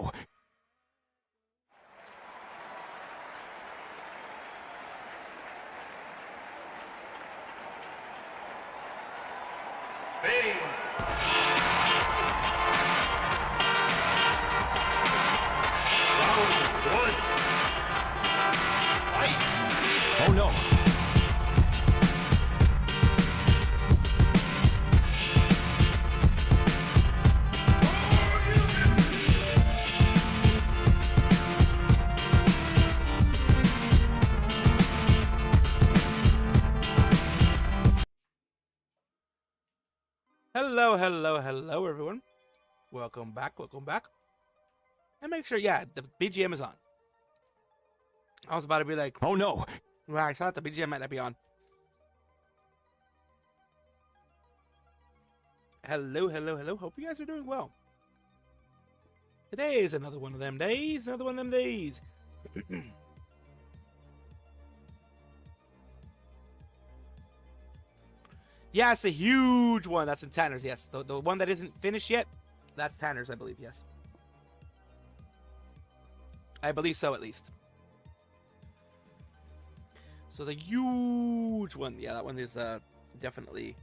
no! Hey! Round one. Fight! Oh no! Hello, hello, hello, everyone. Welcome back, welcome back. And make sure, yeah, the BGM is on. I was about to be like, Oh no! well, I thought the BGM might not be on. Hello, hello, hello. Hope you guys are doing well. Today is another one of them days, another one of them days. Yeah, it's a huge one. That's in Tanner's, yes. The one that isn't finished yet, that's Tanner's, I believe, yes. I believe so, at least. So the huge one, yeah, that one is definitely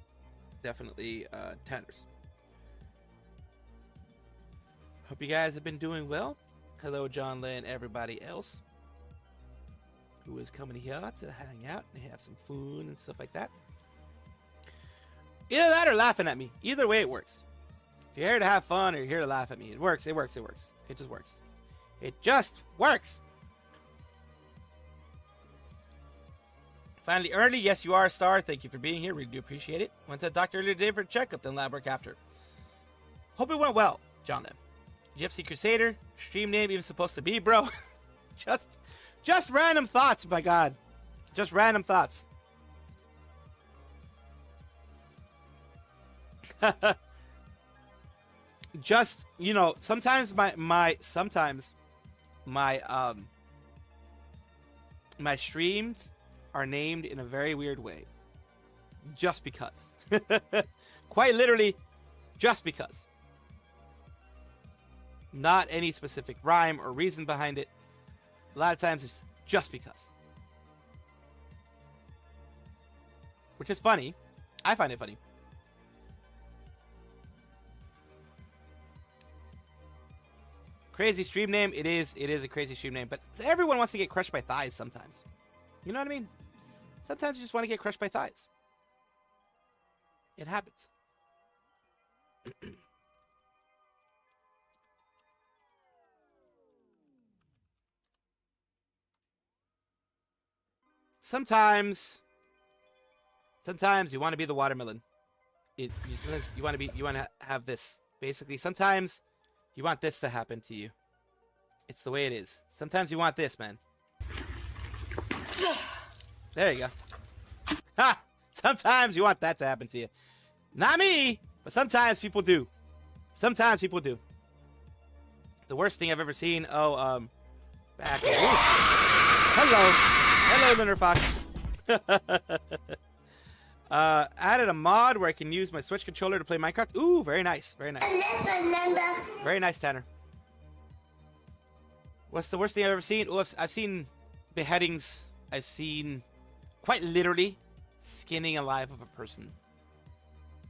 Tanner's. Hope you guys have been doing well. Hello, John Lynn, everybody else who is coming here to hang out and have some fun and stuff like that. Either that or laughing at me. Either way, it works. If you're here to have fun or you're here to laugh at me, it works, it works, it works. It just works. It just works. Finally early, yes you are a star. Thank you for being here, really do appreciate it. Went to the doctor earlier today for a checkup, then lab work after. Hope it went well, John M. Gypsy Crusader, stream name even supposed to be, bro. just random thoughts, my god. Just random thoughts. Just, you know, sometimes my streams are named in a very weird way. Just because. Quite literally, just because. Not any specific rhyme or reason behind it. A lot of times it's just because. Which is funny. I find it funny. Crazy stream name. It is a crazy stream name. But everyone wants to get crushed by thighs sometimes. You know what I mean? Sometimes you just want to get crushed by thighs. It happens. Sometimes you want to be the watermelon. Sometimes you want to have this. Basically, sometimes you want this to happen to you. It's the way it is. Sometimes you want this, man. There you go. Ha! Sometimes you want that to happen to you. Not me, but sometimes people do. Sometimes people do. The worst thing I've ever seen. Oh, back. Hello. Hello, Lunar Fox. Added a mod where I can use my Switch controller to play Minecraft. Ooh, very nice. Very nice. Very nice, Tanner. What's the worst thing I've ever seen? Oh, I've seen beheadings. I've seen, quite literally, skinning alive of a person.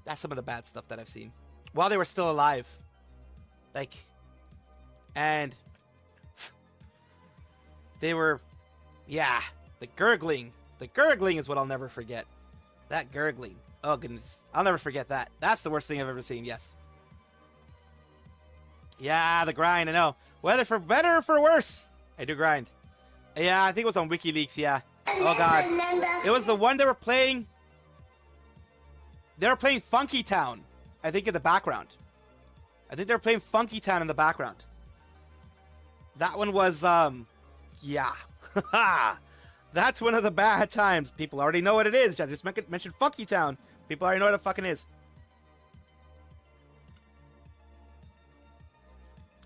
That's some of the bad stuff that I've seen. While they were still alive. Like, and they were, yeah, the gurgling. The gurgling is what I'll never forget. That gurgling. Oh, goodness. I'll never forget that. That's the worst thing I've ever seen, yes. Yeah, the grind, I know. Whether for better or for worse, I do grind. Yeah, I think it was on WikiLeaks, yeah. Oh, God. It was the one they were playing. They were playing Funky Town, I think, in the background. I think they were playing Funky Town in the background. That one was, yeah. That's one of the bad times. People already know what it is. I just mentioned Funky Town. People already know what it fucking is.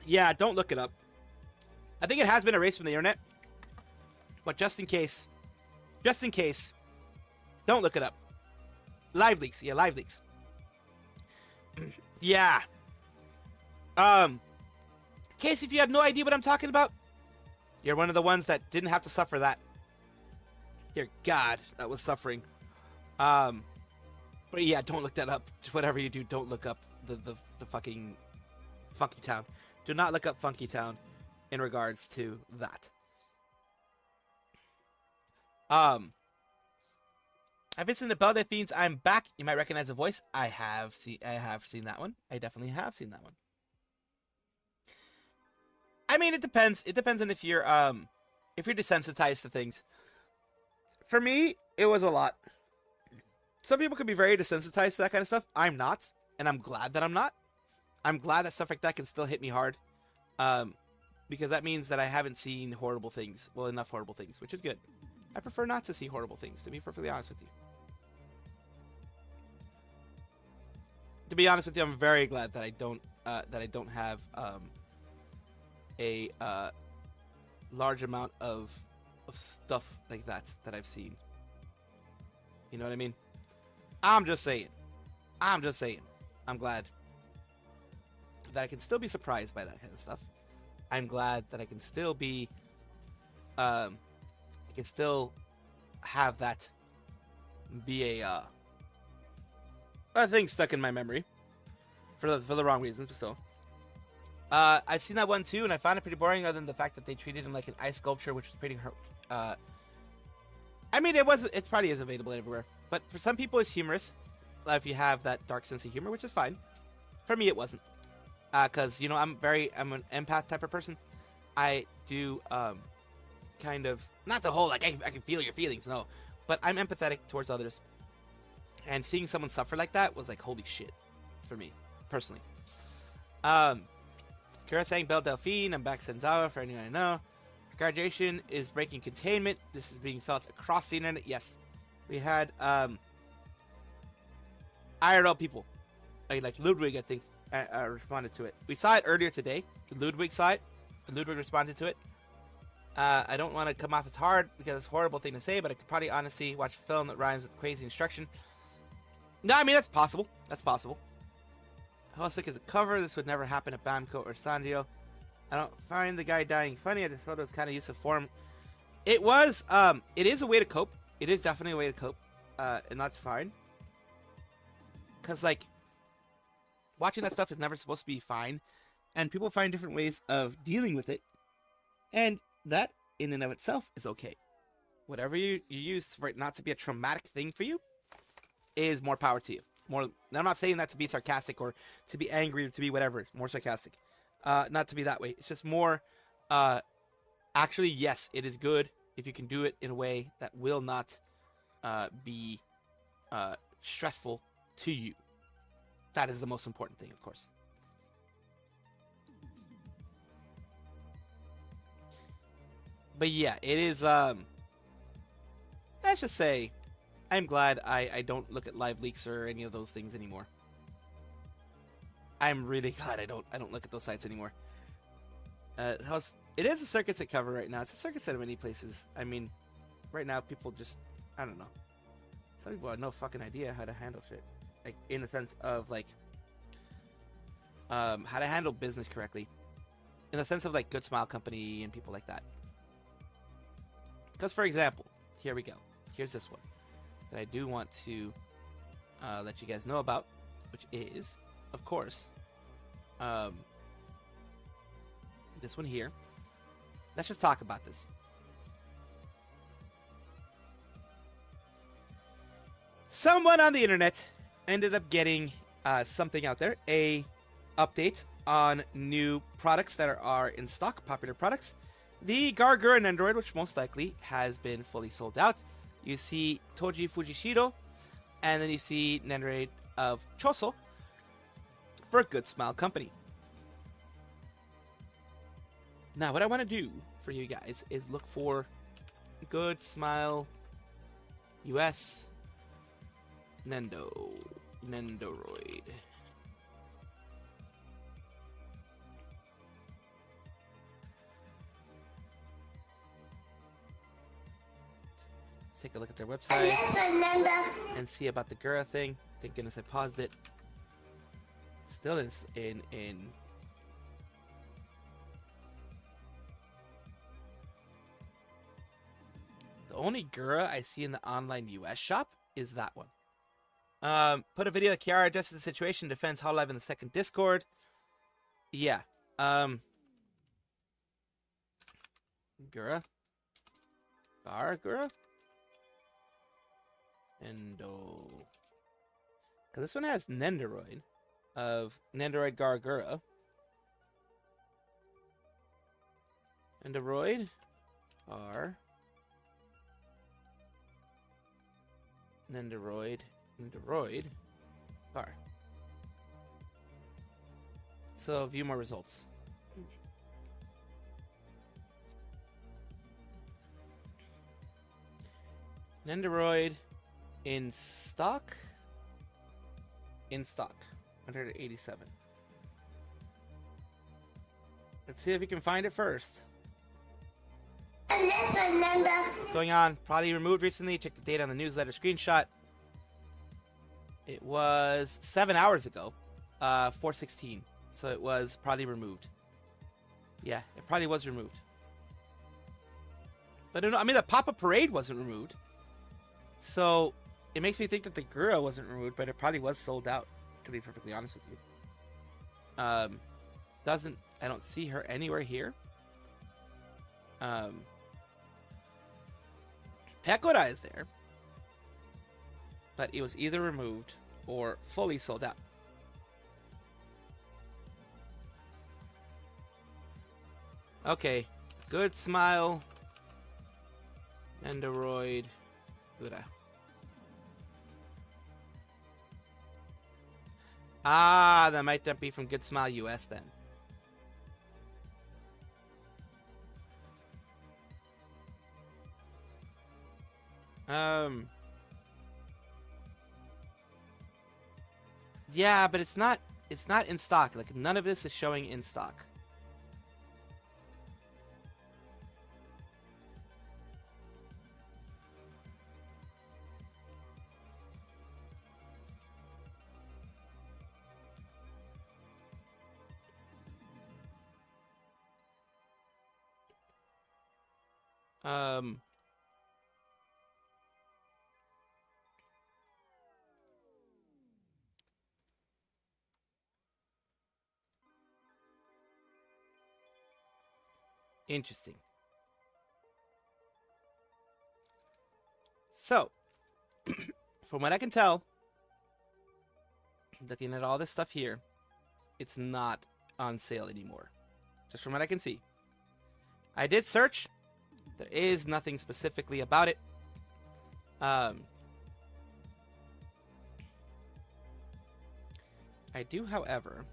Yeah, don't look it up. I think it has been erased from the internet. But just in case, don't look it up. Live leaks. Yeah, live leaks. Yeah. case if you have no idea what I'm talking about, you're one of the ones that didn't have to suffer that. Dear God, that was suffering. But yeah, don't look that up. Just whatever you do, don't look up the fucking Funky Town. Do not look up Funky Town in regards to that. I've been seeing the Bell Fiends. I'm back. You might recognize the voice. I have seen that one. I definitely have seen that one. I mean, it depends. It depends on if you're desensitized to things. For me, it was a lot. Some people could be very desensitized to that kind of stuff. I'm not, and I'm glad that I'm not. I'm glad that stuff like that can still hit me hard, because that means that I haven't seen horrible things. Well, enough horrible things, which is good. I prefer not to see horrible things, to be perfectly honest with you. To be honest with you, I'm very glad that I don't have a large amount of stuff like that I've seen. You know what I mean? I'm just saying. I'm glad that I can still be surprised by that kind of stuff. I'm glad that I can still be I can still have that be a thing stuck in my memory for the wrong reasons, but still. I've seen that one too, and I found it pretty boring, other than the fact that they treated him like an ice sculpture, which was pretty. I mean, it probably is available everywhere, but for some people, it's humorous if you have that dark sense of humor, which is fine. For me, it wasn't, because you know I'm an empath type of person. I do kind of not the whole like I can feel your feelings, no, but I'm empathetic towards others, and seeing someone suffer like that was like holy shit for me personally. Kira saying Belle Delphine, I'm back Senzawa for anyone I know. Graduation is breaking containment. This is being felt across the internet. Yes. We had IRL people. Like Ludwig, I think, responded to it. We saw it earlier today. Ludwig saw it. Ludwig responded to it. I don't want to come off as hard because it's a horrible thing to say, but I could probably honestly watch a film that rhymes with crazy instruction. No, I mean, that's possible. That's possible. How sick is a cover? This would never happen at Bamco or Sanrio. I don't find the guy dying funny. I just thought it was kind of useful for him. It was, it is a way to cope. It is definitely a way to cope. And that's fine. Because, like, watching that stuff is never supposed to be fine. And people find different ways of dealing with it. And that, in and of itself, is okay. Whatever you use for it not to be a traumatic thing for you is more power to you. I'm not saying that to be sarcastic or to be angry or to be whatever. More sarcastic. Not to be that way. It's just more, actually, yes, it is good if you can do it in a way that will not be stressful to you. That is the most important thing, of course. But yeah, it is, let's just say, I'm glad I don't look at live leaks or any of those things anymore. I'm really glad I don't look at those sites anymore. It is a circuit set cover right now. It's a circuit set in many places. I mean, right now people just, I don't know. Some people have no fucking idea how to handle shit. Like, in the sense of, like, how to handle business correctly. In the sense of, like, Good Smile Company and people like that. Because, for example, here we go. Here's this one that I do want to let you guys know about, which is, of course, this one here. Let's just talk about this. Someone on the internet ended up getting something out there, a update on new products that are in stock, popular products. The Gargura Nendoroid, which most likely has been fully sold out. You see Toji Fujishiro, and then you see Nendoroid of Choso for Good Smile Company. Now, what I want to do for you guys is look for Good Smile US Nendoroid. Take a look at their website and see about the Gura thing. Thank goodness I paused it. Still is in only Gura I see in the online US shop is that one. Put a video of Kiara addresses the situation, defends Hololive in the second Discord. Yeah. Gura. Gura? Endo. Because this one has Nendoroid of Nendoroid Gargura. Nendoroid R. Nendoroid Gar. So view more results. Nendoroid in stock. In stock, 187. Let's see if we can find it first. What's going on? Probably removed recently. Check the date on the newsletter screenshot. It was 7 hours ago, 4:16. So it was probably removed. Yeah, it probably was removed. But I mean, the Papa Parade wasn't removed. So it makes me think that the Gura wasn't removed, but it probably was sold out, to be perfectly honest with you. I don't see her anywhere here. Pekora is there, but it was either removed or fully sold out. Okay, good smile. Nendoroid. Gura. Ah, that might not be from Good Smile US then. Yeah, but it's not in stock. Like, none of this is showing in stock. Interesting. So, from what I can tell, looking at all this stuff here, it's not on sale anymore. Just from what I can see. I did search. There is nothing specifically about it. I do, however,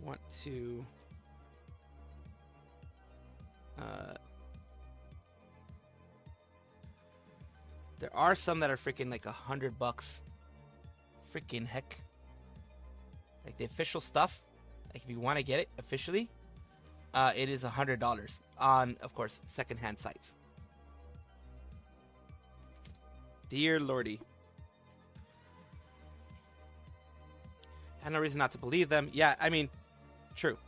want to there are some that are freaking like $100. Freaking heck. Like the official stuff. Like if you want to get it officially, it is $100 on, of course, secondhand sites. Dear Lordy. I have no reason not to believe them. Yeah, I mean, true.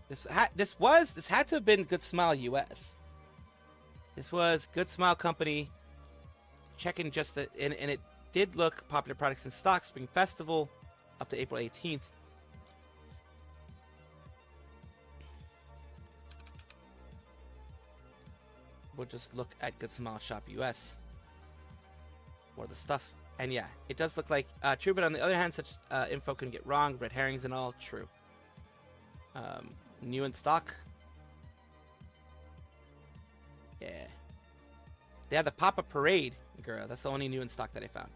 This had to have been Good Smile US. This was Good Smile Company checking just the and it did look popular products in stock. Spring Festival up to April 18th. We'll just look at Good Smile Shop US for the stuff. And yeah, it does look like true, but on the other hand, such info can get wrong. Red herrings and all, true. New in stock. Yeah. They have the Papa Parade, girl. That's the only new in stock that I found.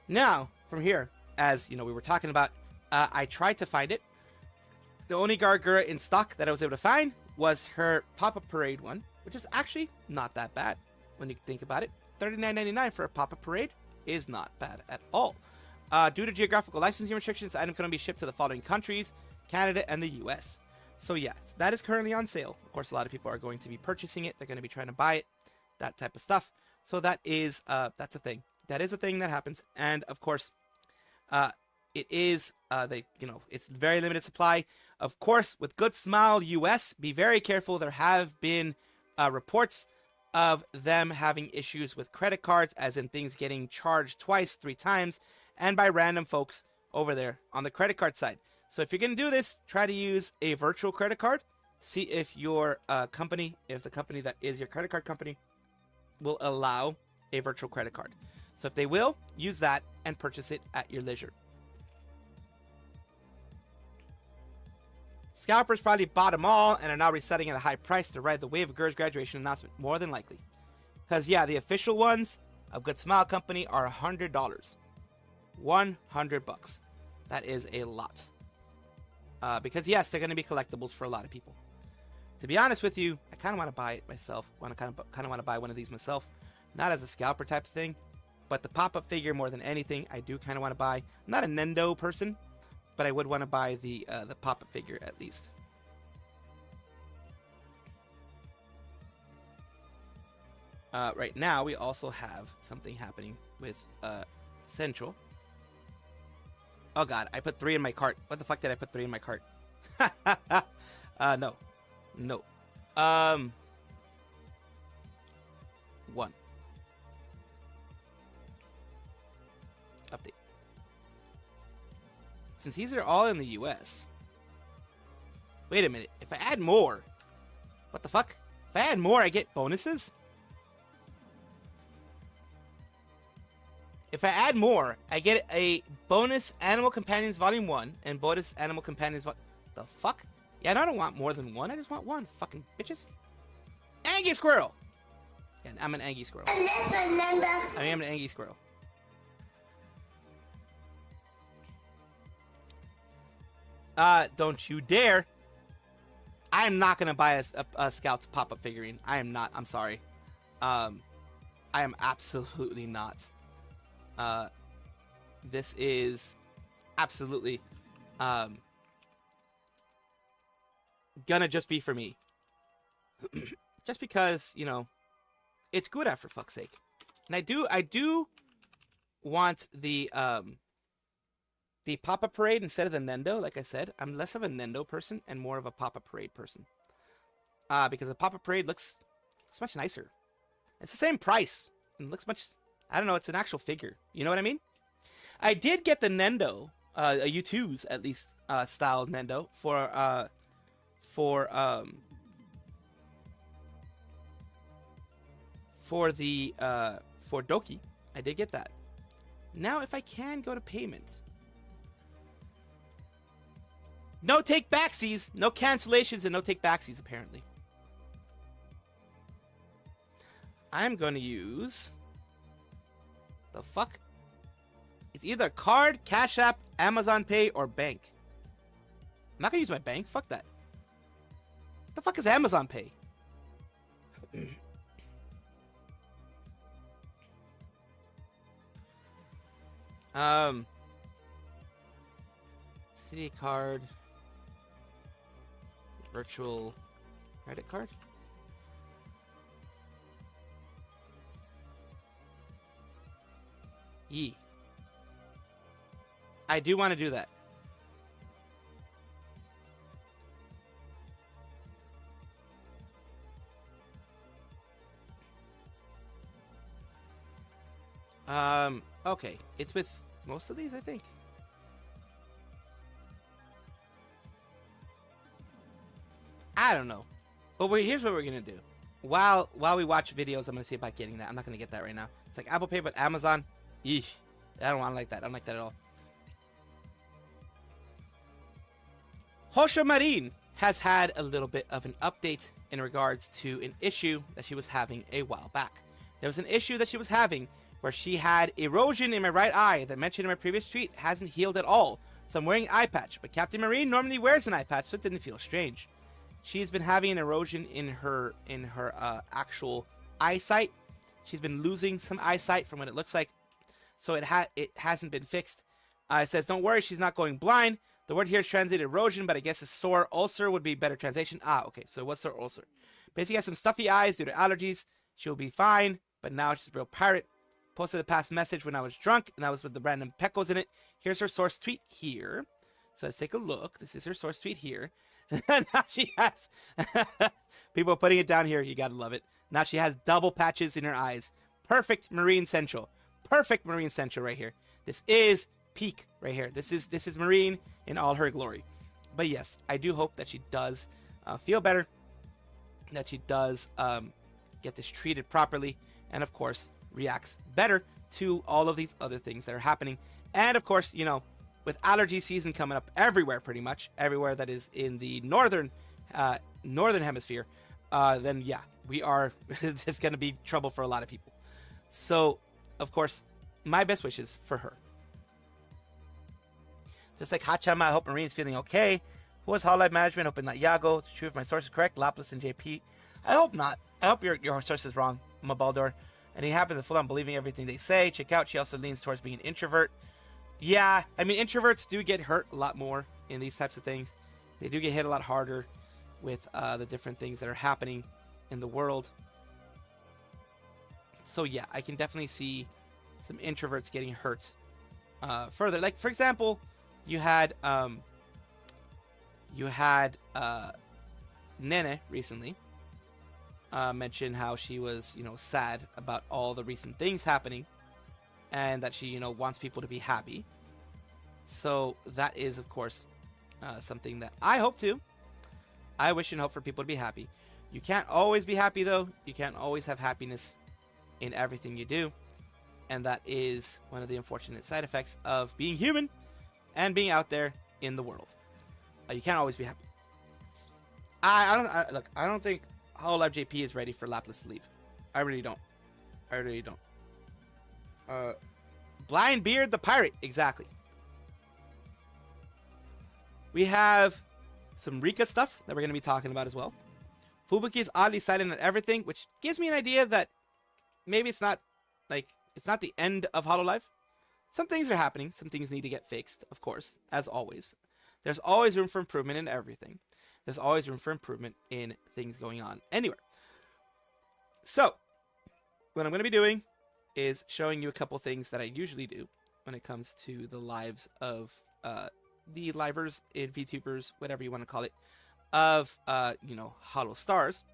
Now, from here, as you know, we were talking about, I tried to find it. The only Gargura in stock that I was able to find was her Papa Parade one, which is actually not that bad when you think about it. $39.99 for a Papa Parade is not bad at all. Due to geographical licensing restrictions, the item can only be shipped to the following countries: Canada and the US. So yes, that is currently on sale. Of course, a lot of people are going to be purchasing it. They're going to be trying to buy it, that type of stuff. So that is that's a thing. That is a thing that happens. And of course, it is it's very limited supply. Of course, with Good Smile US, be very careful. There have been reports of them having issues with credit cards, as in things getting charged twice, 3 times, and by random folks over there on the credit card side. So if you're going to do this, try to use a virtual credit card. See if your company, if the company that is your credit card company, will allow a virtual credit card. So if they will, use that and purchase it at your leisure. Scalpers probably bought them all and are now resetting at a high price to ride the wave of Gur's graduation announcement, more than likely. Because, yeah, the official ones of Good Smile Company are $100. $100. That is a lot. Because, yes, they're going to be collectibles for a lot of people. To be honest with you, I kind of want to buy it myself. I kind of want to buy one of these myself. Not as a scalper type of thing, but the pop-up figure more than anything, I do kind of want to buy. I'm not a Nendo person, but I would want to buy the pop-up figure at least. Right now, we also have something happening with Central. Oh god, I put 3 in my cart. What the fuck did I put 3 in my cart? No. No. 1. Update. Since these are all in the US. Wait a minute. If I add more. What the fuck? If I add more, I get bonuses? If I add more, I get a bonus Animal Companions Volume 1 and bonus Animal Companions The fuck? Yeah, I don't want more than 1. I just want 1. Fucking bitches. Angie Squirrel! Yeah, I'm an Angie Squirrel. I am an Angie Squirrel. Don't you dare. I am not going to buy a Scout's pop-up figurine. I am not. I'm sorry. I am absolutely not. This is absolutely gonna just be for me. Just because, you know, it's good for fuck's sake. And I do want the Papa Parade instead of the Nendo. Like I said, I'm less of a Nendo person and more of a Papa Parade person. Because the Papa Parade looks much nicer. It's the same price. And looks much, I don't know, it's an actual figure. You know what I mean? I did get the Nendo, a U2's at least, style Nendo for Doki. I did get that. Now, if I can go to payment. No take backsies, no cancellations, and no take backsies, apparently. I'm going to use... The fuck? It's either card, Cash App, Amazon Pay, or bank. I'm not going to use my bank. Fuck that. What the fuck is Amazon Pay? City card. Virtual credit card. I do want to do that. Okay. It's with most of these, I think. I don't know. But here's what we're going to do. While we watch videos, I'm going to see about getting that. I'm not going to get that right now. It's like Apple Pay, but Amazon. Yeesh. I don't like that. I don't like that at all. Hosha Marin has had a little bit of an update in regards to an issue that she was having a while back. There was an issue that she was having where she had erosion in my right eye that mentioned in my previous tweet hasn't healed at all. So I'm wearing an eye patch, but Captain Marine normally wears an eye patch, so it didn't feel strange. She's been having an erosion in her actual eyesight. She's been losing some eyesight from what it looks like. So it hasn't been fixed. It says, don't worry, she's not going blind. The word here is translated erosion, but I guess a sore ulcer would be a better translation. Okay, so what's sore ulcer? Basically has some stuffy eyes due to allergies. She'll be fine, but now she's a real pirate. Posted a past message when I was drunk, and that was with the random pecos in it. Here's her source tweet here. So let's take a look. This is her source tweet here. Now she has... People putting it down here. You gotta love it. Now she has double patches in her eyes. Perfect Marine Central. Perfect Marine Central right here. This is peak right here. This is Marine in all her glory. But yes, I do hope that she does feel better. That she does get this treated properly. And of course, reacts better to all of these other things that are happening. And of course, you know, with allergy season coming up everywhere, pretty much everywhere that is in the northern hemisphere, then yeah, we are. It's going to be trouble for a lot of people. So, of course, my best wishes for her. Just like Hachama, I hope Marine's feeling okay. Who was Hololive Management? Hoping that Yago. It's true if my source is correct. Lapis and JP. I hope not. I hope your source is wrong, Mabaldor. And he happens to full on believing everything they say. Check out. She also leans towards being an introvert. Yeah, I mean, introverts do get hurt a lot more in these types of things. They do get hit a lot harder with the different things that are happening in the world. So yeah, I can definitely see some introverts getting hurt further. Like, for example, you had Nene recently mention how she was, you know, sad about all the recent things happening, and that she, you know, wants people to be happy. So that is, of course, something that I hope to. I wish and hope for people to be happy. You can't always be happy, though. You can't always have happiness in everything you do. And that is one of the unfortunate side effects of being human and being out there in the world. You can't always be happy. Look, I don't think Hololive JP is ready for Lapis to leave. I really don't. I really don't. Blind Beard the Pirate. Exactly. We have some Rika stuff that we're going to be talking about as well. Fubuki is oddly silent on everything, which gives me an idea that maybe it's not the end of Hololive. Some things are happening. Some things need to get fixed, of course, as always. There's always room for improvement in everything. There's always room for improvement in things going on anywhere. So, what I'm going to be doing is showing you a couple things that I usually do when it comes to the lives of the livers in VTubers, whatever you want to call it, of, you know, Hollow Stars.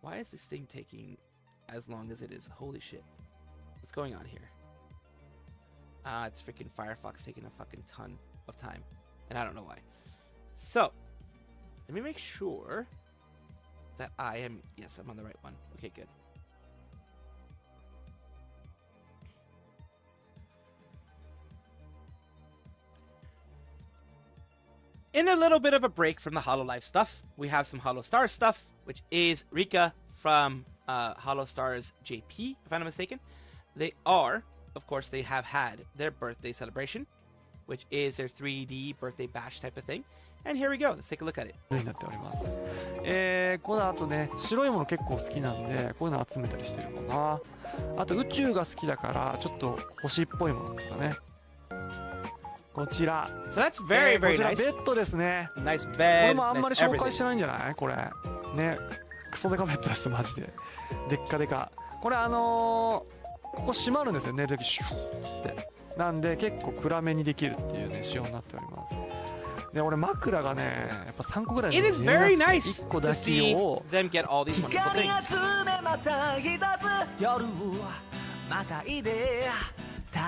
Why is this thing taking as long as it is? Holy shit. What's going on here? It's freaking Firefox taking a fucking ton of time, and I don't know why. So, let me make sure that I am... Yes, I'm on the right one. Okay, good. In a little bit of a break from the Hololive stuff, we have some Hollow Stars stuff, which is Rika from Hollow Stars JP, if I'm not mistaken. They are, of course, they have had their birthday celebration, which is their 3D birthday bash type of thing. And here we go. Let's take a look at it. になっております。この後ね、白いもの結構好きなんで、こういうの集めたりしてるかな。あと宇宙が好きだから、ちょっと星っぽいものとかね。こちら。So that's very, very こちら nice. ベッドですね。Nice こ bed. れもあんまり Nice 紹介し everything. てないんじゃないこれ。ね。クソデカベッドです、マジで。でっかでか。これここ閉まるんですよ、寝るときシューッつって。なんで結構暗めにできるっていうね、仕様になっております。で、俺枕がね、やっぱ3個ぐらい It is very nice 1個 to だけ see を them get all these wonderful things.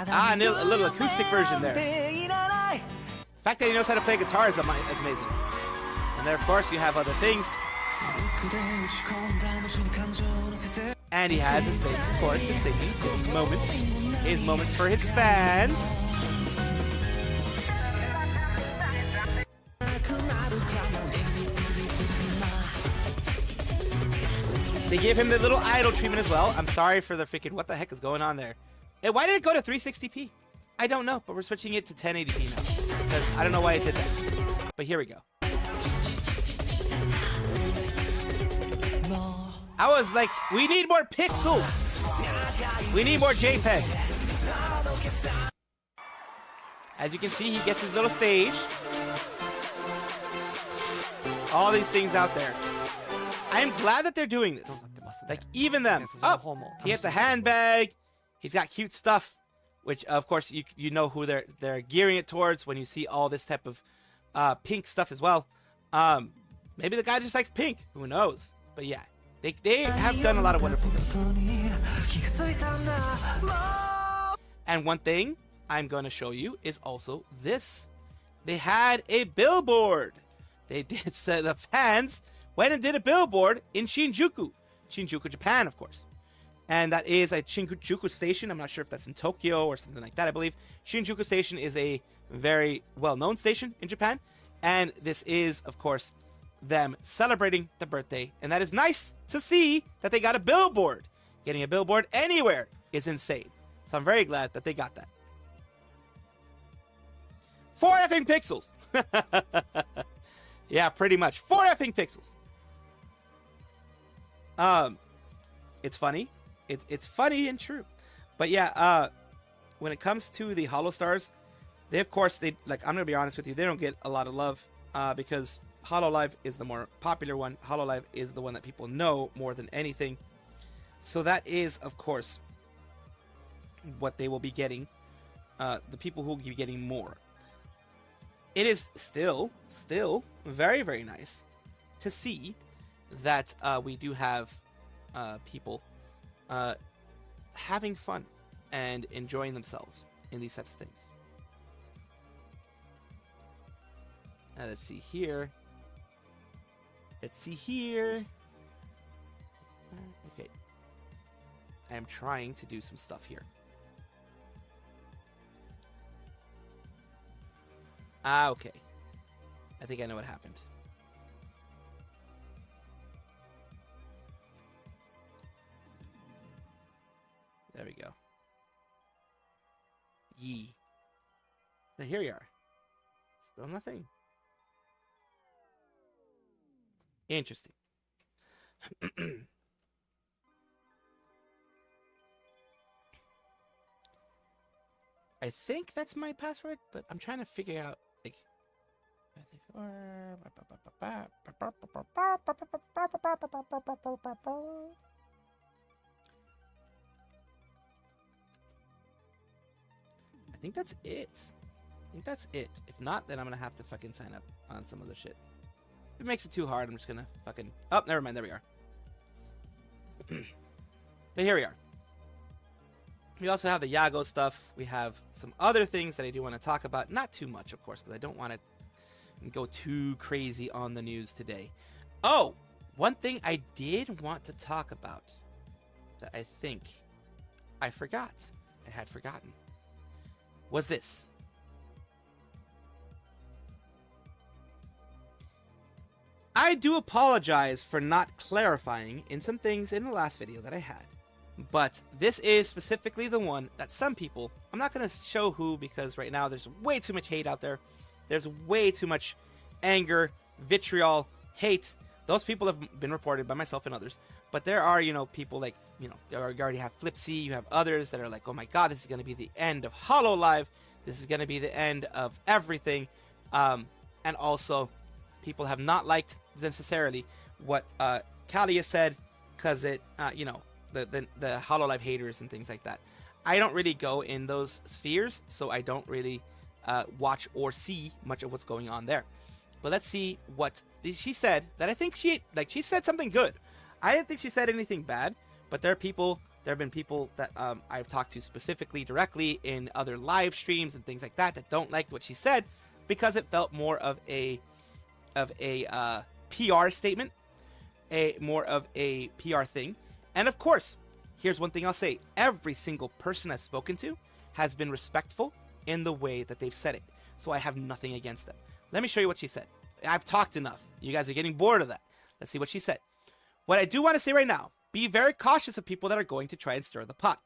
Ah, and a little acoustic version there. The fact that he knows how to play guitar is amazing. And there, of course, you have other things. And he has his things, of course, his singing, his moments for his fans. They give him the little idol treatment as well. I'm sorry for the freaking... What the heck is going on there? And why did it go to 360p? I don't know, but we're switching it to 1080p now. Because I don't know why it did that. But here we go. I was like, we need more pixels. We need more JPEG. As you can see, he gets his little stage. All these things out there. I'm glad that they're doing this. Like, even them. Oh, he has the handbag. He's got cute stuff, which of course you know who they're gearing it towards when you see all this type of pink stuff as well. Maybe the guy just likes pink. Who knows? But yeah, they have done a lot of wonderful things. And one thing I'm going to show you is also this. They had a billboard. They did, so the fans went and did a billboard in Shinjuku, Japan, of course. And that is a Shinjuku station. I'm not sure if that's in Tokyo or something like that, I believe. Shinjuku Station is a very well-known station in Japan. And this is, of course, them celebrating the birthday. And that is nice to see that they got a billboard. Getting a billboard anywhere is insane. So I'm very glad that they got that. 4 effing pixels. Yeah, pretty much. 4 effing pixels. It's funny. It's funny and true. But yeah, when it comes to the Hollow Stars, they of course I'm gonna be honest with you, they don't get a lot of love because Hololive is the more popular one. Hololive is the one that people know more than anything. So that is, of course, what they will be getting. The people who will be getting more. It is still very, very nice to see that we do have people having fun and enjoying themselves in these types of things. Let's see here. Okay. I am trying to do some stuff here. Okay. I think I know what happened. There we go. Yee. So here we are. Still nothing. Interesting. I think that's my password, but I'm trying to figure out like I think that's it. If not, then I'm gonna have to fucking sign up on some other shit. If it makes it too hard, I'm just gonna fucking... Oh, never mind. There we are. But here we are. We also have the Yago stuff. We have some other things that I do want to talk about. Not too much, of course, because I don't want to go too crazy on the news today. Oh, one thing I did want to talk about that I think I had forgotten, was this. I do apologize for not clarifying in some things in the last video that I had. But this is specifically the one that some people, I'm not going to show who because right now there's way too much hate out there. There's way too much anger, vitriol, hate. Those people have been reported by myself and others. But there are, people like, you already have Flipsy. You have others that are like, oh my god, this is going to be the end of Hololive. This is going to be the end of everything. And also, people have not liked necessarily what Kalia said because it, the Hololive haters and things like that. I don't really go in those spheres, so I don't really watch or see much of what's going on there. But let's see what she said. That I think she said something good. I didn't think she said anything bad, but there have been people that I've talked to specifically directly in other live streams and things like that don't like what she said because it felt more of a PR statement, more of a PR thing. And of course, here's one thing I'll say. Every single person I've spoken to has been respectful in the way that they've said it. So I have nothing against them. Let me show you what she said. I've talked enough. You guys are getting bored of that. Let's see what she said. What I do want to say right now, be very cautious of people that are going to try and stir the pot.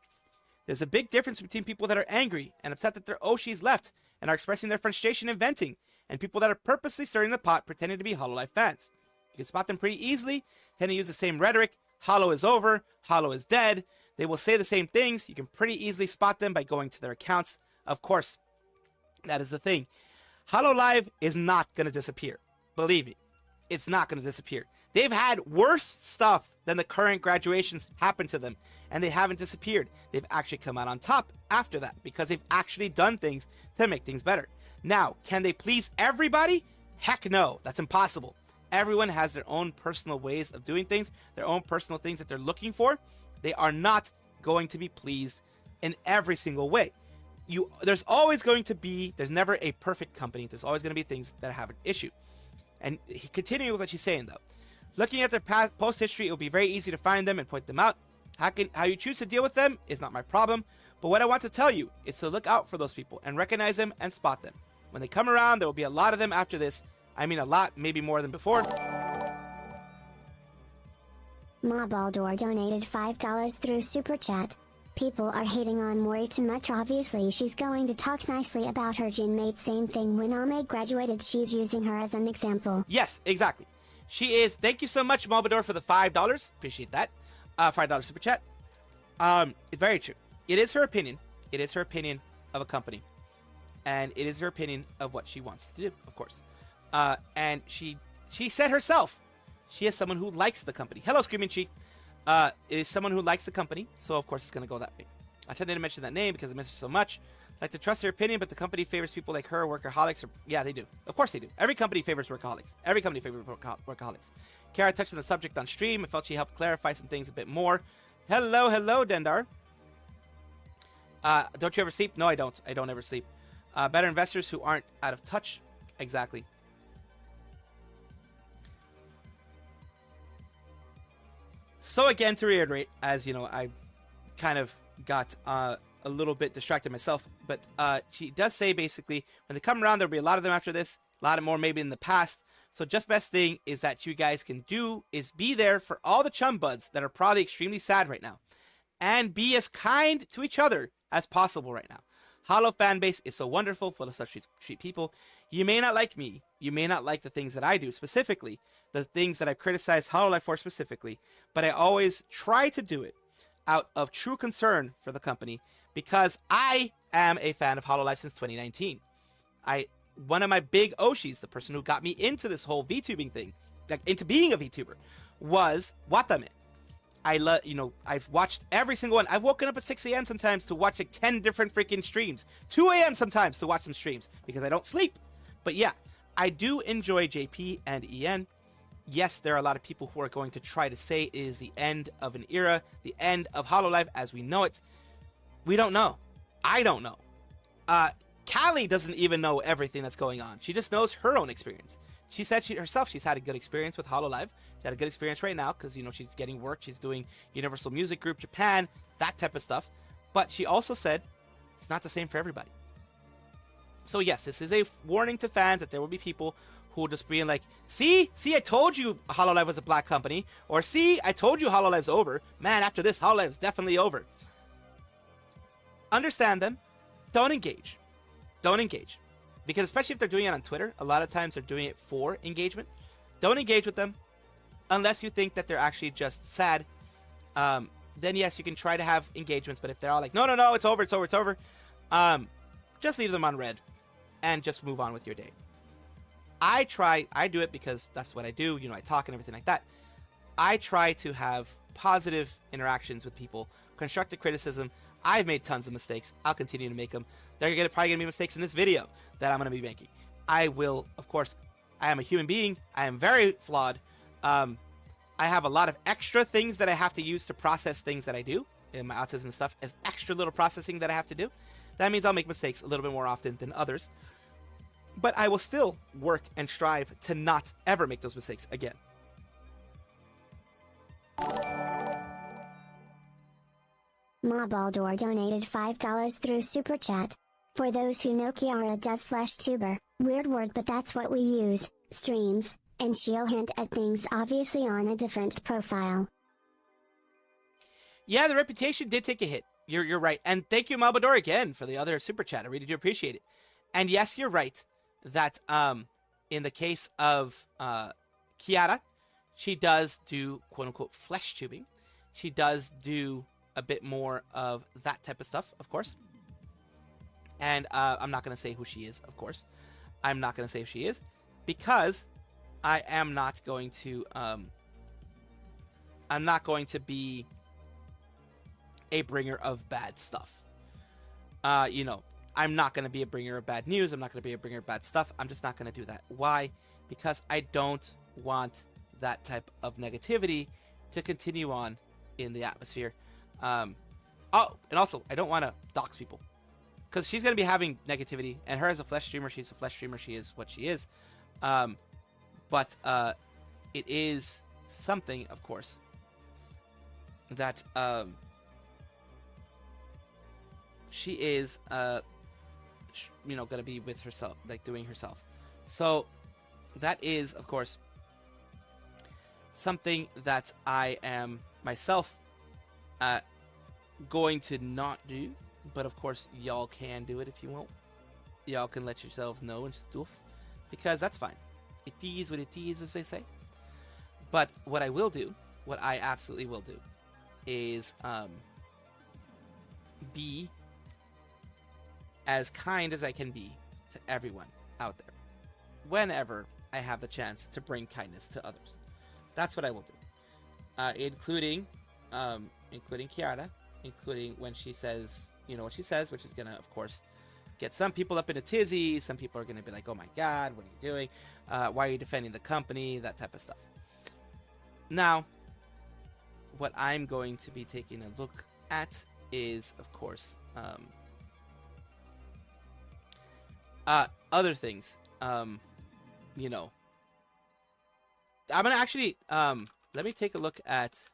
There's a big difference between people that are angry and upset that their Oshis left and are expressing their frustration and venting, and people that are purposely stirring the pot pretending to be Hololive fans. You can spot them pretty easily, tend to use the same rhetoric. Hollow is over, Hollow is dead. They will say the same things. You can pretty easily spot them by going to their accounts. Of course, that is the thing. Hololive is not going to disappear. Believe me, it's not going to disappear. They've had worse stuff than the current graduations happen to them, and they haven't disappeared. They've actually come out on top after that because they've actually done things to make things better. Now, can they please everybody? Heck no, that's impossible. Everyone has their own personal ways of doing things, their own personal things that they're looking for. They are not going to be pleased in every single way. There's always going to be, there's never a perfect company. There's always going to be things that have an issue. And continuing with what she's saying though, looking at their past post history, it will be very easy to find them and point them out. How you choose to deal with them is not my problem, but what I want to tell you is to look out for those people and recognize them and spot them. When they come around, there will be a lot of them after this. I mean a lot, maybe more than before. Mobaldor donated $5 through Super Chat. People are hating on Mori too much. Obviously she's going to talk nicely about her Jinmate. Same thing when Ame graduated, she's using her as an example. Yes, exactly. She is. Thank you so much, Mobaldor, for the $5. Appreciate that. $5 Super Chat. Very true. It is her opinion. It is her opinion of a company. And it is her opinion of what she wants to do, of course. And she said herself, she is someone who likes the company. Hello, Screaming Chi. It is someone who likes the company, so of course it's going to go that way. I tried to mention that name because I miss her so much. I like to trust her opinion, but the company favors people like her, workaholics. Yeah, they do. Of course they do. Every company favors workaholics. Every company favors workaholics. Kara touched on the subject on stream. I felt she helped clarify some things a bit more. Hello, Dendar. Don't you ever sleep? No, I don't. I don't ever sleep. Better investors who aren't out of touch. Exactly. So again, to reiterate, as you know, I kind of got a little bit distracted myself, but she does say basically when they come around, there'll be a lot of them after this, a lot more maybe in the past. So just best thing is that you guys can do is be there for all the chum buds that are probably extremely sad right now, and be as kind to each other as possible right now. Hollow fan base is so wonderful, full of such sweet people. You may not like me. You may not like the things that I do specifically, the things that I've criticized Hololive for specifically, but I always try to do it out of true concern for the company because I am a fan of Hololive since 2019. One of my big Oshis, the person who got me into this whole VTubing thing, like into being a VTuber, was Watame. I've watched every single one. I've woken up at 6 a.m. sometimes to watch like 10 different freaking streams. 2 a.m. sometimes to watch some streams because I don't sleep. But yeah, I do enjoy JP and EN. Yes, there are a lot of people who are going to try to say it is the end of an era, the end of Hololive as we know it. We don't know. I don't know. Callie doesn't even know everything that's going on. She just knows her own experience. She said she's had a good experience with Hololive. She had a good experience right now because, she's getting work. She's doing Universal Music Group Japan, that type of stuff. But she also said it's not the same for everybody. So yes, this is a warning to fans that there will be people who will just be like, see, I told you Hololive was a black company. Or see, I told you Hololive's over. Man, after this, Hololive's definitely over. Understand them. Don't engage. Don't engage. Because especially if they're doing it on Twitter, a lot of times they're doing it for engagement. Don't engage with them unless you think that they're actually just sad. Then yes, you can try to have engagements. But if they're all like, no, it's over, just leave them on red and just move on with your day. I do it because that's what I do. I talk and everything like that. I try to have positive interactions with people, constructive criticism. I've made tons of mistakes. I'll continue to make them. They're probably going to be mistakes in this video that I'm going to be making. I will, of course, I am a human being. I am very flawed. I have a lot of extra things that I have to use to process things that I do in my autism and stuff as extra little processing that I have to do. That means I'll make mistakes a little bit more often than others. But I will still work and strive to not ever make those mistakes again. Mobaldor donated $5 through Super Chat. For those who know, Kiara does Fleshtuber, weird word but that's what we use, streams, and she'll hint at things obviously on a different profile. Yeah, the reputation did take a hit. You're right. And thank you, Mobaldor, again for the other Super Chat. I really do appreciate it. And yes, you're right that in the case of Kiara, she does do quote-unquote flesh tubing. She does do a bit more of that type of stuff, of course. And I'm not going to say who she is, of course. I'm not going to say who she is because I am not going to I'm not going to be a bringer of bad stuff. You know, I'm not going to be a bringer of bad news. I'm not going to be a bringer of bad stuff. I'm just not going to do that. Why? Because I don't want that type of negativity to continue on in the atmosphere. Oh, and also, I don't want to dox people. Because she's going to be having negativity. And her as a flesh streamer, she's a flesh streamer. She is what she is. But it is something, of course, that she is, you know, going to be with herself, like doing herself. So that is, of course, something that I am myself going to not do. But of course, y'all can do it if you want. Y'all can let yourselves know and stuff, because that's fine. It is what it is, as they say. But what I will do, what I absolutely will do, is be as kind as I can be to everyone out there whenever I have the chance to bring kindness to others. That's what I will do, including Kiara, including when she says, you know what she says, which is gonna, of course, get some people up in a tizzy. Some people are gonna be like, "Oh my God, what are you doing? Why are you defending the company?" That type of stuff. Now, what I'm going to be taking a look at is, of course, other things. You know, I'm gonna actually let me take a look at.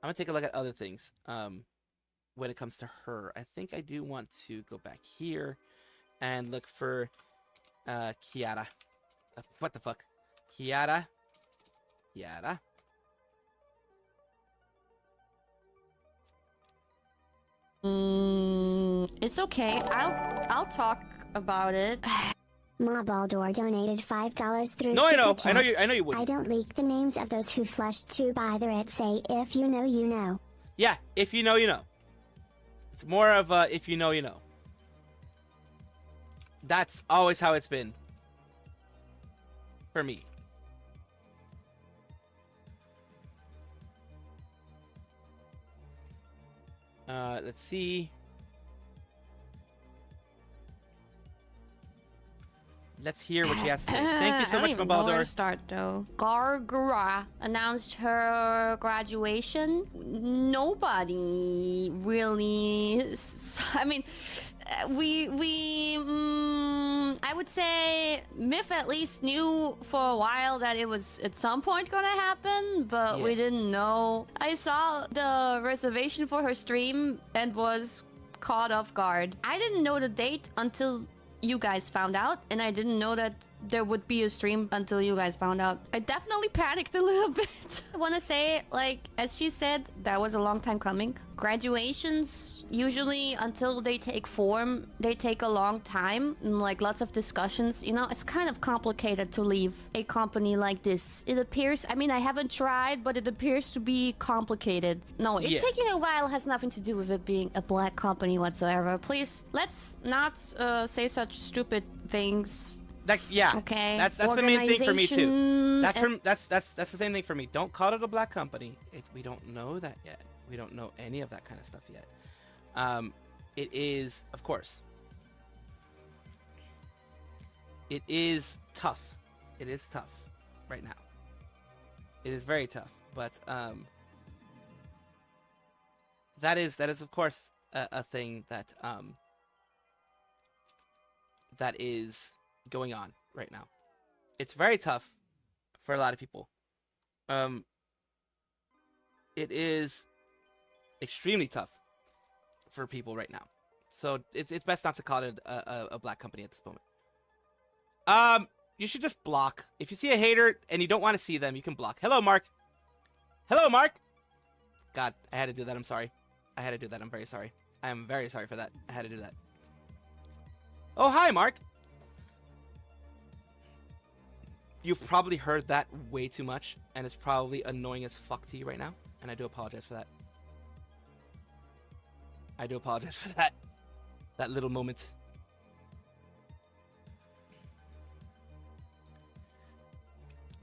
I'm gonna take a look at other things when it comes to her. I think I do want to go back here and look for Kiara. What the fuck? Kiara. It's okay. I'll talk about it. Mobaldor donated $5 through No, I Super know. Chat. I know you wouldn't. I don't leak the names of those who flushed tube either. It say if you know, you know. Yeah, if you know, you know. It's more of a if you know, you know. That's always how it's been for me. Let's see. Let's hear what she has to say. Thank you so much, I don't even know where to Mabaldor. start though. Gargara announced her graduation. Nobody really. I mean, I would say Myth at least knew for a while that it was at some point gonna happen, but we didn't know. I saw the reservation for her stream and was caught off guard. I didn't know the date until you guys found out, and I didn't know that there would be a stream until you guys found out. I definitely panicked a little bit. I want to say, like, as she said, that was a long time coming. Graduations, usually until they take form, they take a long time, and like lots of discussions. You know, it's kind of complicated to leave a company like this. It appears, I mean, I haven't tried, but it appears to be complicated. No, it taking a while has nothing to do with it being a black company whatsoever. Please, let's not say such stupid things. Okay. That's the main thing for me too. That's the same thing for me. Don't call it a black company. We don't know that yet. We don't know any of that kind of stuff yet. It is, of course. It is tough. It is tough right now. It is very tough. But that is of course a thing that that is going on right now. It's very tough for a lot of people. It is extremely tough for people right now. So it's best not to call it a black company at this moment. You should just block. If you see a hater and you don't want to see them, you can block. Hello, Mark. Hello, Mark. God, I had to do that. I'm sorry. I had to do that. I'm very sorry. I am very sorry for that. I had to do that. Oh, hi, Mark. You've probably heard that way too much, and it's probably annoying as fuck to you right now, and I do apologize for that. I do apologize for that. That little moment.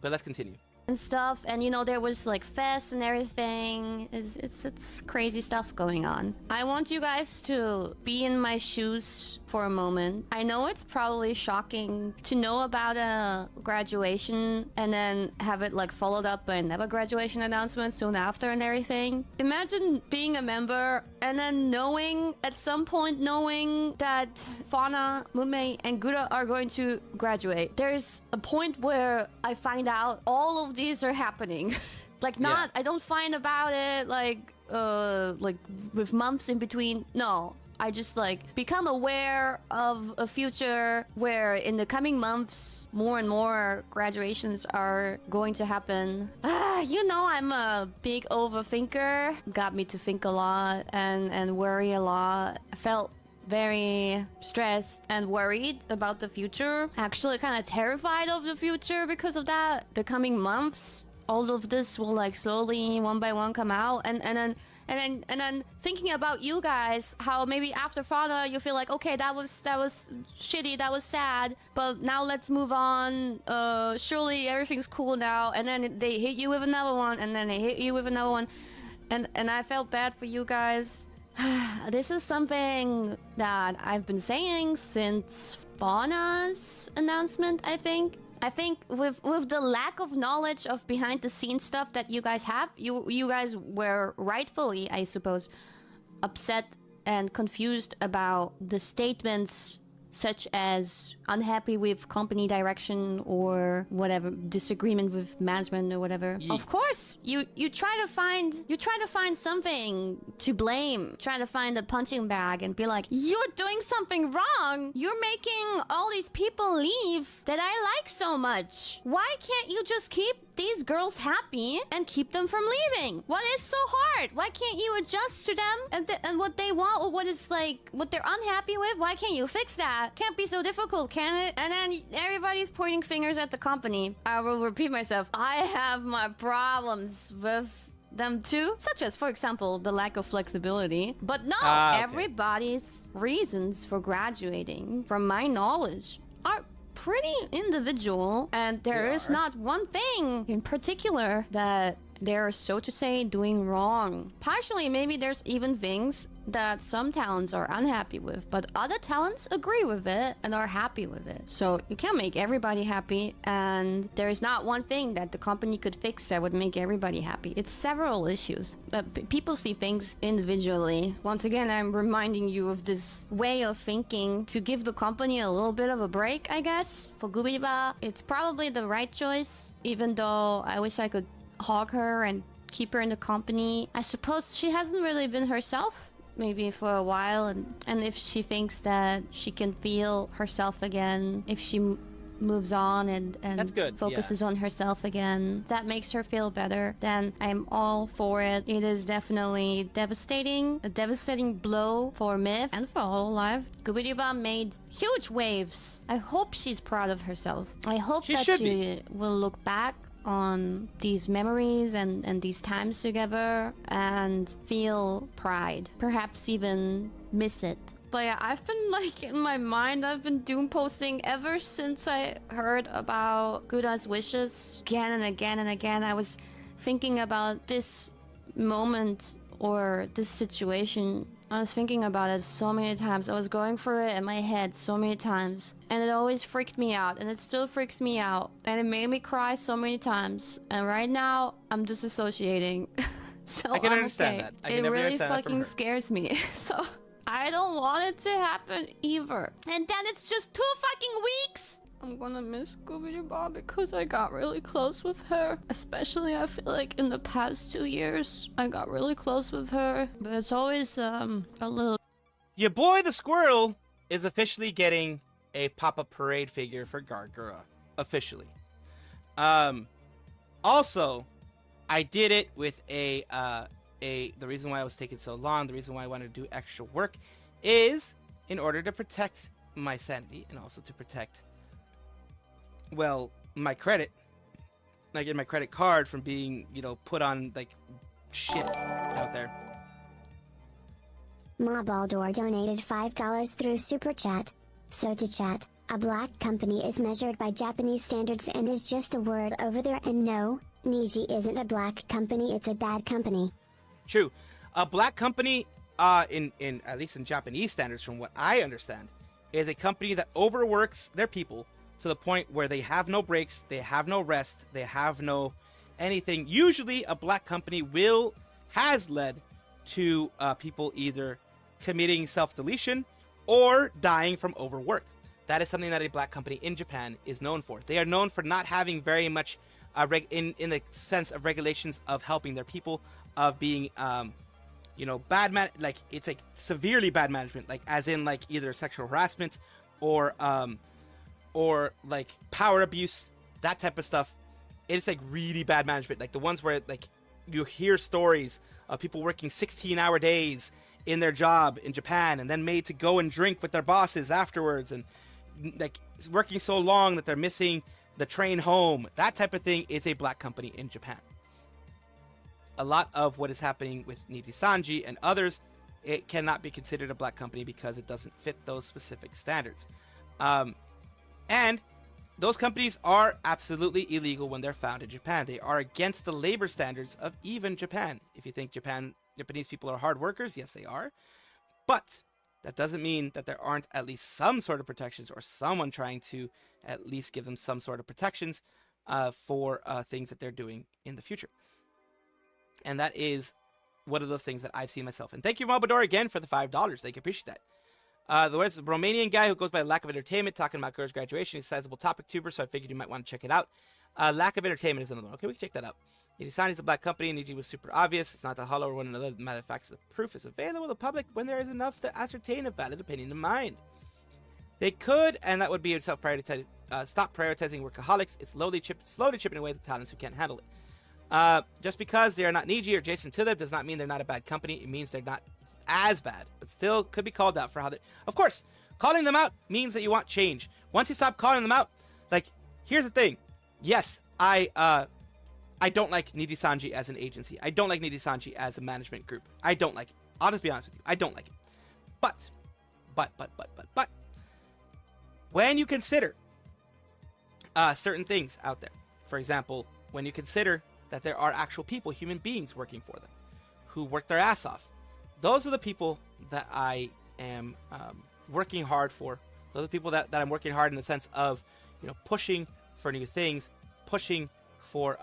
But let's continue. and stuff, and you know, there was like fests and everything. It's crazy stuff going on. I want you guys to be in my shoes for a moment. I know it's probably shocking to know about a graduation and then have it like followed up by another graduation announcement soon after and everything. Imagine being a member and then knowing at some point that Fauna, Mume, and Gura are going to graduate. There's a point where I find out all of these are happening. Like, not, I don't find about it like with months in between. No, I just like become aware of a future where in the coming months more and more graduations are going to happen. You know, I'm a big overthinker. Got me to think a lot and worry a lot. I felt very stressed and worried about the future. Actually kind of terrified of the future because of that. The coming months, all of this will like slowly one by one come out, and then thinking about you guys, how maybe after Fauna you feel like, okay, that was shitty, that was sad, but now let's move on. Surely everything's cool now, and then they hit you with another one, and then they hit you with another one, and I felt bad for you guys. This is something that I've been saying since Fauna's announcement, I think. I think with the lack of knowledge of behind the scenes stuff that you guys have, you guys were rightfully, I suppose, upset and confused about the statements such as unhappy with company direction or whatever, disagreement with management or whatever. Of course, you try to find something to blame, try to find a punching bag and be like, you're doing something wrong. You're making all these people leave that I like so much. Why can't you just keep these girls happy and keep them from leaving? What is so hard? Why can't you adjust to them and what they want, or what is like what they're unhappy with? Why can't you fix that? Can't be so difficult, can it? And then everybody's pointing fingers at the company. I will repeat myself. I have my problems with them too, such as, for example, the lack of flexibility. But no, everybody's reasons for graduating, from my knowledge, are pretty individual, and there is not one thing in particular that they're, so to say, doing wrong. Partially, maybe there's even things that some talents are unhappy with, but other talents agree with it and are happy with it. So you can't make everybody happy, and there is not one thing that the company could fix that would make everybody happy. It's several issues. People see things individually. Once again, I'm reminding you of this way of thinking to give the company a little bit of a break, I guess. For Gubiba, it's probably the right choice, even though I wish I could hog her and keep her in the company. I suppose she hasn't really been herself maybe for a while, and if she thinks that she can feel herself again, if she moves on and focuses on herself again, that makes her feel better, then I'm all for it. It is definitely devastating, a devastating blow for Myth and for Hololive. Gubidiba made huge waves. I hope she's proud of herself. I hope that she will look back on these memories and these times together and feel pride, perhaps even miss it. But yeah, I've been like, in my mind, I've been doom posting ever since I heard about Gura's wishes again and again and again. I was thinking about this moment or this situation. I was thinking about it so many times. I was going through it in my head so many times. And it always freaked me out. And it still freaks me out. And it made me cry so many times. And right now, I'm disassociating. So I can understand that. I can it really understand that from her. scares me. So I don't want it to happen either. And then it's just 2 fucking weeks. I'm gonna miss Scooby-Doo because I got really close with her. Especially, I feel like in the past 2 years, I got really close with her. But it's always a little... Your boy the squirrel is officially getting a pop-up parade figure for Gargura. Officially. Also, I did it with the reason why I was taking so long, the reason why I wanted to do extra work is in order to protect my sanity and also to protect, well, my credit, like in my credit card, from being, you know, put on like shit out there. Mobaldor donated $5 through Super Chat. So to chat, A black company is measured by Japanese standards and is just a word over there, and no, Niji isn't a black company, it's a bad company. True. A black company, in at least in Japanese standards, from what I understand, is a company that overworks their people to the point where they have no breaks, they have no rest, they have no anything. Usually, a black company has led to people either committing self-deletion or dying from overwork. That is something that a black company in Japan is known for. They are known for not having very much in the sense of regulations of helping their people, of being like it's like severely bad management, like as in like either sexual harassment or like power abuse, that type of stuff. It's like really bad management, like the ones where like you hear stories of people working 16-hour days in their job in Japan and then made to go and drink with their bosses afterwards, and like working so long that they're missing the train home. That type of thing is a black company in Japan. A lot of what is happening with Niji Sanji and others, it cannot be considered a black company because it doesn't fit those specific standards. And those companies are absolutely illegal when they're found in Japan. They are against the labor standards of even Japan. If you think Japanese people are hard workers, yes, they are. But that doesn't mean that there aren't at least some sort of protections, or someone trying to at least give them some sort of protections for things that they're doing in the future. And that is one of those things that I've seen myself. And thank you, Mobador, again for the $5. Thank you, appreciate that. The words, the Romanian guy who goes by Lack of Entertainment, talking about girls' graduation. He's a sizable topic tuber, so I figured you might want to check it out. Lack of Entertainment is another one. Okay, we can check that out. Niji is a black company. Niji was super obvious. It's not to hollow or one another. Matter of fact, the proof is available to the public when there is enough to ascertain a valid opinion in mind. They could, and that would be stop prioritizing workaholics. It's slowly chipping away at the talents who can't handle it. Just because they are not Niji or adjacent to them does not mean they're not a bad company. It means they're not as bad, but still could be called out for how they. Of course, calling them out means that you want change. Once you stop calling them out, like, here's the thing. Yes, I don't like Niji Sanji as an agency. I don't like Niji Sanji as a management group. I don't like it. I'll just be honest with you. I don't like it. But, when you consider certain things out there, for example, when you consider that there are actual people, human beings working for them, who work their ass off, those are the people that I am working hard for. Those are the people that I'm working hard in the sense of, pushing for new things, pushing for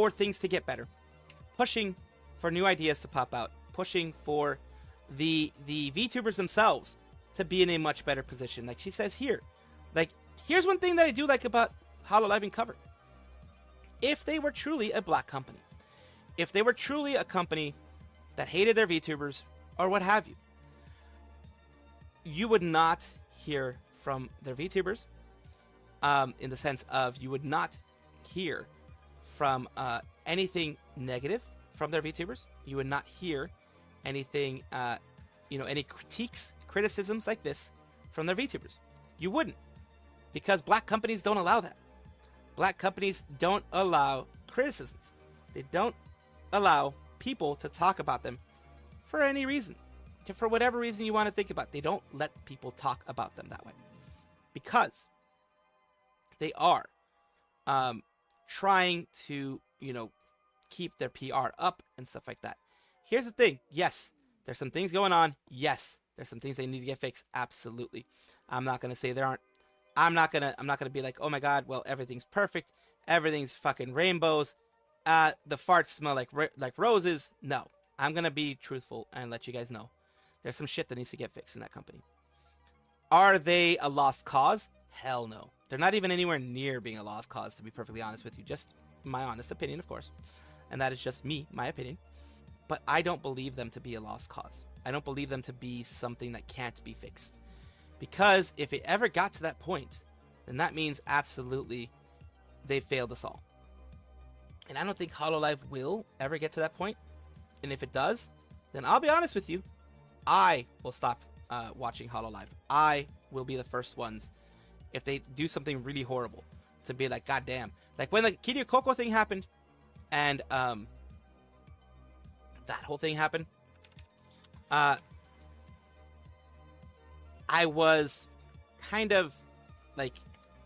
things to get better, pushing for new ideas to pop out, pushing for the VTubers themselves to be in a much better position. Like she says here, like, here's one thing that I do like about HoloLive and Cover. If they were truly a black company, if they were truly a company that hated their VTubers or what have you, you would not hear from their VTubers, in the sense of you would not hear from anything negative from their VTubers. You would not hear anything, any criticisms like this from their VTubers. You wouldn't, because black companies don't allow that. Black companies don't allow criticisms. They don't allow people to talk about them for any reason. For whatever reason you want to think about, they don't let people talk about them that way. Because they are trying to, keep their PR up and stuff like that. Here's the thing. Yes, there's some things going on. Yes, there's some things they need to get fixed. Absolutely. I'm not going to say there aren't. I'm not gonna be like, oh my god, well, everything's perfect, everything's fucking rainbows, the farts smell like roses. No, I'm gonna be truthful and let you guys know there's some shit that needs to get fixed in that company. Are they a lost cause? Hell no. They're not even anywhere near being a lost cause, to be perfectly honest with you. Just my honest opinion, of course, and that is just my opinion. But I don't believe them to be a lost cause. I don't believe them to be something that can't be fixed. Because if it ever got to that point, then that means absolutely they failed us all. And I don't think HoloLive will ever get to that point. And if it does, then I'll be honest with you, I will stop watching HoloLive. I will be the first ones, if they do something really horrible, to be like, god damn. Like when the Kiryu Coco thing happened, and that whole thing happened, I was kind of like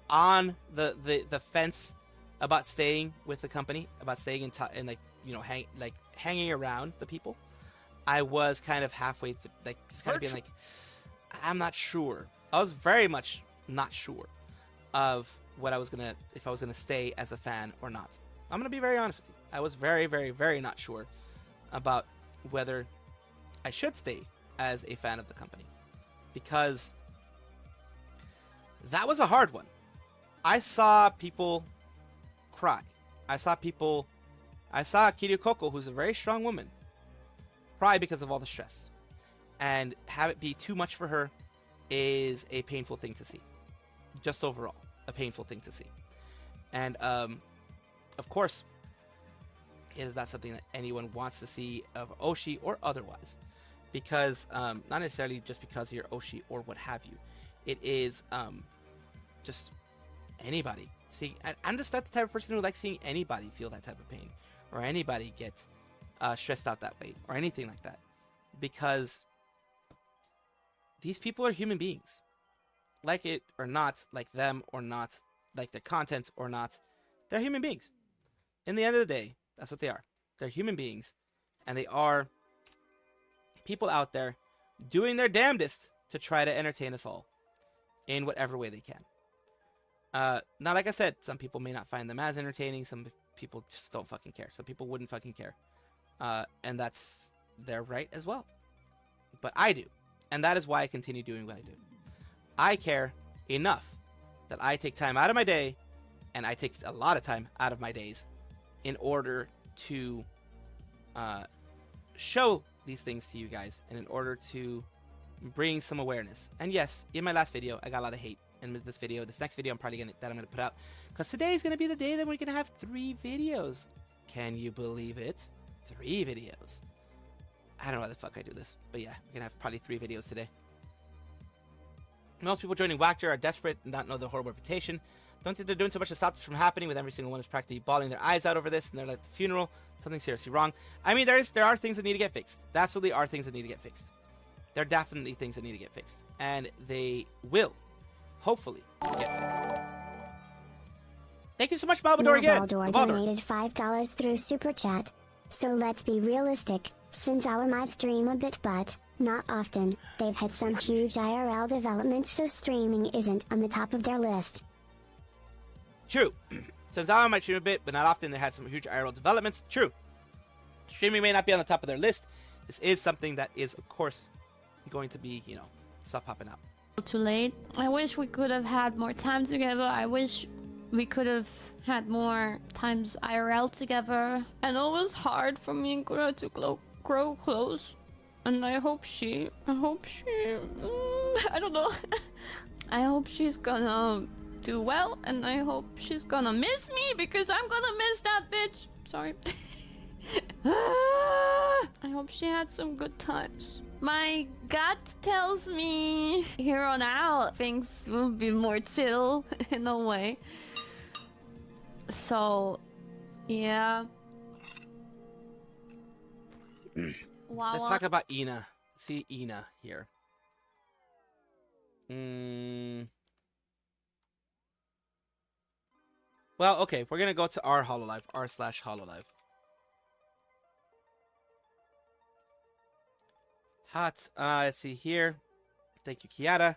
on the fence about staying with the company, about staying in like, you know, hanging around the people. I was kind of halfway, like, just kind of being like, I'm not sure. I was very much not sure of what I was gonna, if I was gonna stay as a fan or not. I'm gonna be very honest with you. I was very, very, very not sure about whether I should stay as a fan of the company, because that was a hard one. I saw people cry. I saw Kiryu Koko, who's a very strong woman, cry because of all the stress. And have it be too much for her is a painful thing to see. Just overall, a painful thing to see. And of course, it is not something that anyone wants to see of Oshi or otherwise. Because, not necessarily just because you're Oshi or what have you. It is just anybody. See, I'm just not the type of person who likes seeing anybody feel that type of pain. Or anybody get stressed out that way. Or anything like that. Because these people are human beings. Like it or not, like them or not, like their content or not, they're human beings. In the end of the day, that's what they are. They're human beings. And they are people out there doing their damnedest to try to entertain us all in whatever way they can. Now, like I said, some people may not find them as entertaining. Some people just don't fucking care. Some people wouldn't fucking care. And that's their right as well. But I do. And that is why I continue doing what I do. I care enough that I take time out of my day, and I take a lot of time out of my days in order to show these things to you guys, and in order to bring some awareness. And yes, in my last video, I got a lot of hate. And with this next video, I'm gonna put out, because today is gonna be the day that we're gonna have 3 videos. Can you believe it? 3 videos. I don't know why the fuck I do this, but yeah, we're gonna have probably 3 videos today. Most people joining Whacker are desperate and not know their horrible reputation. Don't think they're doing so much to stop this from happening, with every single one is practically bawling their eyes out over this, and they're like the funeral. Something seriously wrong. I mean, there are things that need to get fixed. There absolutely are things that need to get fixed. There are definitely things that need to get fixed, and they will, hopefully, get fixed. Thank you so much, Balbador, again. Balbador donated $5 through Super Chat. So let's be realistic. Since our might stream a bit, but not often, they've had some huge IRL developments, so streaming isn't on the top of their list. True. Since I might stream a bit, but not often, they had some huge IRL developments. True. Streaming may not be on the top of their list. This is something that is, of course, going to be, you know, stuff popping up. Too late. I wish we could have had more time together. I wish we could have had more times IRL together. And it was hard for me and Kura to grow close. And I hope she, I don't know. I hope she's gonna do well, and I hope she's gonna miss me, because I'm gonna miss that bitch. Sorry. I hope she had some good times. My gut tells me here on out things will be more chill in a way. So, yeah. Wow. Let's talk about Ina. See Ina here. Well, okay, we're gonna go to our Hololive, r/Hololive. Hot. Let's see here. Thank you, Kiara.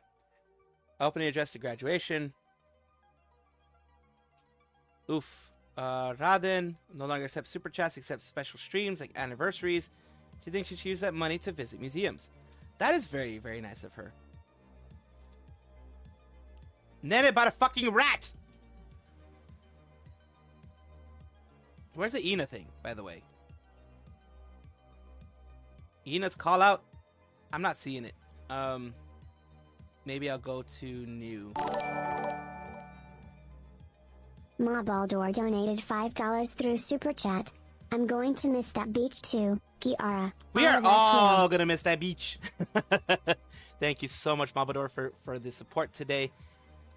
Opening address to graduation. Oof. Raden no longer accepts super chats, except special streams like anniversaries. She thinks she should use that money to visit museums. That is very, very nice of her. Nene bought a fucking rat! Where's the Ina thing, by the way? Ina's call out? I'm not seeing it. Maybe I'll go to new. Mabaldor donated $5 through Super Chat. I'm going to miss that beach too, Kiara. We are all gonna miss that beach. Thank you so much, Mabaldor, for the support today.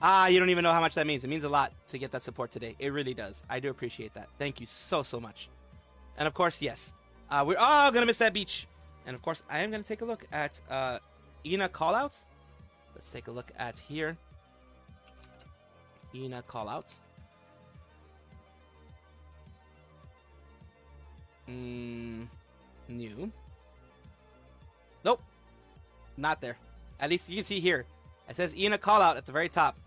You don't even know how much that means. It means a lot to get that support today. It really does. I do appreciate that. Thank you so, so much. And of course, yes, we're all gonna miss that beach. And of course, I am gonna take a look at Ina callouts. Let's take a look at here. Ina call out. New. Nope. Not there. At least you can see here. It says Ina call out at the very top.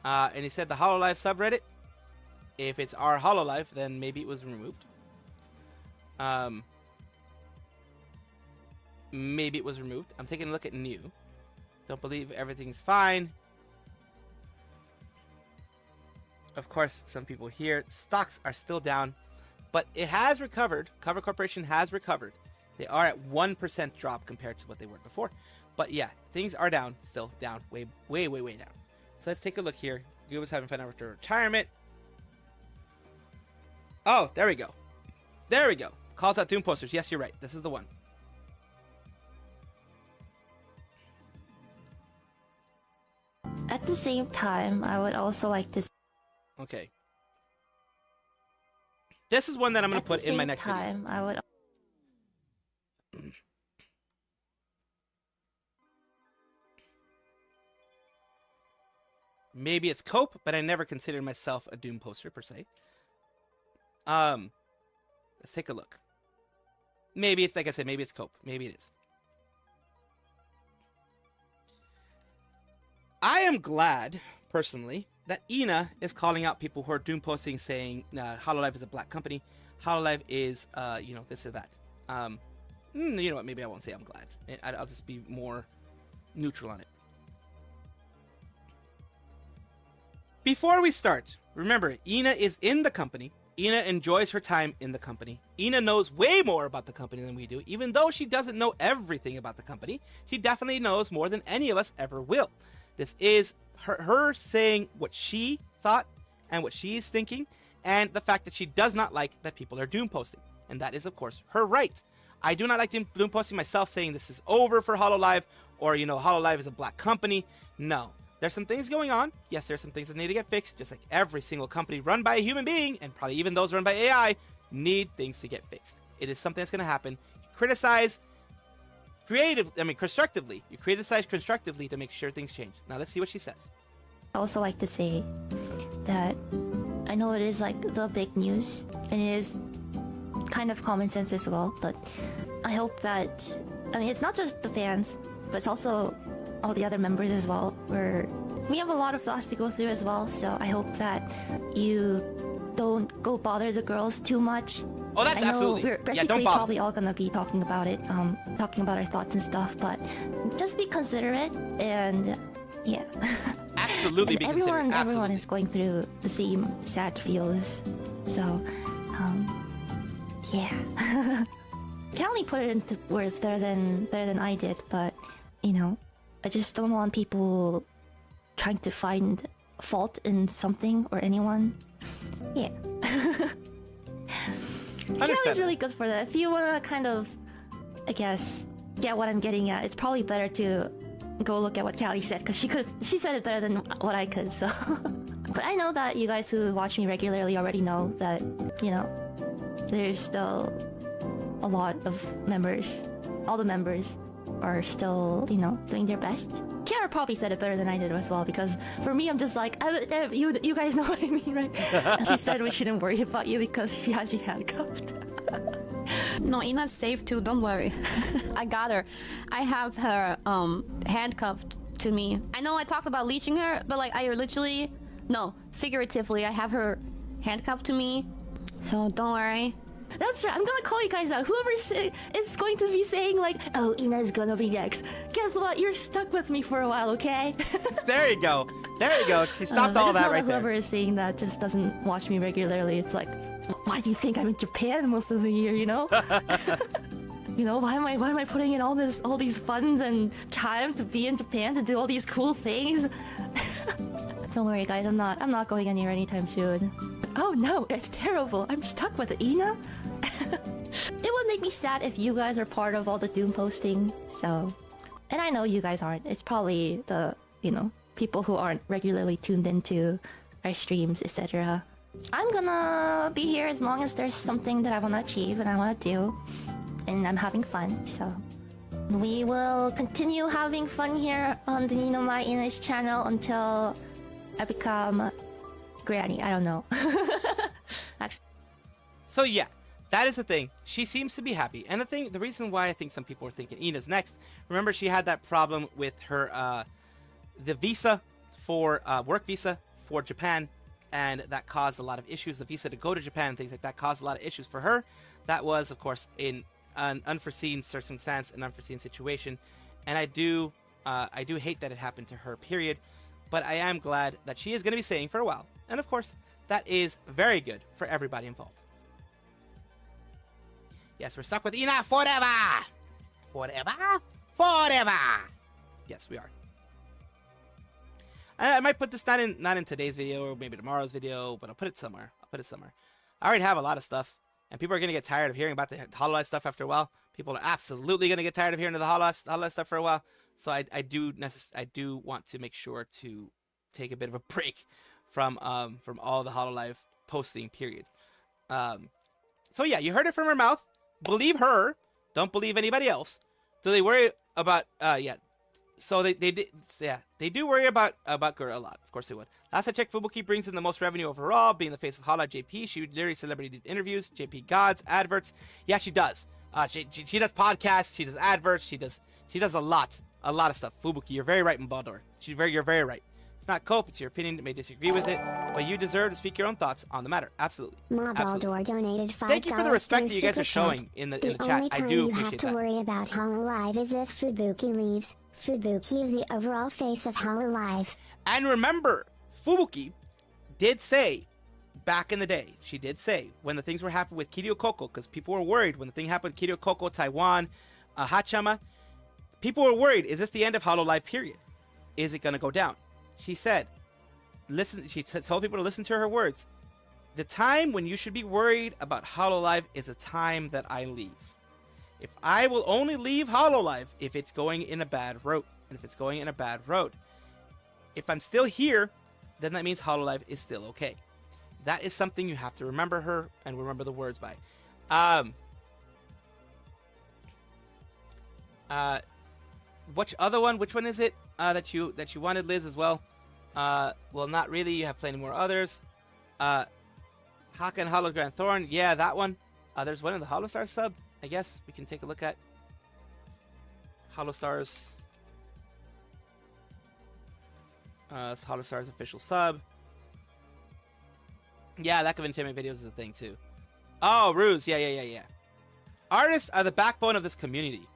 And he said the HoloLive subreddit. If it's our HoloLive, then maybe it was removed. Maybe it was removed. I'm taking a look at new. Don't believe everything's fine. Of course, some people here. Stocks are still down, but it has recovered. Cover Corporation has recovered. They are at 1% drop compared to what they were before. But yeah, things are down, still down, way down. So let's take a look here. Google was having fun after retirement. Oh, there we go. There we go. Calls out Doom posters. Yes, you're right. This is the one. At the same time, I would also like to. Okay. This is one that I'm going to put in my next video. I would. Maybe it's cope, but I never considered myself a Doom poster per se. Let's take a look. Maybe it's, like I said, maybe it's cope. Maybe it is. I am glad, personally, that Ina is calling out people who are Doom posting, saying HoloLive is a black company. HoloLive is, this or that. You know what? Maybe I won't say I'm glad. I'll just be more neutral on it. Before we start, remember, Ina is in the company. Ina enjoys her time in the company. Ina knows way more about the company than we do. Even though she doesn't know everything about the company, she definitely knows more than any of us ever will. This is her saying what she thought and what she is thinking, and the fact that she does not like that people are Doom posting. And that is, of course, her right. I do not like Doom posting myself, saying this is over for HoloLive, or, HoloLive is a black company. No. There's some things going on. Yes, there's some things that need to get fixed, just like every single company run by a human being, and probably even those run by AI, need things to get fixed. It is something that's going to happen. You criticize constructively. You criticize constructively to make sure things change. Now let's see what she says. I also like to say that I know it is like the big news, and it is kind of common sense as well, but I hope that, it's not just the fans, but it's also all the other members as well, where we have a lot of thoughts to go through as well, so I hope that you don't go bother the girls too much. Oh, that's absolutely. We're basically probably all gonna be talking about it, talking about our thoughts and stuff, but just be considerate, and yeah. Absolutely be considerate. Everyone is going through the same sad feels, so, yeah. Can only put it into words better than I did, but, I just don't want people trying to find fault in something or anyone. Yeah. Kelly's really good for that. If you want to kind of, I guess, get what I'm getting at, it's probably better to go look at what Callie said, because she said it better than what I could, so. But I know that you guys who watch me regularly already know that, there's still a lot of members, all the members are still, doing their best. Kiara probably said it better than I did as well, because for me, I'm just like, you guys know what I mean, right? She said we shouldn't worry about you because she has you handcuffed. No, Ina's safe too, don't worry. I got her. I have her handcuffed to me. I know I talked about leeching her, but figuratively, I have her handcuffed to me. So don't worry. That's right, I'm gonna call you guys out. Whoever is going to be saying like, oh, Ina's gonna be next. Guess what? You're stuck with me for a while, okay? There you go. There you go. She stopped all that right there. Whoever is saying that just doesn't watch me regularly. It's like, why do you think I'm in Japan most of the year, why am I putting in all these funds and time to be in Japan to do all these cool things? Don't worry, guys. I'm not going anywhere anytime soon. Oh no, it's terrible. I'm stuck with Ina. It would make me sad if you guys are part of all the Doom posting. So, and I know you guys aren't. It's probably the people who aren't regularly tuned into our streams, etc. I'm gonna be here as long as there's something that I want to achieve and I want to do, and I'm having fun. So, We will continue having fun here on the Ninomai Inage channel until I become Granny. I don't know. Actually. So yeah, that is the thing. She seems to be happy. And the reason why I think some people are thinking Ina's next, remember she had that problem with her, the visa for, work visa for Japan, and that caused a lot of issues. The visa to go to Japan, things like that, caused a lot of issues for her. That was, of course, in an unforeseen circumstance, an unforeseen situation. And I do hate that it happened to her, period. But I am glad that she is going to be staying for a while. And of course, that is very good for everybody involved. Yes, we're stuck with Ina forever! Forever? Forever! Yes, we are. I might put this not in today's video or maybe tomorrow's video, but I'll put it somewhere. I already have a lot of stuff, and people are going to get tired of hearing about the HoloLive stuff after a while. People are absolutely going to get tired of hearing the HoloLive stuff for a while. So I do want to make sure to take a bit of a break from all the HoloLive posting, period. So yeah, you heard it from her mouth. Believe her. Don't believe anybody else. Do they worry about yeah? So they do worry about Gura a lot. Of course they would. Last I checked, Fubuki brings in the most revenue overall, being the face of HoloLive. JP, she literally celebrity interviews. JP gods, adverts. Yeah, she does. She does podcasts. She does adverts. She does a lot of stuff. Fubuki, you're very right in Baldor. You're very right. It's not cope. It's your opinion. You may disagree with it, but you deserve to speak your own thoughts on the matter. Absolutely. Baldor donated $5. Thank you for the respect that you guys are showing in the chat. I do appreciate that. The only time you have to worry about HoloLive is if Fubuki leaves. Fubuki is the overall face of HoloLive. And remember, Fubuki did say, back in the day, she did say, when the things were happening with Kiryu Koko, because people were worried when the thing happened with Kiryu Koko, Taiwan, Hachama, people were worried, is this the end of HoloLive, period? Is it going to go down? She said, she told people to listen to her words. The time when you should be worried about HoloLive is the time that I leave. If I will only leave HoloLive if it's going in a bad road. And if it's going in a bad road. If I'm still here, then that means HoloLive is still okay. That is something you have to remember her and remember the words by. Which other one? Which one is it that you wanted, Liz, as well? Well, not really. You have plenty more others. Haka and Hologram Thorn. Yeah, that one. There's one in the Holostar sub. I guess we can take a look at Holostar's official sub. Yeah, lack of entertainment videos is a thing too. Oh, Ruse. Yeah. Artists are the backbone of this community.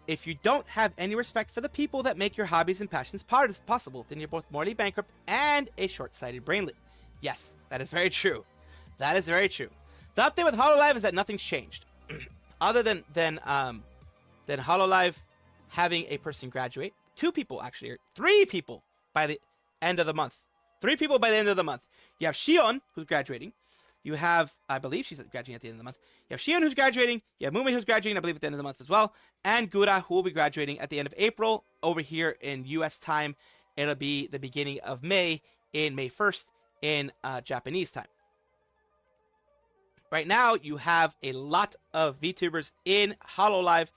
If you don't have any respect for the people that make your hobbies and passions possible, then you're both morally bankrupt and a short-sighted brainlet. Yes, that is very true. That is very true. The update with HoloLive is that nothing's changed. Other than HoloLive having a person graduate. 2 people, actually. 3 people by the end of the month. 3 people by the end of the month. You have Shion, who's graduating. You have, I believe she's graduating at the end of the month. You have Shion, who's graduating. You have Mume, who's graduating, I believe, at the end of the month as well. And Gura, who will be graduating at the end of April. Over here in US time, it'll be the beginning of May, in May 1st, in Japanese time. Right now, you have a lot of VTubers in HoloLive.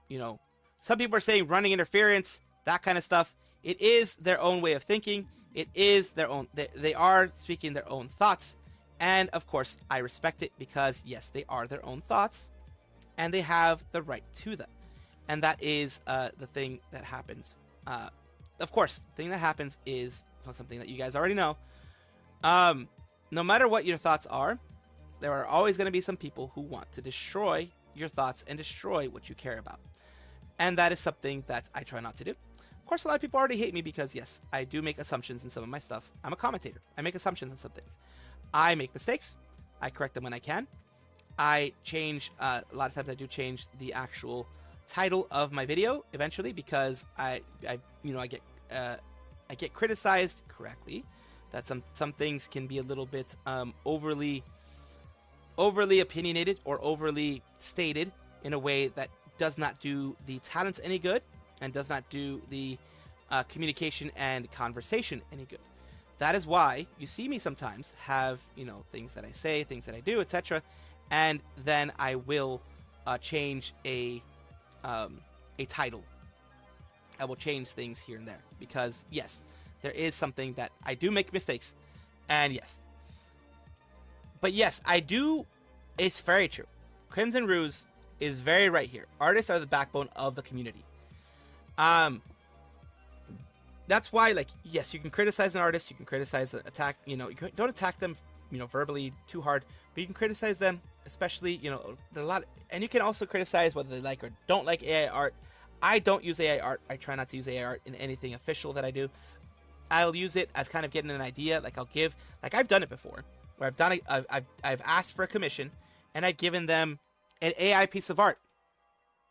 You know, some people are saying running interference, that kind of stuff. It is their own way of thinking. It is their own. They are speaking their own thoughts. And of course, I respect it because, yes, they are their own thoughts. And they have the right to them. And that is the thing that happens. Of course, the thing that happens is something that you guys already know. No matter what your thoughts are, there are always going to be some people who want to destroy your thoughts and destroy what you care about. And that is something that I try not to do. Of course, a lot of people already hate me because, yes, I do make assumptions in some of my stuff. I'm a commentator. I make assumptions on some things. I make mistakes. I correct them when I can. I change, a lot of times I do change the actual title of my video eventually because I get criticized correctly. That some things can be a little bit overly opinionated or overly stated in a way that does not do the talents any good and does not do the communication and conversation any good. That is why you see me sometimes have, things that I say, things that I do, etc. And then I will change a a title, I will change things here and there because yes, there is something that I do make mistakes, and yes, but yes, I do. It's very true. Crimson Ruse is very right here. Artists are the backbone of the community. That's why, like, yes, you can criticize an artist, you can criticize, attack, you know, don't attack them, you know, verbally too hard, but you can criticize them, especially, you know, a lot, and you can also criticize whether they like or don't like AI art. I don't use AI art. I try not to use AI art in anything official that I do. I'll use it as kind of getting an idea. Like I've done it before, where I've asked for a commission, and I've given them an AI piece of art.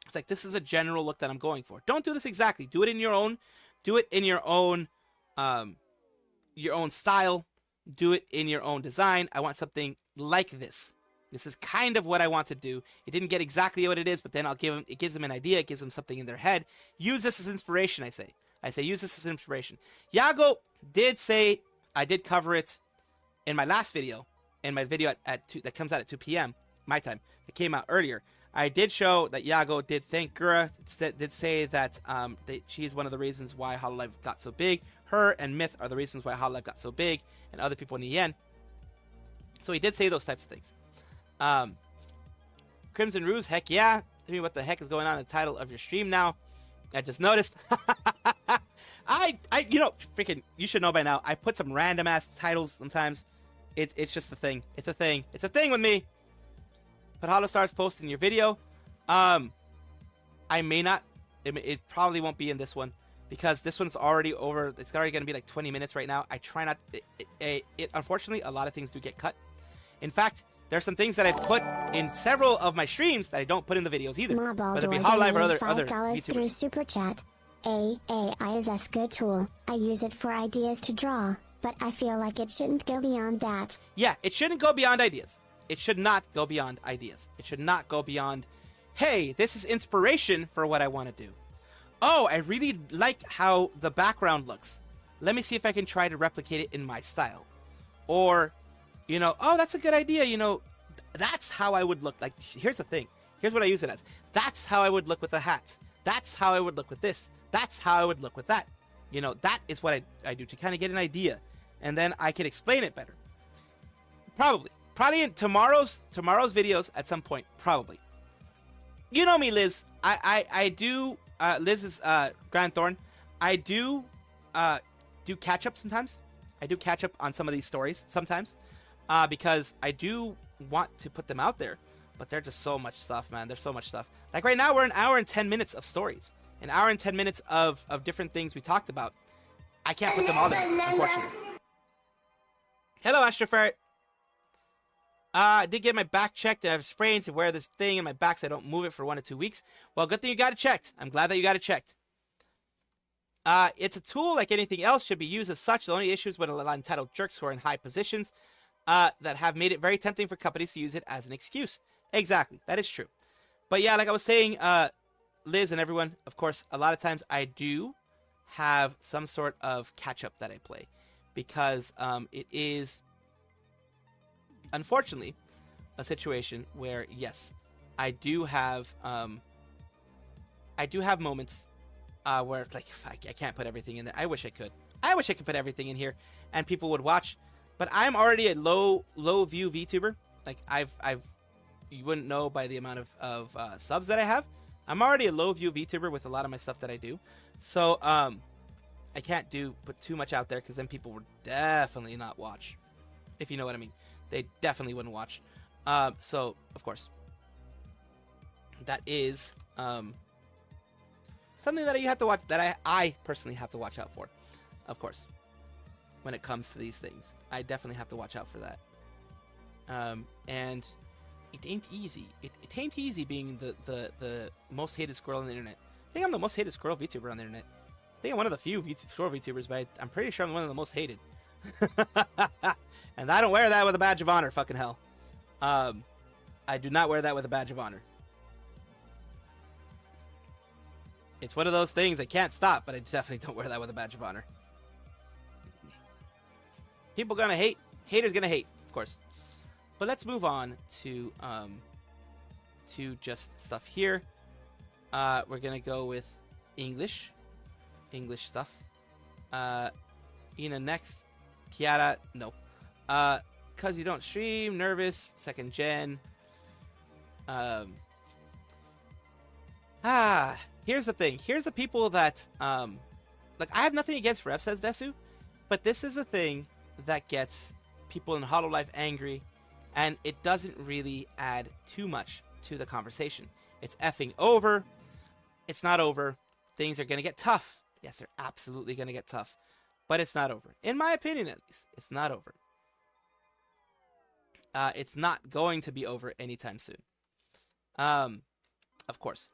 It's like, this is a general look that I'm going for. Don't do this exactly. Do it in your own. Do it in your own style. Do it in your own design. I want something like this. This is kind of what I want to do. It didn't get exactly what it is, but then it gives them an idea. It gives them something in their head. Use this as inspiration, I say use this as inspiration. Yago did say, I did cover it in my last video, in my video at 2, that comes out at 2 p.m. my time, that came out earlier. I did show that Yago did thank Gura, did say that she's one of the reasons why Hololive got so big. Her and Myth are the reasons why Hololive got so big, and other people in the end. So he did say those types of things. Crimson Ruse, heck yeah. Tell me what the heck is going on in the title of your stream now. I just noticed. You know, freaking, you should know by now. I put some random ass titles sometimes. It's just a thing. It's a thing. It's a thing with me. But Holostar's posting your video. I may not. It probably won't be in this one because this one's already over. It's already going to be like 20 minutes right now. I try not. Unfortunately, a lot of things do get cut. In fact, there's some things that I put in several of my streams that I don't put in the videos either. Whether it be Hololive or other $5 through YouTubers. Super Chat. AI is a good tool. I use it for ideas to draw, but I feel like it shouldn't go beyond that. Yeah, it shouldn't go beyond ideas. It should not go beyond ideas. It should not go beyond, hey, this is inspiration for what I want to do. Oh, I really like how the background looks. Let me see if I can try to replicate it in my style. Or, you know, oh, that's a good idea. You know, that's how I would look. Like, here's the thing. Here's what I use it as. That's how I would look with a hat. That's how I would look with this. That's how I would look with that. You know, that is what I do to kind of get an idea. And then I can explain it better. Probably in tomorrow's videos at some point. Probably. You know me, Liz. I do. Liz is Grand Thorn. I do catch up sometimes. I do catch up on some of these stories sometimes because I do want to put them out there. But there's just so much stuff, man. There's so much stuff. Like right now, we're an hour and 10 minutes of stories. An hour and 10 minutes of different things we talked about. I can't put them all in, unfortunately. Hello, Astro Ferret. I did get my back checked, and I have a sprain to wear this thing in my back so I don't move it for 1 to 2 weeks. Well, good thing you got it checked. I'm glad that you got it checked. It's a tool like anything else, should be used as such. The only issue is when a lot of entitled jerks who are in high positions that have made it very tempting for companies to use it as an excuse. Exactly. That is true. But yeah, like I was saying, Liz and everyone, of course, a lot of times I do have some sort of catch-up that I play. Because it is, unfortunately, a situation where, yes, I do have moments where, like, I can't put everything in there. I wish I could. I wish I could put everything in here and people would watch. But I'm already a low view VTuber. Like, you wouldn't know by the amount of subs that I have. I'm already a low view VTuber with a lot of my stuff that I do. So, I can't put too much out there because then people would definitely not watch. If you know what I mean. They definitely wouldn't watch. So, of course, that is something that you have to watch, that I personally have to watch out for. Of course, when it comes to these things, I definitely have to watch out for that. And it ain't easy. It ain't easy being the most hated squirrel on the internet. I think I'm the most hated squirrel VTuber on the internet. I think I'm one of the few squirrel VTubers, but I'm pretty sure I'm one of the most hated. And I don't wear that with a badge of honor, fucking hell. I do not wear that with a badge of honor. It's one of those things I can't stop, but I definitely don't wear that with a badge of honor. People gonna hate. Haters gonna hate, of course. But let's move on to just stuff here. We're gonna go with English stuff. Ina next. Kiara, no. Cause you don't stream, nervous, second gen. Here's the thing. Here's the people that, like, I have nothing against Rev Says Desu, but this is the thing that gets people in Hololive angry, and it doesn't really add too much to the conversation. It's effing over. It's not over. Things are gonna get tough. Yes, they're absolutely gonna get tough, but it's not over. In my opinion, at least, it's not over. It's not going to be over anytime soon. Of course.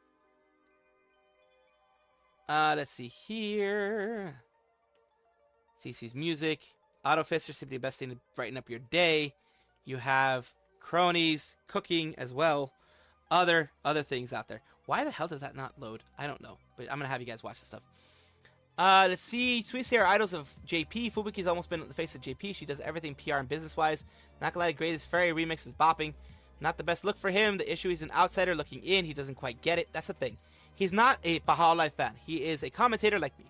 Let's see here. CC's music. Auto Fists are simply the best thing to brighten up your day. You have cronies, cooking as well. Other things out there. Why the hell does that not load? I don't know. But I'm going to have you guys watch this stuff. Let's see. Sweet are idols of JP. Fubuki's almost been the face of JP. She does everything PR and business-wise. Not gonna lie, Greatest Fairy remix is bopping. Not the best look for him. The issue is an outsider looking in. He doesn't quite get it. That's the thing. He's not a Hololive fan. He is a commentator like me.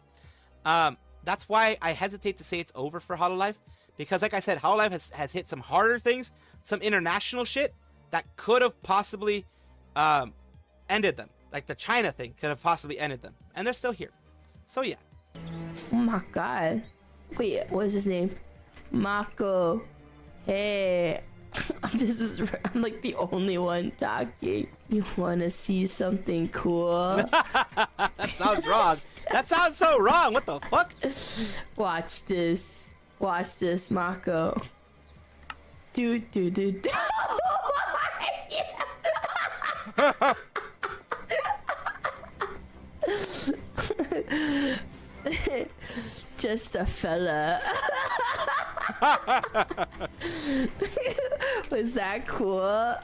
That's why I hesitate to say it's over for Hololive. Because like I said, Hololive has hit some harder things. Some international shit that could have possibly ended them. Like the China thing could have possibly ended them. And they're still here. So yeah. Oh my god. Wait, what is his name? Mako. Hey. I'm like the only one talking. You wanna see something cool? That sounds wrong. That sounds so wrong. What the fuck? Watch this. Watch this, Mako. Do. Just a fella. Was that cool?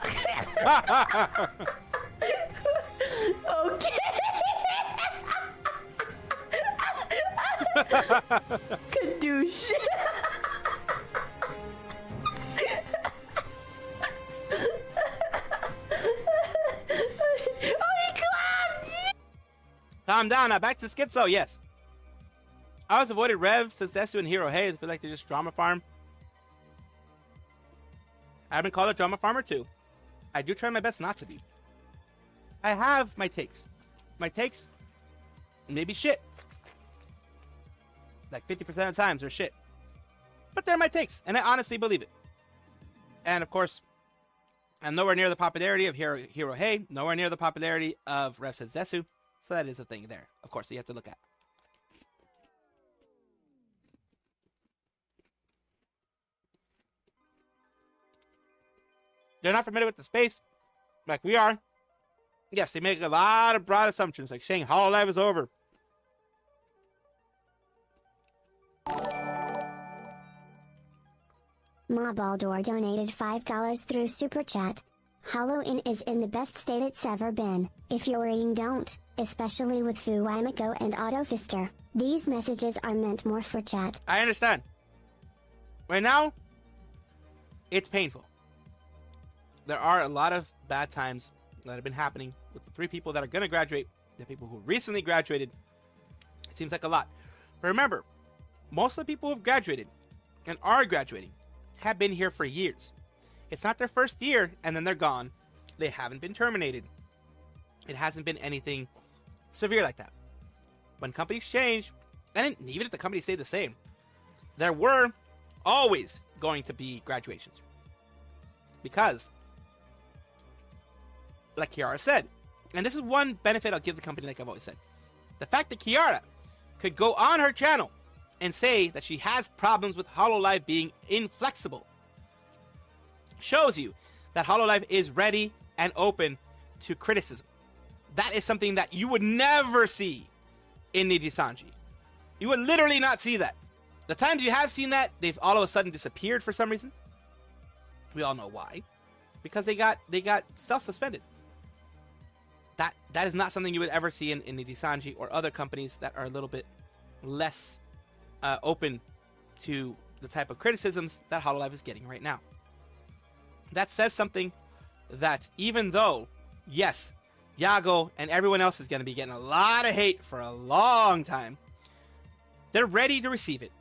Okay. Kadoosh. Calm down. Now back to Schizo. Yes. I always avoided Rev, says Desu and Hero. Hey, I feel like they're just drama farm. I've been called a drama farmer too. I do try my best not to be. I have my takes. My takes, maybe shit. Like 50% of the times they're shit. But they're my takes, and I honestly believe it. And of course, I'm nowhere near the popularity of Hero Hey, nowhere near the popularity of Rev Says Desu. So that is a thing there, of course, that you have to look at. They're not familiar with the space like we are. Yes, they make a lot of broad assumptions, like saying Hololive is over. Mobaldor donated $5 through Super Chat. Halloween is in the best state it's ever been. If you're worrying, don't, especially with Fuwamiko and Autofister. These messages are meant more for chat. I understand. Right now, it's painful. There are a lot of bad times that have been happening with the 3 people that are going to graduate, the people who recently graduated. It seems like a lot. But remember, most of the people who have graduated and are graduating have been here for years. It's not their first year and then they're gone. They haven't been terminated. It hasn't been anything severe like that. When companies change, and even if the companies stay the same, there were always going to be graduations. Because, like Kiara said, and this is one benefit I'll give the company, like I've always said. The fact that Kiara could go on her channel and say that she has problems with Hololive being inflexible shows you that Hololive is ready and open to criticism. That is something that you would never see in Nijisanji. You would literally not see that. The times you have seen that, they've all of a sudden disappeared for some reason. We all know why. Because they got self-suspended. That is not something you would ever see in Nijisanji or other companies that are a little bit less open to the type of criticisms that Hololive is getting right now. That says something that even though, yes, Yago, and everyone else is going to be getting a lot of hate for a long time. They're ready to receive it,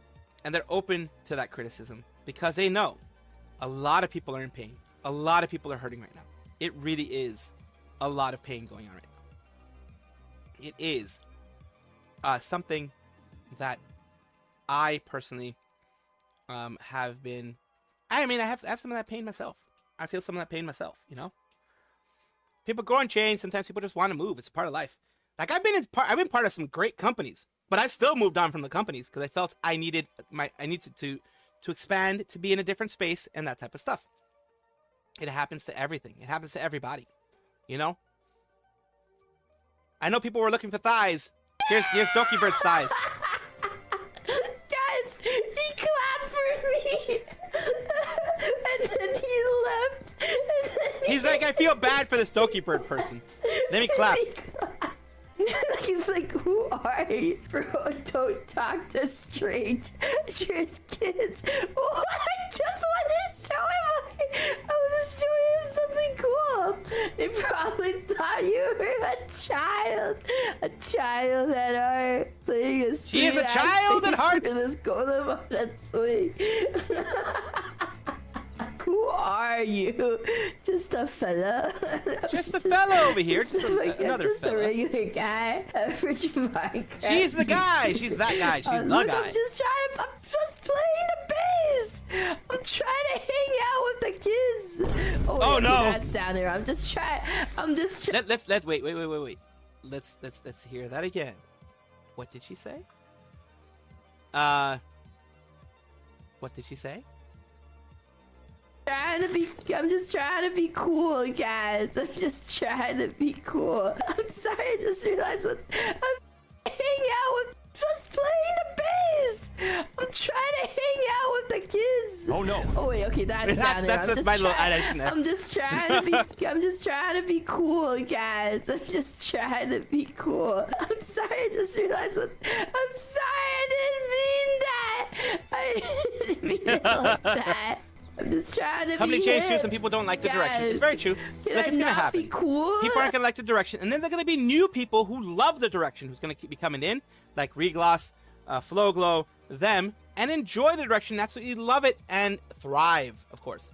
and they're open to that criticism because they know a lot of people are in pain. A lot of people are hurting right now. It really is a lot of pain going on right now. It is something that I personally have been. I mean, I have some of that pain myself. I feel some of that pain myself, you know? People grow and change. Sometimes people just want to move. It's part of life. Like I've been part of some great companies, but I still moved on from the companies because I felt I needed to expand, to be in a different space and that type of stuff. It happens to everything. It happens to everybody, you know? I know people were looking for thighs. Here's Doki Bird's thighs. Guys, he clapped for me. And then he left. And then He's like, I feel bad for this Doki Bird person. Let me clap. He's like, who are you? Bro, don't talk to strangers kids. Oh, I just wanted to show him. I was just showing him something cool. They probably thought you were a child. A child at heart. Playing a She is a child at heart. This golem on that swing. Who are you? Just a fella. Just a fella over here. Just another just fella. a regular guy. Average Minecraft. She's the guy. She's that guy. She's the Look, guy. I'm just playing the bass. I'm trying to hang out with the kids. Oh, no. That sounded. I'm just trying. Let's wait. Let's hear that again. What did she say? What did she say? I'm just trying to be cool, guys. I'm just trying to be cool. I'm sorry, I just realized what I'm hanging out with. Just playing the bass. I'm trying to hang out with the kids. Oh no. Oh wait, okay, that's my little addition there. I'm just trying to be cool, guys. I'm just trying to be cool. I'm sorry, I just realized what. I'm sorry, I didn't mean it like that. I'm just trying to Company be change hip. too. Some people don't like the direction. Guys, It's very true. can Like I it's gonna not happen. be cool? People aren't gonna like the direction, and then they're gonna be new people who love the direction, who's gonna be coming in, like Regloss, Flowglow, them, and enjoy the direction, absolutely love it, and thrive, of course.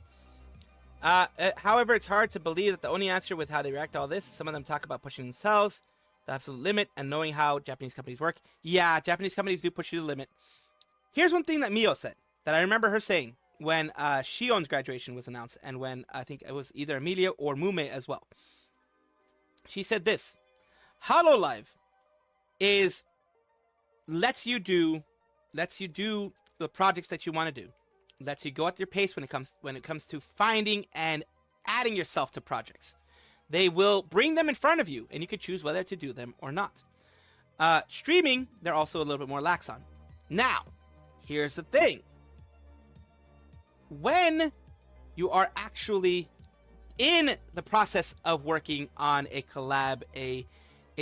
However, it's hard to believe that the only answer with how they react to all this. Some of them talk about pushing themselves, the absolute limit, and knowing how Japanese companies work. Yeah, Japanese companies do push you to the limit. Here's one thing that Mio said that I remember her saying when Shion's graduation was announced, and when I think it was either Amelia or Mume as well. She said this: HoloLive lets you do the projects that you want to do, lets you go at your pace when it comes to finding and adding yourself to projects. They will bring them in front of you, and you can choose whether to do them or not. Streaming, they're also a little bit more lax on. Now, here's the thing. When you are actually in the process of working on a collab, a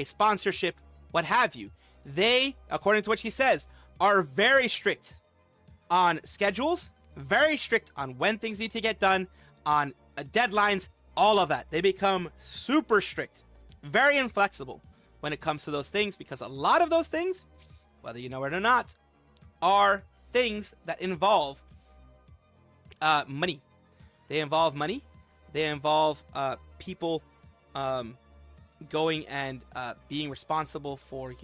sponsorship, what have you, they, according to what she says, are very strict on schedules, very strict on when things need to get done, on deadlines, all of that. They become super strict, very inflexible when it comes to those things, because a lot of those things, whether you know it or not, are things that involve money. They involve money. They involve people going and being responsible for,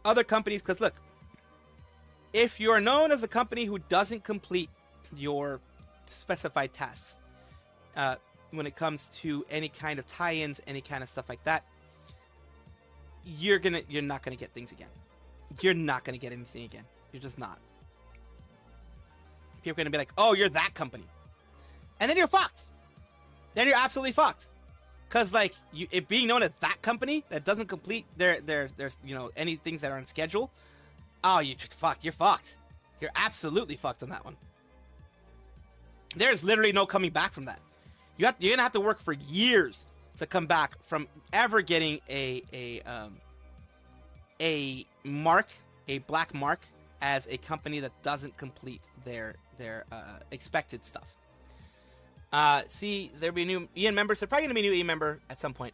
other companies. Because look, if you're known as a company who doesn't complete your specified tasks when it comes to any kind of tie-ins, any kind of stuff like that, you're not gonna get things again. You're not gonna get anything again. You're just not. People are gonna be like, "Oh, you're that company," and then you're fucked. Then you're absolutely fucked. Cause like it being known as that company that doesn't complete their any things that are on schedule, oh, you're fucked. You're absolutely fucked on that one. There's literally no coming back from that. You're gonna have to work for years to come back from ever getting a mark, a black mark, as a company that doesn't complete their expected stuff. See, there'll be a new Ian member. So probably gonna be a new Ian member at some point.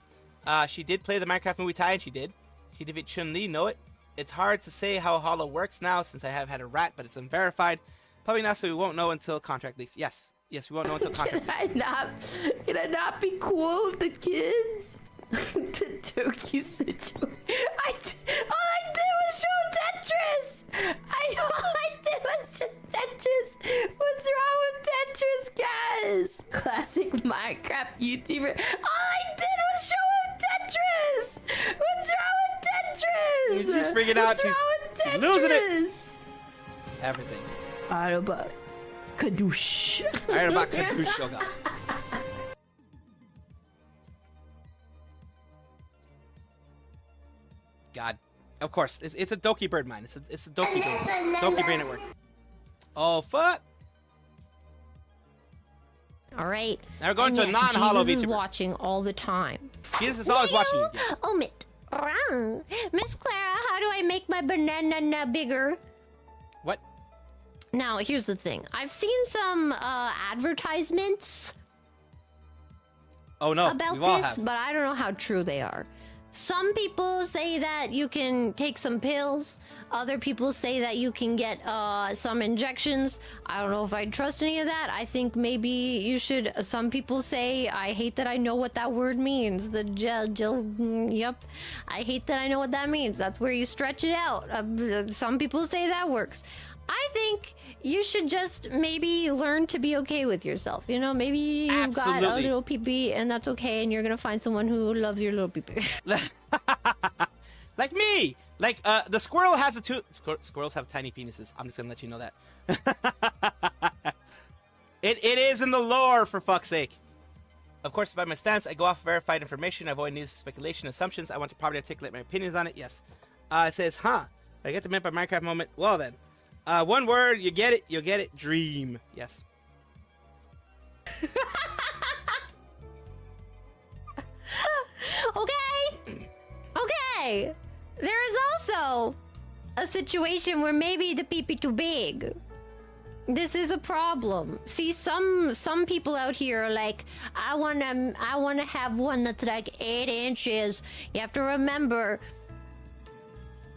She did play the Minecraft movie tie, and she did. She defeated Chun-Li. Know it. It's hard to say how Hollow works now since I have had a rat, but it's unverified. Probably not, so we won't know until contract leaks. Yes, we won't know until contract leaks. Can I not be cool with the kids? The turkey situation. All I did was show Tetris. All I did was just Tetris. What's wrong with Tetris, guys? Classic Minecraft YouTuber. All I did was show him Tetris. What's wrong with Tetris? She's freaking out. What's wrong with She's losing it. Tetris? Everything. Autobot. Kadoosh. I heard about Kadoosh. Oh god. God. Of course. It's a Doki bird mine. It's a Doki brain. Doki brain at work. Oh fuck. All right. Now we're going to a yes, non-hollow Jesus is VTuber. watching all the time. Jesus is always watching you. Yes. Omit. Miss Clara, how do I make my banana bigger? What? Now, here's the thing. I've seen some advertisements Oh no. about we all this, have. but I don't know how true they are. Some people say that you can take some pills. Other people say that you can get some injections. I don't know if I trust any of that. I think maybe you should. Some people say, I hate that I know what that word means. The gel, yep. I hate that I know what that means. That's where you stretch it out. Some people say that works. I think you should just maybe learn to be okay with yourself. You know, maybe you've got a Absolutely. little pee-pee and that's okay, and you're gonna find someone who loves your little pee-pee. Like me. Like the squirrel has squirrels have tiny penises. I'm just gonna let you know that. It is in the lore, for fuck's sake. Of course, by my stance, I go off verified information. I avoid needless speculation, assumptions. I want to properly articulate my opinions on it. Yes. It says, I get the myth by Minecraft moment. Well then. One word, you get it, you'll get it. Dream. Yes. Okay. There is also a situation where maybe the pee-pee too big. This is a problem. See, some people out here are like, I wanna have one that's like 8 inches. You have to remember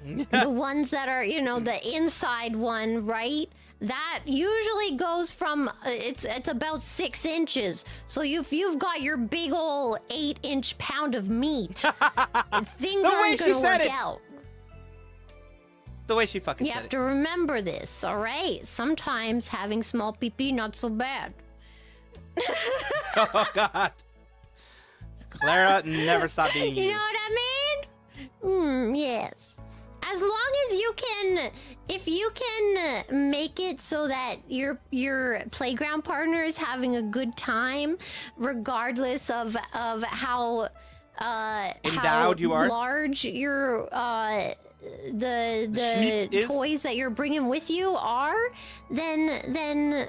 the ones that are, you know, the inside one, right? That usually goes from it's about 6 inches. So if you've got your big ol' 8-inch pound of meat, things The way aren't she gonna said work it. out. The way she fucking You said have it. to remember this, all right? Sometimes having small pee-pee not so bad. Oh god. Clara never stopped being you. You know what I mean? Yes. As long as you can, if you can make it so that your playground partner is having a good time, regardless of how Endowed you are? large your the schmeat is? toys that you're bringing with you are, then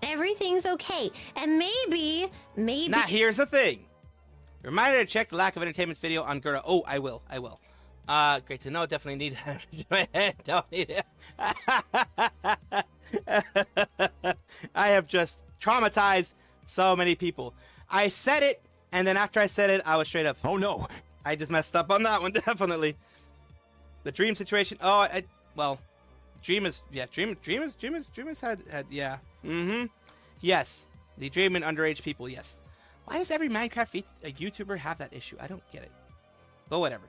everything's okay. And maybe Now here's the thing. Reminder to check the lack of entertainment's video on Gura. Oh, I will. Great to know. Definitely need that. Don't need it. I have just traumatized so many people. I said it, and then after I said it, I was straight up. Oh no. I just messed up on that one, definitely. The dream situation. Oh, well, dream is had yeah. Yes, the dream in underage people. Yes. Why does every Minecraft YouTuber have that issue? I don't get it. But whatever.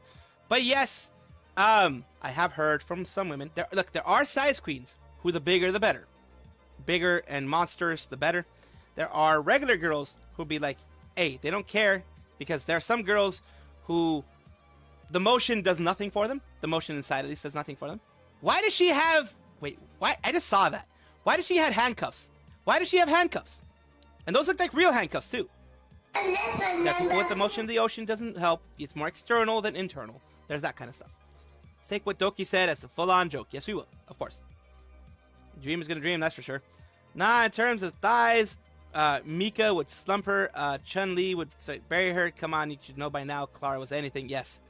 But yes, I have heard from some women. There are size queens who the bigger the better. Bigger and monstrous the better. There are regular girls who'll be like, hey, they don't care, because there are some girls who the motion does nothing for them. The motion inside at least does nothing for them. Why does she have... Wait, why? I just saw that. Why does she have handcuffs? Why does she have handcuffs? And those look like real handcuffs too. There are people with the motion of the ocean doesn't help. It's more external than internal. There's that kind of stuff. Let's take what Doki said as a full-on joke. Yes, we will. Of course. Dream is gonna dream, that's for sure. Nah, in terms of thighs, Mika would slump her. Chun-Li would bury her. Come on, you should know by now. Clara was anything. Yes.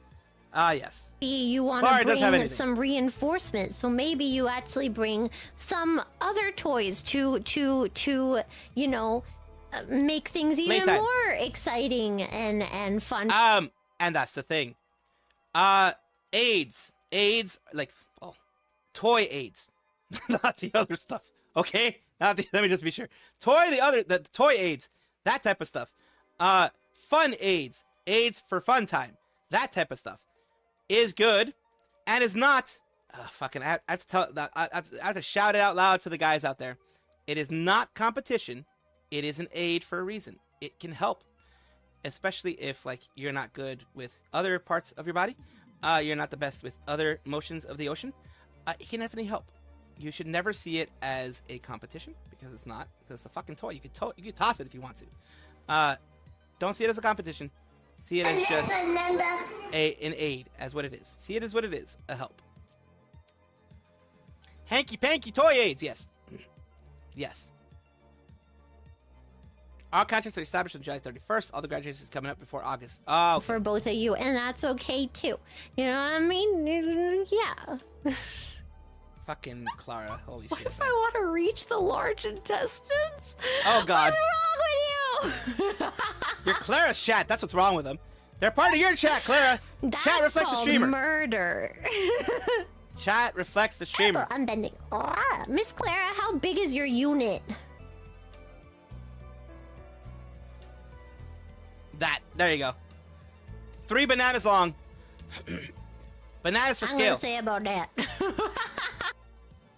Yes. you want Clara to does have bring anything. some reinforcement, so maybe you actually bring some other toys to you know, make things even Playtime. more exciting and fun. And that's the thing. AIDS, like, oh, toy AIDS, not the other stuff. Okay, let me just be sure. The toy AIDS, that type of stuff. Fun AIDS for fun time, that type of stuff, is good, and is not. I have to shout it out loud to the guys out there. It is not competition. It is an aid for a reason. It can help, especially if like you're not good with other parts of your body. You're not the best with other motions of the ocean. It can definitely help. You should never see it as a competition, because it's not. Because it's a fucking toy. You could toss it if you want to. Don't see it as a competition. See it as just an aid, as what it is. See it as what it is, a help. Hanky panky toy aids, yes. Yes. All contracts are established on July 31st. All the graduations coming up before August. Oh, okay. For both of you, and that's okay too. You know what I mean? Yeah. Fucking Clara. Holy What shit. if I want to reach the large intestines? Oh, God. What's wrong with you? You're Clara's chat. That's what's wrong with them. They're part of your chat, Clara. That's Chat reflects the called streamer. murder. Chat reflects the streamer. I'm bending. Miss Clara, how big is your unit? There you go. 3 bananas long. Bananas for I'm scale. gonna say about that.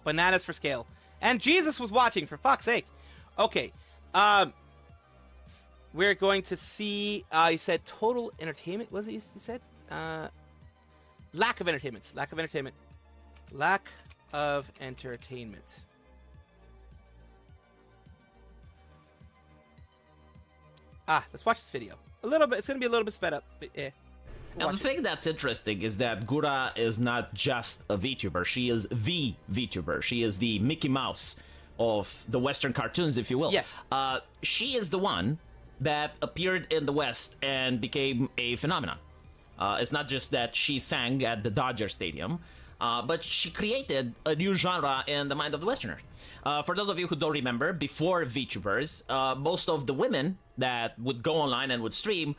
Bananas for scale. And Jesus was watching, for fuck's sake. Okay. We're going to see, he said total entertainment, was it he said? Lack of entertainment. Lack of entertainment. Lack of entertainment. Let's watch this video. A little bit, it's going to be a little bit sped up, but yeah. And the thing that's interesting is that Gura is not just a VTuber. She is the VTuber. She is the Mickey Mouse of the Western cartoons, if you will. Yes. She is the one that appeared in the West and became a phenomenon. It's not just that she sang at the Dodger Stadium, but she created a new genre in the mind of the Westerner. For those of you who don't remember, before VTubers, most of the women that would go online and would stream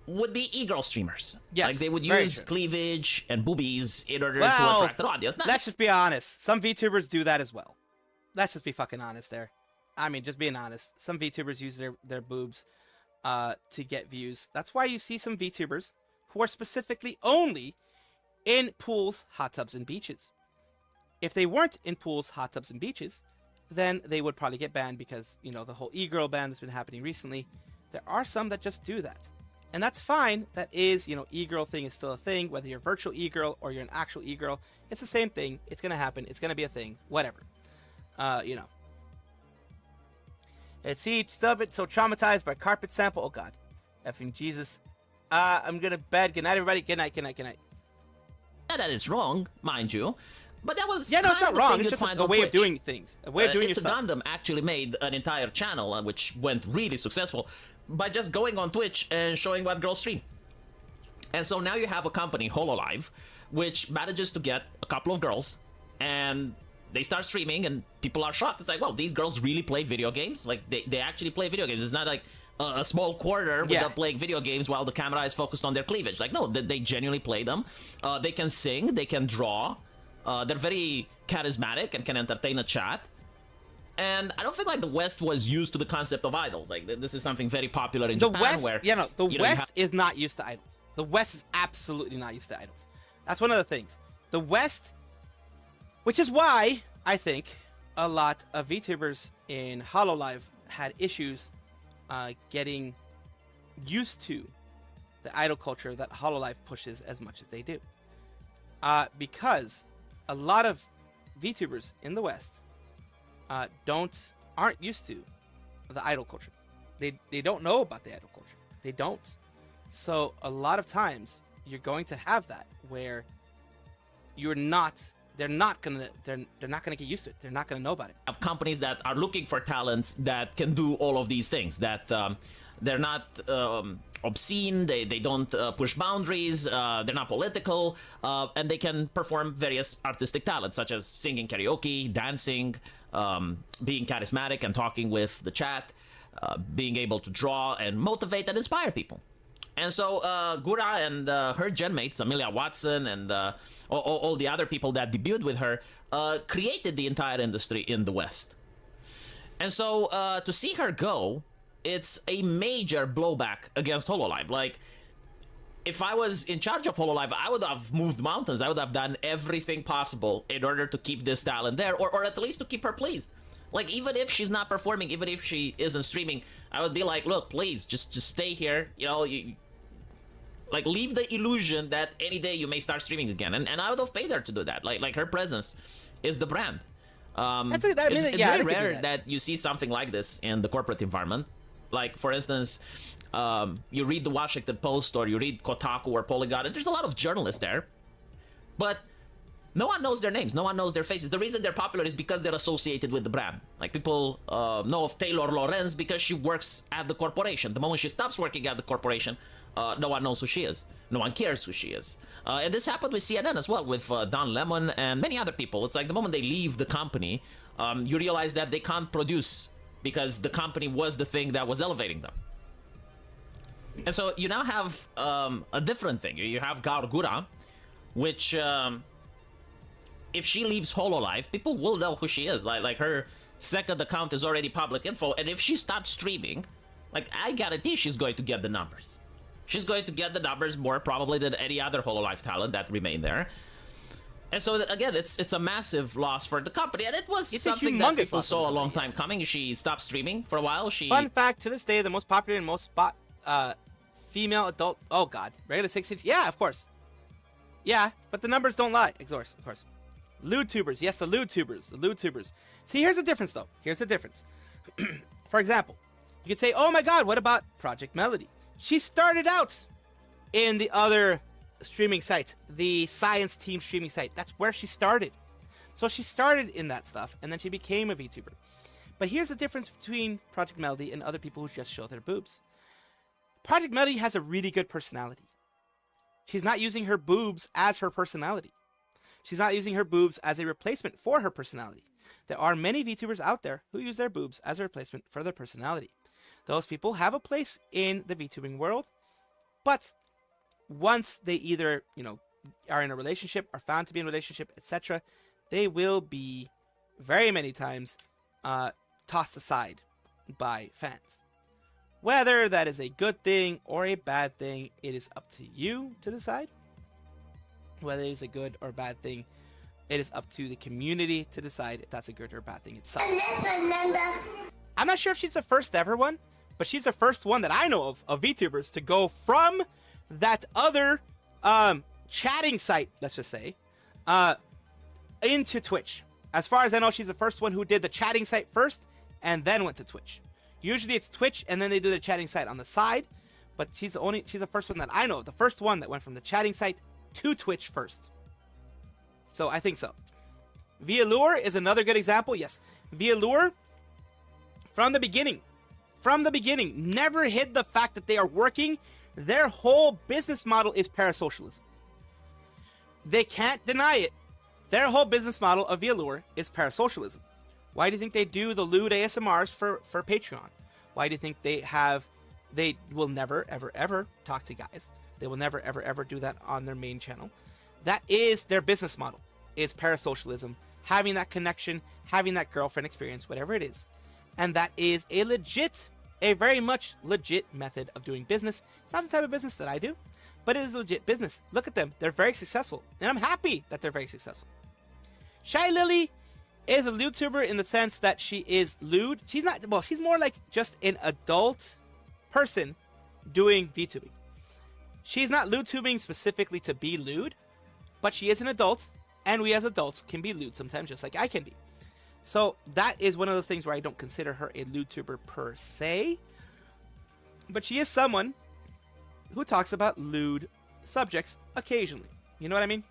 would be e-girl streamers. Yes, like they would very use true. cleavage and boobies in order to Well, attract an audience. let's just be honest. Some VTubers do that as well. Let's just be fucking honest there. I mean, just being honest. Some VTubers use their boobs to get views. That's why you see some VTubers who are specifically only in pools, hot tubs, and beaches. If they weren't in pools, hot tubs, and beaches, then they would probably get banned because, you know, the whole e-girl ban that's been happening recently. There are some that just do that. And that's fine. That is, you know, e-girl thing is still a thing. Whether you're a virtual e-girl or you're an actual e-girl, it's the same thing. It's going to happen. It's going to be a thing. Whatever. You know. Let's see. Still a bit so traumatized by carpet sample. Oh, God. Effing Jesus. I'm going to bed. Good night, everybody. Good night, good night, good night. that is wrong, mind you. But that was Yeah, no, it's kind not of the wrong. thing It's you'd just find a on way of Twitch. doing things. A way of doing your It's a stuff. Gundam actually made an entire channel which went really successful by just going on Twitch and showing what girls stream. And so now you have a company, HoloLive, which manages to get a couple of girls and they start streaming and people are shocked. It's like, well, these girls really play video games? Like, they actually play video games. It's not like a small quarter with them playing video games while the camera is focused on their cleavage. Like, no, they genuinely play them. They can sing, they can draw. They're very charismatic and can entertain a chat. And I don't think like the West was used to the concept of idols. Like this is something very popular in Japan. West, where the West is not used to idols. The West is absolutely not used to idols. That's one of the things. The West, which is why I think a lot of VTubers in HoloLive had issues getting used to the idol culture that HoloLive pushes as much as they do. Because a lot of VTubers in the West aren't used to the idol culture. They don't know about the idol culture. They don't. So a lot of times you're going to have that where they're not gonna get used to it. They're not gonna know about it. Of companies that are looking for talents that can do all of these things, that they're not obscene, they don't push boundaries, they're not political, and they can perform various artistic talents such as singing karaoke, dancing, being charismatic and talking with the chat. being able to draw and motivate and inspire people. And so Gura and her genmates, Amelia Watson and all the other people that debuted with her, created the entire industry in the West. And so to see her go, it's a major blowback against HoloLive. Like, if I was in charge of HoloLive, I would have moved mountains. I would have done everything possible in order to keep this talent there, or at least to keep her pleased. Like, even if she's not performing, even if she isn't streaming, I would be like, look, please, just stay here. You know, like, leave the illusion that any day you may start streaming again. And I would have paid her to do that. Like her presence is the brand. It's very rare that you see something like this in the corporate environment. Like, for instance, you read the Washington Post or you read Kotaku or Polygon, and there's a lot of journalists there. But no one knows their names. No one knows their faces. The reason they're popular is because they're associated with the brand. Like, people know of Taylor Lorenz because she works at the corporation. The moment she stops working at the corporation, no one knows who she is. No one cares who she is. And this happened with CNN as well, with Don Lemon and many other people. It's like the moment they leave the company, you realize that they can't produce because the company was the thing that was elevating them. And so you now have a different thing. You have Gargura, which, if she leaves HoloLive, people will know who she is. Like her second account is already public info, and if she starts streaming, like, I guarantee she's going to get the numbers. She's going to get the numbers more probably than any other HoloLive talent that remain there. And so, again, it's a massive loss for the company, and it was something that people saw a long time coming. She stopped streaming for a while. Fun fact, to this day, the most popular and most female adult... Oh, God. Regular 6-inch... Yeah, of course. Yeah, but the numbers don't lie. Exors, of course. Lewdtubers. Yes, the Lewdtubers. The Lewdtubers. See, here's the difference, though. Here's the difference. For example, you could say, oh, my God, what about Project Melody? She started out in the other streaming site, the Science Team streaming site. That's where she started. So she started in that stuff, and then she became a VTuber. But here's the difference between Project Melody and other people who just show their boobs. Project Melody has a really good personality. She's not using her boobs as her personality. She's not using her boobs as a replacement for her personality. There are many VTubers out there who use their boobs as a replacement for their personality. Those people have a place in the VTubing world, but once they either, are in a relationship, are found to be in a relationship, etc., they will be very many times tossed aside by fans. Whether that is a good thing or a bad thing, it is up to you to decide. Whether it is a good or bad thing, it is up to the community to decide if that's a good or bad thing itself. I'm not sure if she's the first ever one, but she's the first one that I know of VTubers to go from that other chatting site, let's just say, into Twitch. As far as I know, she's the first one who did the chatting site first and then went to Twitch. Usually it's Twitch and then they do the chatting site on the side, but she's the first one that I know of, the first one that went from the chatting site to Twitch first. So I think so. Vtuber is another good example. Yes, Vtuber from the beginning, never hid the fact that they are working. Their whole business model is parasocialism. They can't deny it. Their whole business model of Vtuber is parasocialism. Why do you think they do the lewd ASMRs for Patreon? Why do you think they will never, ever, ever talk to guys? They will never, ever, ever do that on their main channel. That is their business model. It's parasocialism, having that connection, having that girlfriend experience, whatever it is. And that is a very much legit method of doing business. It's not the type of business that I do, but it is legit business. Look at them. They're very successful. And I'm happy that they're very successful. Shy Lily is a lewdtuber in the sense that she is lewd. She's not, well, she's more like just an adult person doing VTubing. She's not lewdtubing specifically to be lewd, but she is an adult, and we as adults can be lewd sometimes, just like I can be. So that is one of those things where I don't consider her a lewdtuber per se, but she is someone who talks about lewd subjects occasionally. You know what I mean?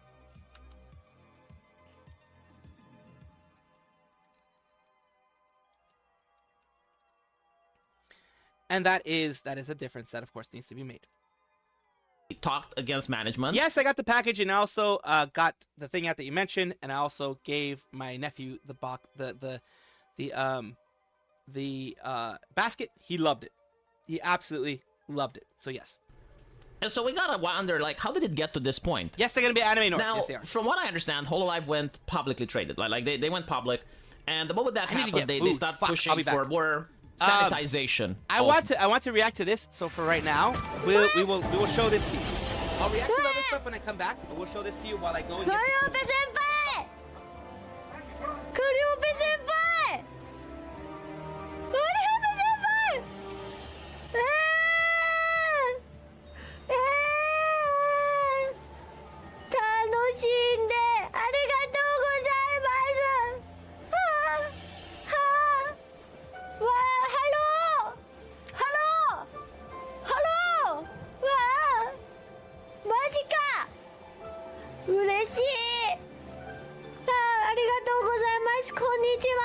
And that is a difference that, of course, needs to be made. Talked against management. Yes, I got the package, and I also got the thing out that you mentioned, and I also gave my nephew the the basket, he loved it. He absolutely loved it. So yes. And so we gotta wonder, like, how did it get to this point? Yes, they're gonna be Anime North. Now, Yes, they are. from what I understand, Hololive went publicly traded. Like they went public, and the moment that I need to happened, get they food. start Fuck, I'll pushing be back. for more sanitization. I want to react to this. So for right now, we will show this to you. I'll react to the other stuff when I come back, but we'll show this to you while I go and get some food. カリオペ先輩カリオペ先輩楽しんでありがとうございますわあハローハローハローわあマジか嬉しいありがとうございますこんにちは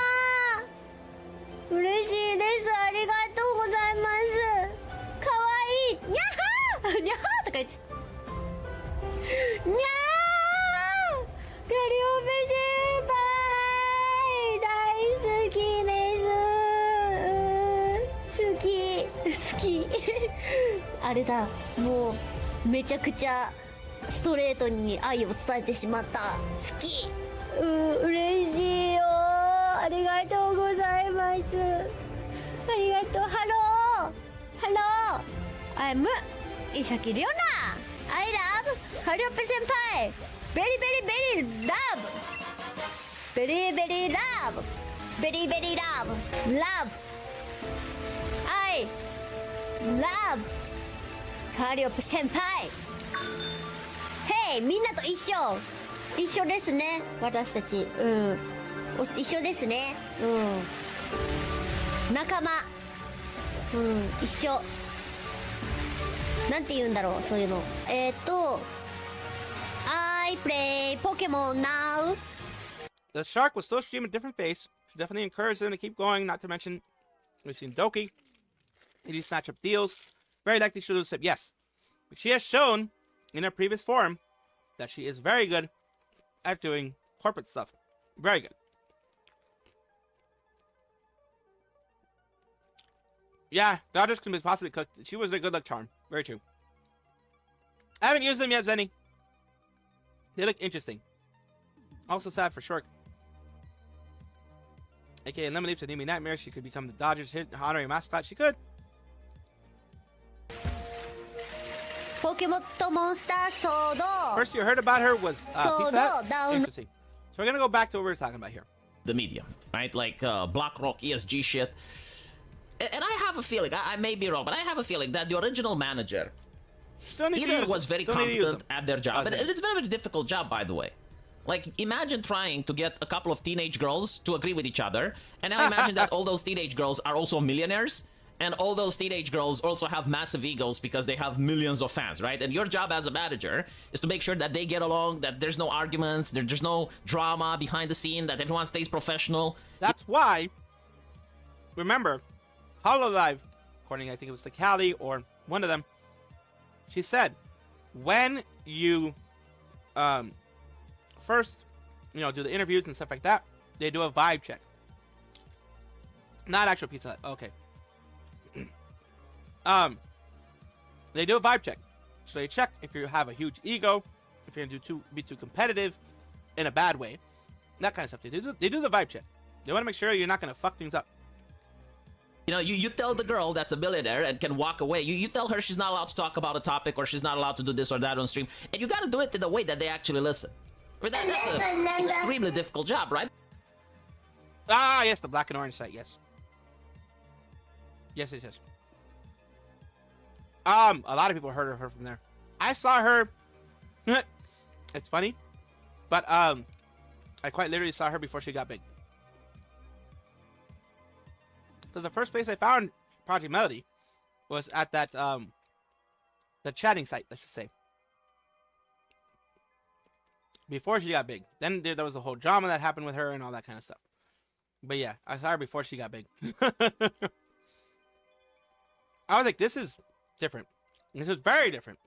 嬉しいですありがとうございますかわいいにゃはーにゃはーとか言ってにゃーガリオペ先輩大好きです好きあれだもうめちゃくちゃストレートに愛を伝えてしまった好き嬉しいよありがとうございますありがとうハローハロー I'm 伊崎りょな I love カリオペ先輩ベリベリベリラブベリベリラブベリベリラブラブ I love カリオペ先輩Hey みんなと一緒ですね私たち一緒ですね仲間一緒なんて言うんだろうそういうのI play Pokemon now The shark was still streaming a different face. She definitely encouraged them to keep going, not to mention we've seen Doki. Did he snatch up deals? Very likely she'll lose him, yes. But she has shown in her previous form that she is very good at doing corporate stuff. Very good. Yeah, Dodgers can be possibly cooked. She was a good luck charm. Very true. I haven't used them yet, Zenny. They look interesting. Also sad for Shork. AKA Lemon Leaf to Nimi Nightmare. She could become the Dodgers' honorary mascot. She could. Pokemon Monster Sword. First you heard about her was Sword Pizza Hut. down. Interesting. So we're gonna go back to what we were talking about here. The medium, right? Like BlackRock, ESG shit. And I have a feeling, I may be wrong, but I have a feeling that the original manager Still need to either use was them. very Still need to use competent them. at their job, and Okay. it's a very, very difficult job, by the way. Like, imagine trying to get a couple of teenage girls to agree with each other, and now imagine that all those teenage girls are also millionaires, and all those teenage girls also have massive egos because they have millions of fans, right? And your job as a manager is to make sure that they get along, that there's no arguments, there's no drama behind the scene, that everyone stays professional. That's why, remember, Hololive, according I think it was to Callie or one of them, she said, when you first, do the interviews and stuff like that, they do a vibe check. Not actual Pizza Hut. Okay. They do a vibe check. So they check if you have a huge ego, if you're gonna be too competitive in a bad way, that kind of stuff. They do the vibe check. They want to make sure you're not gonna fuck things up. You tell the girl that's a billionaire and can walk away. You tell her she's not allowed to talk about a topic or she's not allowed to do this or that on stream. And you gotta do it in a way that they actually listen. I mean, that's an extremely difficult job, right? Ah, yes, the black and orange site, yes. Yes. A lot of people heard of her from there. I saw her. It's funny, but I quite literally saw her before she got big. So the first place I found Project Melody was at that the chatting site, let's just say. Before she got big. Then there was a whole drama that happened with her and all that kind of stuff. But yeah, I saw her before she got big. I was like, this is different. This is very different.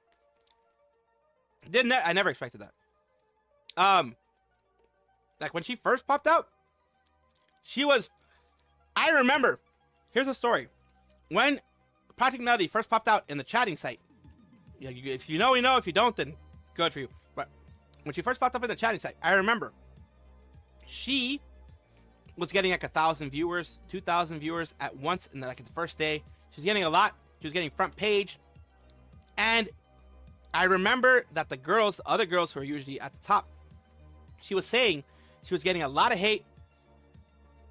I never expected that. Like when she first popped out, I remember Here's a story. When Project Nutty first popped out in the chatting site, if you know, you know. If you don't, then good for you. But when she first popped up in the chatting site, I remember she was getting like 1,000 viewers, 2,000 viewers at once in the first day. She was getting a lot. She was getting front page. And I remember that the other girls who are usually at the top, she was saying she was getting a lot of hate.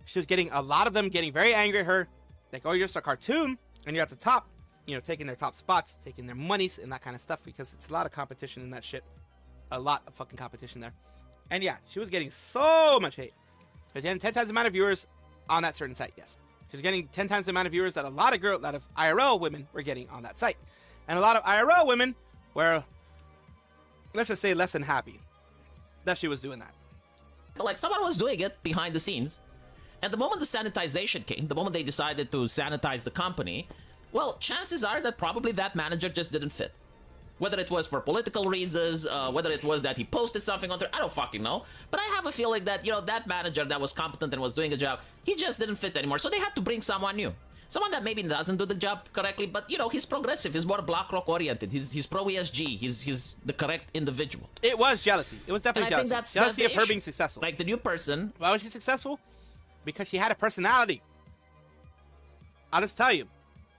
She was getting a lot of them getting very angry at her. Like, oh, you're just a cartoon and you're at the top, taking their top spots, taking their monies and that kind of stuff, because it's a lot of competition in that shit. A lot of fucking competition there. And yeah, she was getting so much hate. She was getting 10 times the amount of viewers on that certain site, yes. She was getting 10 times the amount of viewers that a lot of IRL women were getting on that site. And a lot of IRL women were, let's just say, less than happy that she was doing that. Like, someone was doing it behind the scenes. And the moment the sanitization came, the moment they decided to sanitize the company, well, chances are that probably that manager just didn't fit. Whether it was for political reasons, whether it was that he posted something on Twitter, I don't fucking know. But I have a feeling that, that manager that was competent and was doing a job, he just didn't fit anymore. So they had to bring someone new. Someone that maybe doesn't do the job correctly, but, he's progressive. He's more BlackRock oriented. He's pro ESG. He's the correct individual. It was jealousy. It was definitely jealousy. That's jealousy the of her issue. being successful. Like, the new person. Why was she successful? Because she had a personality. I'll just tell you,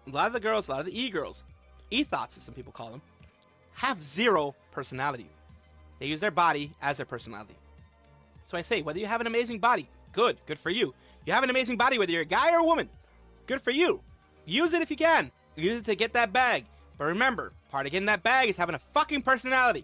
a lot of the girls, a lot of the e-girls, e-thoughts as some people call them, have zero personality. They use their body as their personality. So I say, whether you have an amazing body, good for you. You have an amazing body, whether you're a guy or a woman, good for you. Use it if you can. Use it to get that bag. But remember, part of getting that bag is having a fucking personality.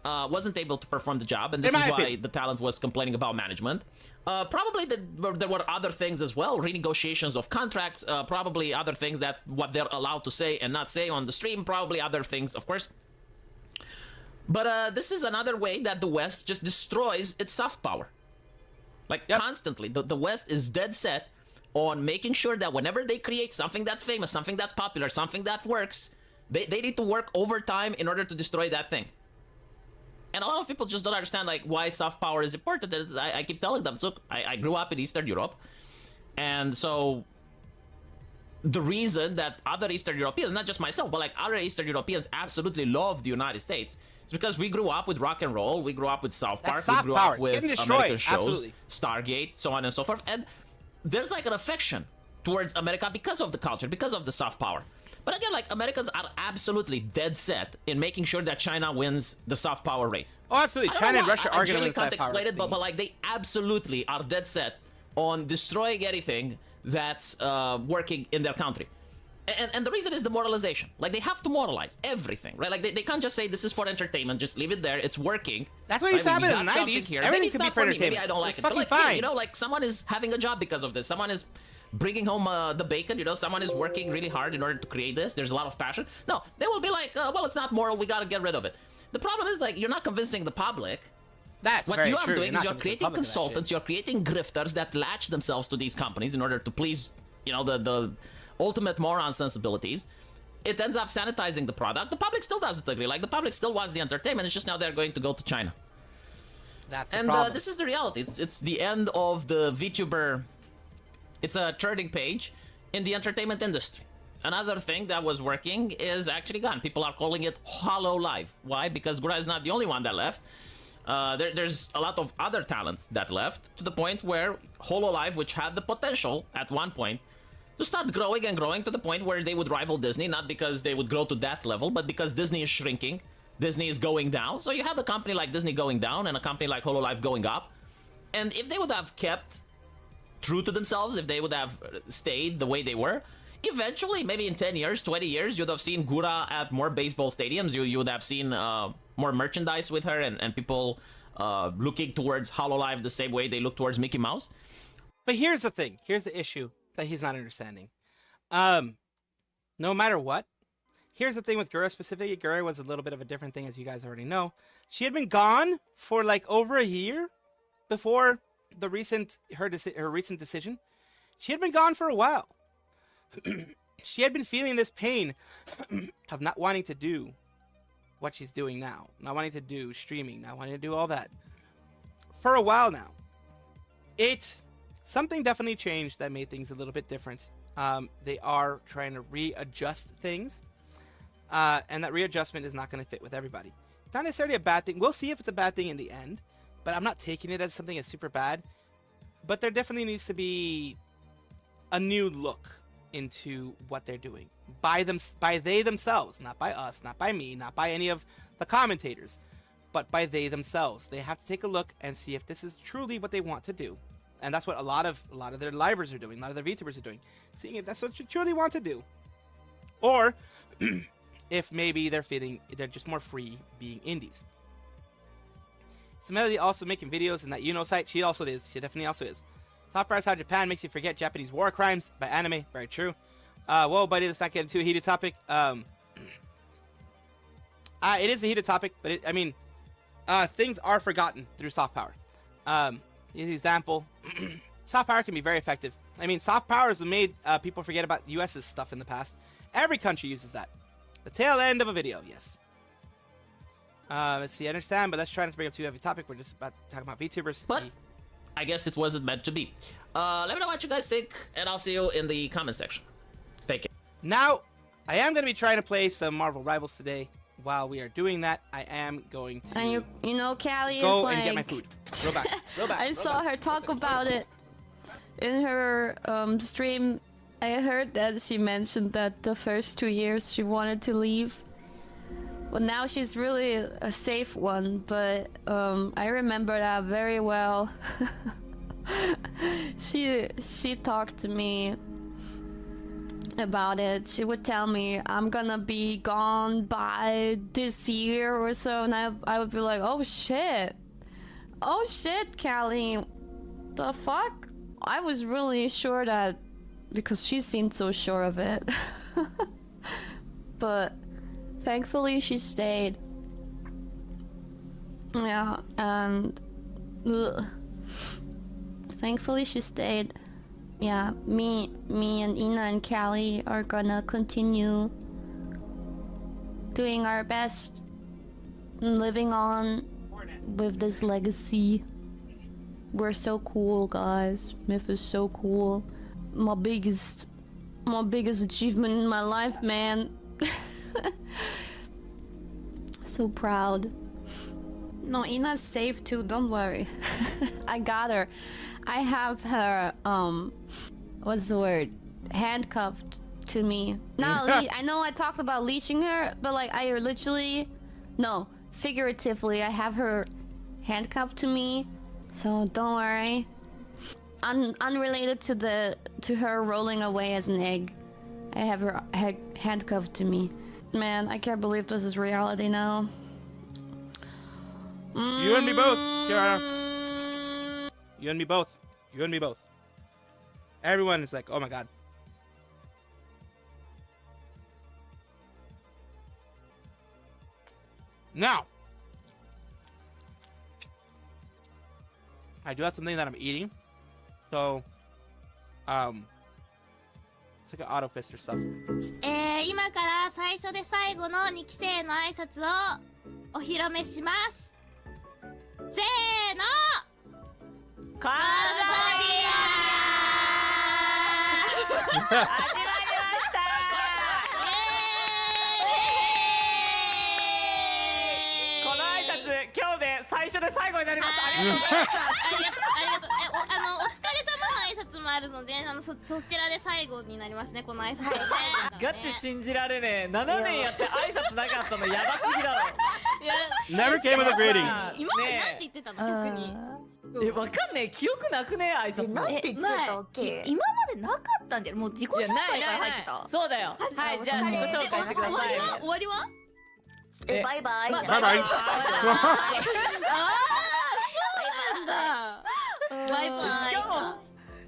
Wasn't able to perform the job, and this is why the talent was complaining about management. Probably there were other things as well, renegotiations of contracts, probably other things that what they're allowed to say and not say on the stream, probably other things, of course. But this is another way that the West just destroys its soft power. Like, constantly. The West is dead set on making sure that whenever they create something that's famous, something that's popular, something that works, they need to work overtime in order to destroy that thing. And a lot of people just don't understand, like, why soft power is important. I keep telling them, so I grew up in Eastern Europe, and so the reason that other Eastern Europeans, not just myself, but like other Eastern Europeans absolutely love the United States, is because we grew up with rock and roll, we grew up with South Park, we grew up with American shows, absolutely. Stargate, so on and so forth, and there's like an affection towards America because of the culture, because of the soft power. But again, like, Americans are absolutely dead set in making sure that China wins the soft power race. Oh, absolutely. China and Russia are going to win the soft power. Explain it, but like, they absolutely are dead set on destroying anything that's working in their country. And the reason is demoralization. Like, they have to moralize everything, right? Like, they can't just say this is for entertainment, just leave it there, it's working. That's what used to happen in the 90s. Everything could be for entertainment. Maybe I don't like it. Fucking But, like, fine. like, someone is having a job because of this. Someone is bringing home the bacon, someone is working really hard in order to create this. There's a lot of passion. No, they will be like, well, it's not moral, we gotta get rid of it. The problem is, like, you're not convincing the public. That's what very you are true. doing is you're creating consultants, you're creating grifters that latch themselves to these companies in order to please, the ultimate moron sensibilities. It ends up sanitizing the product. The public still doesn't agree. Like, the public still wants the entertainment. It's just now they're going to go to China. That's the problem. This is the reality. It's the end of the Vtuber. It's a turning page in the entertainment industry. Another thing that was working is actually gone. People are calling it HoloLive. Why? Because Gura is not the only one that left. There's a lot of other talents that left, to the point where HoloLive, which had the potential at one point to start growing and growing to the point where they would rival Disney, not because they would grow to that level, but because Disney is shrinking, Disney is going down. So you have a company like Disney going down and a company like HoloLive going up. And if they would have kept true to themselves, if they would have stayed the way they were, eventually, maybe in 10 years, 20 years, you'd have seen Gura at more baseball stadiums. You would have seen more merchandise with her and people looking towards HoloLive the same way they look towards Mickey Mouse. But here's the thing. Here's the issue that he's not understanding. No matter what, here's the thing with Gura specifically. Gura was a little bit of a different thing, as you guys already know. She had been gone for like over a year before her recent decision. She had been gone for a while. She had been feeling this pain of not wanting to do what she's doing now, not wanting to do streaming, not wanting to do all that for a while now. It something definitely changed that made things a little bit different. They are trying to readjust things, and that readjustment is not going to fit with everybody. Not necessarily a bad thing. We'll see if it's a bad thing in the end, but I'm not taking it as something as super bad. But there definitely needs to be a new look into what they're doing by they themselves, not by us, not by me, not by any of the commentators, but by they themselves. They have to take a look and see if this is truly what they want to do. And that's what a lot of their livers are doing, a lot of their VTubers are doing, seeing if that's what you truly want to do, or if maybe they're just more free being indies. Melody also making videos in that site. She also is. She definitely also is. Top price how Japan makes you forget Japanese war crimes by anime. Very true. Whoa, buddy, let's not get into a heated topic. It is a heated topic, but things are forgotten through soft power. Example, soft power can be very effective. Soft power has made people forget about US's stuff in the past. Every country uses that. The tail end of a video, yes. Let's see, I understand, but let's try not to bring up too heavy topic. We're just about to talk about VTubers. But I guess it wasn't meant to be. Let me know what you guys think, and I'll see you in the comment section. Thank you. Now, I am going to be trying to play some Marvel Rivals today. While we are doing that, I am going to And you know, Callie go is like... and get my food. Go back. Go back. I saw her talk about it in her stream. I heard that she mentioned that the first 2 years she wanted to leave. Well, now she's really a safe one, but I remember that very well. She talked to me about it. She would tell me, I'm gonna be gone by this year or so, and I would be like, oh shit, Callie, the fuck? I was really sure that, because she seemed so sure of it. But thankfully she stayed. Yeah, and thankfully she stayed. Yeah, me and Ina and Callie are gonna continue doing our best and living on with this legacy. We're so cool, guys. Myth is so cool. My biggest achievement in my life, man. So proud. No, Ina's safe too, don't worry. I got her. I have her, what's the word? Handcuffed to me. Now, I know I talked about leashing her, but like I literally, no, figuratively, I have her handcuffed to me. So don't worry. Unrelated to her rolling away as an egg, I have her handcuffed to me. Man, I can't believe this is reality now. You and me both, Tiara. You and me both. You and me both. Everyone is like, oh my god. Now, I do have something that I'm eating. So, it's like an auto fist or stuff. 今から最初で最後の2期生の挨拶をお披露目します。せーの。カンボディア。始まりました。この挨拶今日で最初で最後になります。ありがとうございました。ありがとう。お疲れ様の挨拶もあるので、そちらで最後になりますね。この挨拶はね。ガチ信じられねえ。7年やって挨拶なかったのやばすぎだろ。Never came with a greeting. 今までなんて言ってたの逆に。わかんねえ、記憶なくねえ挨拶。なんて言ってたっけ？今までなかったんじゃもう自己紹介から入ってた。そうだよ。はい、じゃあ自己紹介してください。終わりは？バイバイ。バイバイ。ああ、そうなんだ。バイバイ。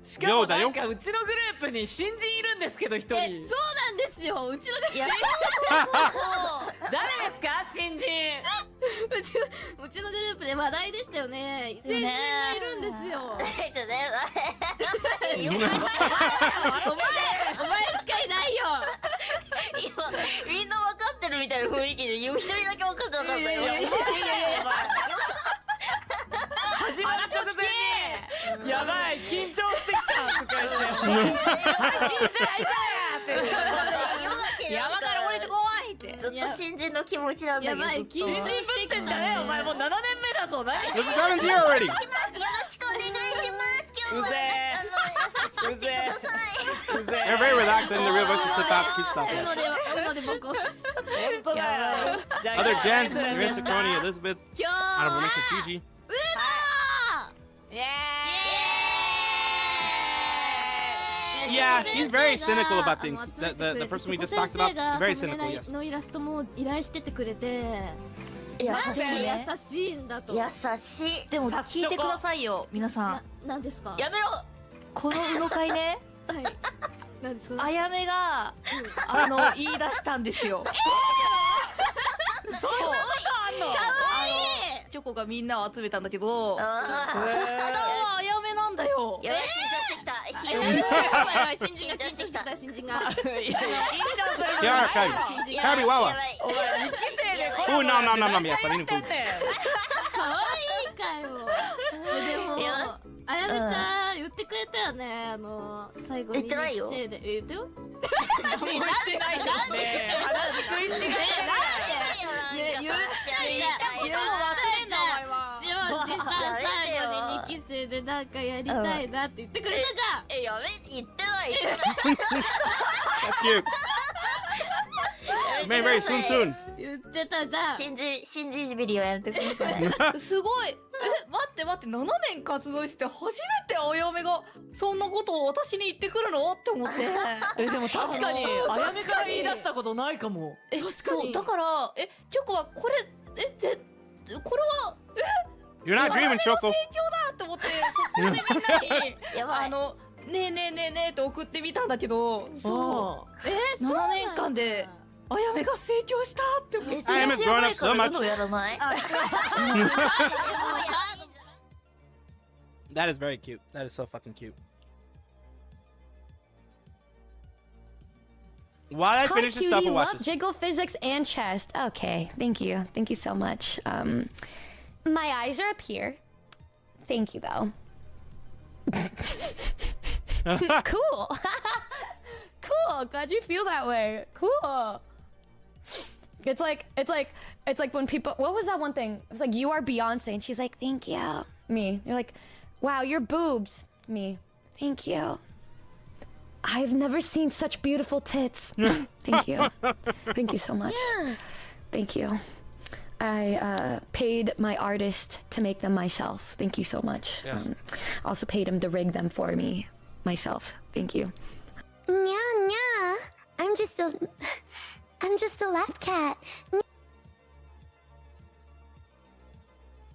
しかもなんかうちのグループに新人いるんですけど一人。そうなんですよ。うちのグループ。誰ですか新人？うちのグループで話題でしたよね。新人がいるんですよ。お前しかいないよ。今みんな分かってるみたいな雰囲気で一人だけ分かってなかったよ。始まる直前にやばい緊張してき山から降りてこいってずっと新人の気持ちなんだけど。やばい、緊張してくんだね。お前もう7年目だぞ。何 It's 7 year already. よろしくお願いします。今日は優しくしてください。 They're very relaxed and the real voices sit back keep stuff. ので僕を。本当だよ。 Other gens, Mr. Coney, Elizabeth, 今日 Honorable は Mr. Gigi. うの Yeah, he's very cynical about things. The person we just talked about, very cynical, yes. のイラストも依頼しててくれて、優なんでしいね。優しいんだと。優しい。でも聞いてくださいよ皆さん。なんですか。やめろ。この運動会ね、はい。なんですか。あやめが言い出したんですよ。そう。チョコがみんなを集めたんだけど、発端はあやめなんだよ。やばい、緊張してきた。新人が緊張してきた。新人が。 Yeah, Kirby. Kirby, Wawa. お前2期生で Oh, no, no, no, no, yes, I need food. 可愛いかよ。でもあやめちゃん言ってくれたよね。最後に言ってないよ。2期生で言ってよ。何も言ってないですね。話食い違い言ってさ、最後に2期生でなんかやりたいなって言ってくれたじゃん。やめ、言ってない。 That's cute. May very soon. 言ってたじゃん。信じいじびりをやってください。すごい。待って7年活動して初めてあやめがそんなことを私に言ってくるのって思って。でも確かにあやめから言い出したことないかも。そうだからチョコはこれこれはYou're not dreaming, Choco. 成長だって思ってそこでみんなにやばい。ねえねえねえねえって送ってみたんだけど、そう7年間であやめが成長したって思って。 I am grown up so much. やらない。 That is very cute. That is so fucking cute. While I finish this stuff, we'll watch this. Jiggle physics and chest. Okay, thank you so much. My eyes are up here. Thank you though. Cool. Cool. Glad you feel that way. Cool. It's like when people. What was that one thing? It was like, you are Beyonce, and she's like, thank you. Me. You're like, wow, your boobs. Me. Thank you. I've never seen such beautiful tits. Thank you. Thank you so much. Yeah. Thank you. I paid my artist to make them myself. Thank you so much. Yes. Also paid him to rig them for me myself. Thank you. Nya. I'm just a lap cat.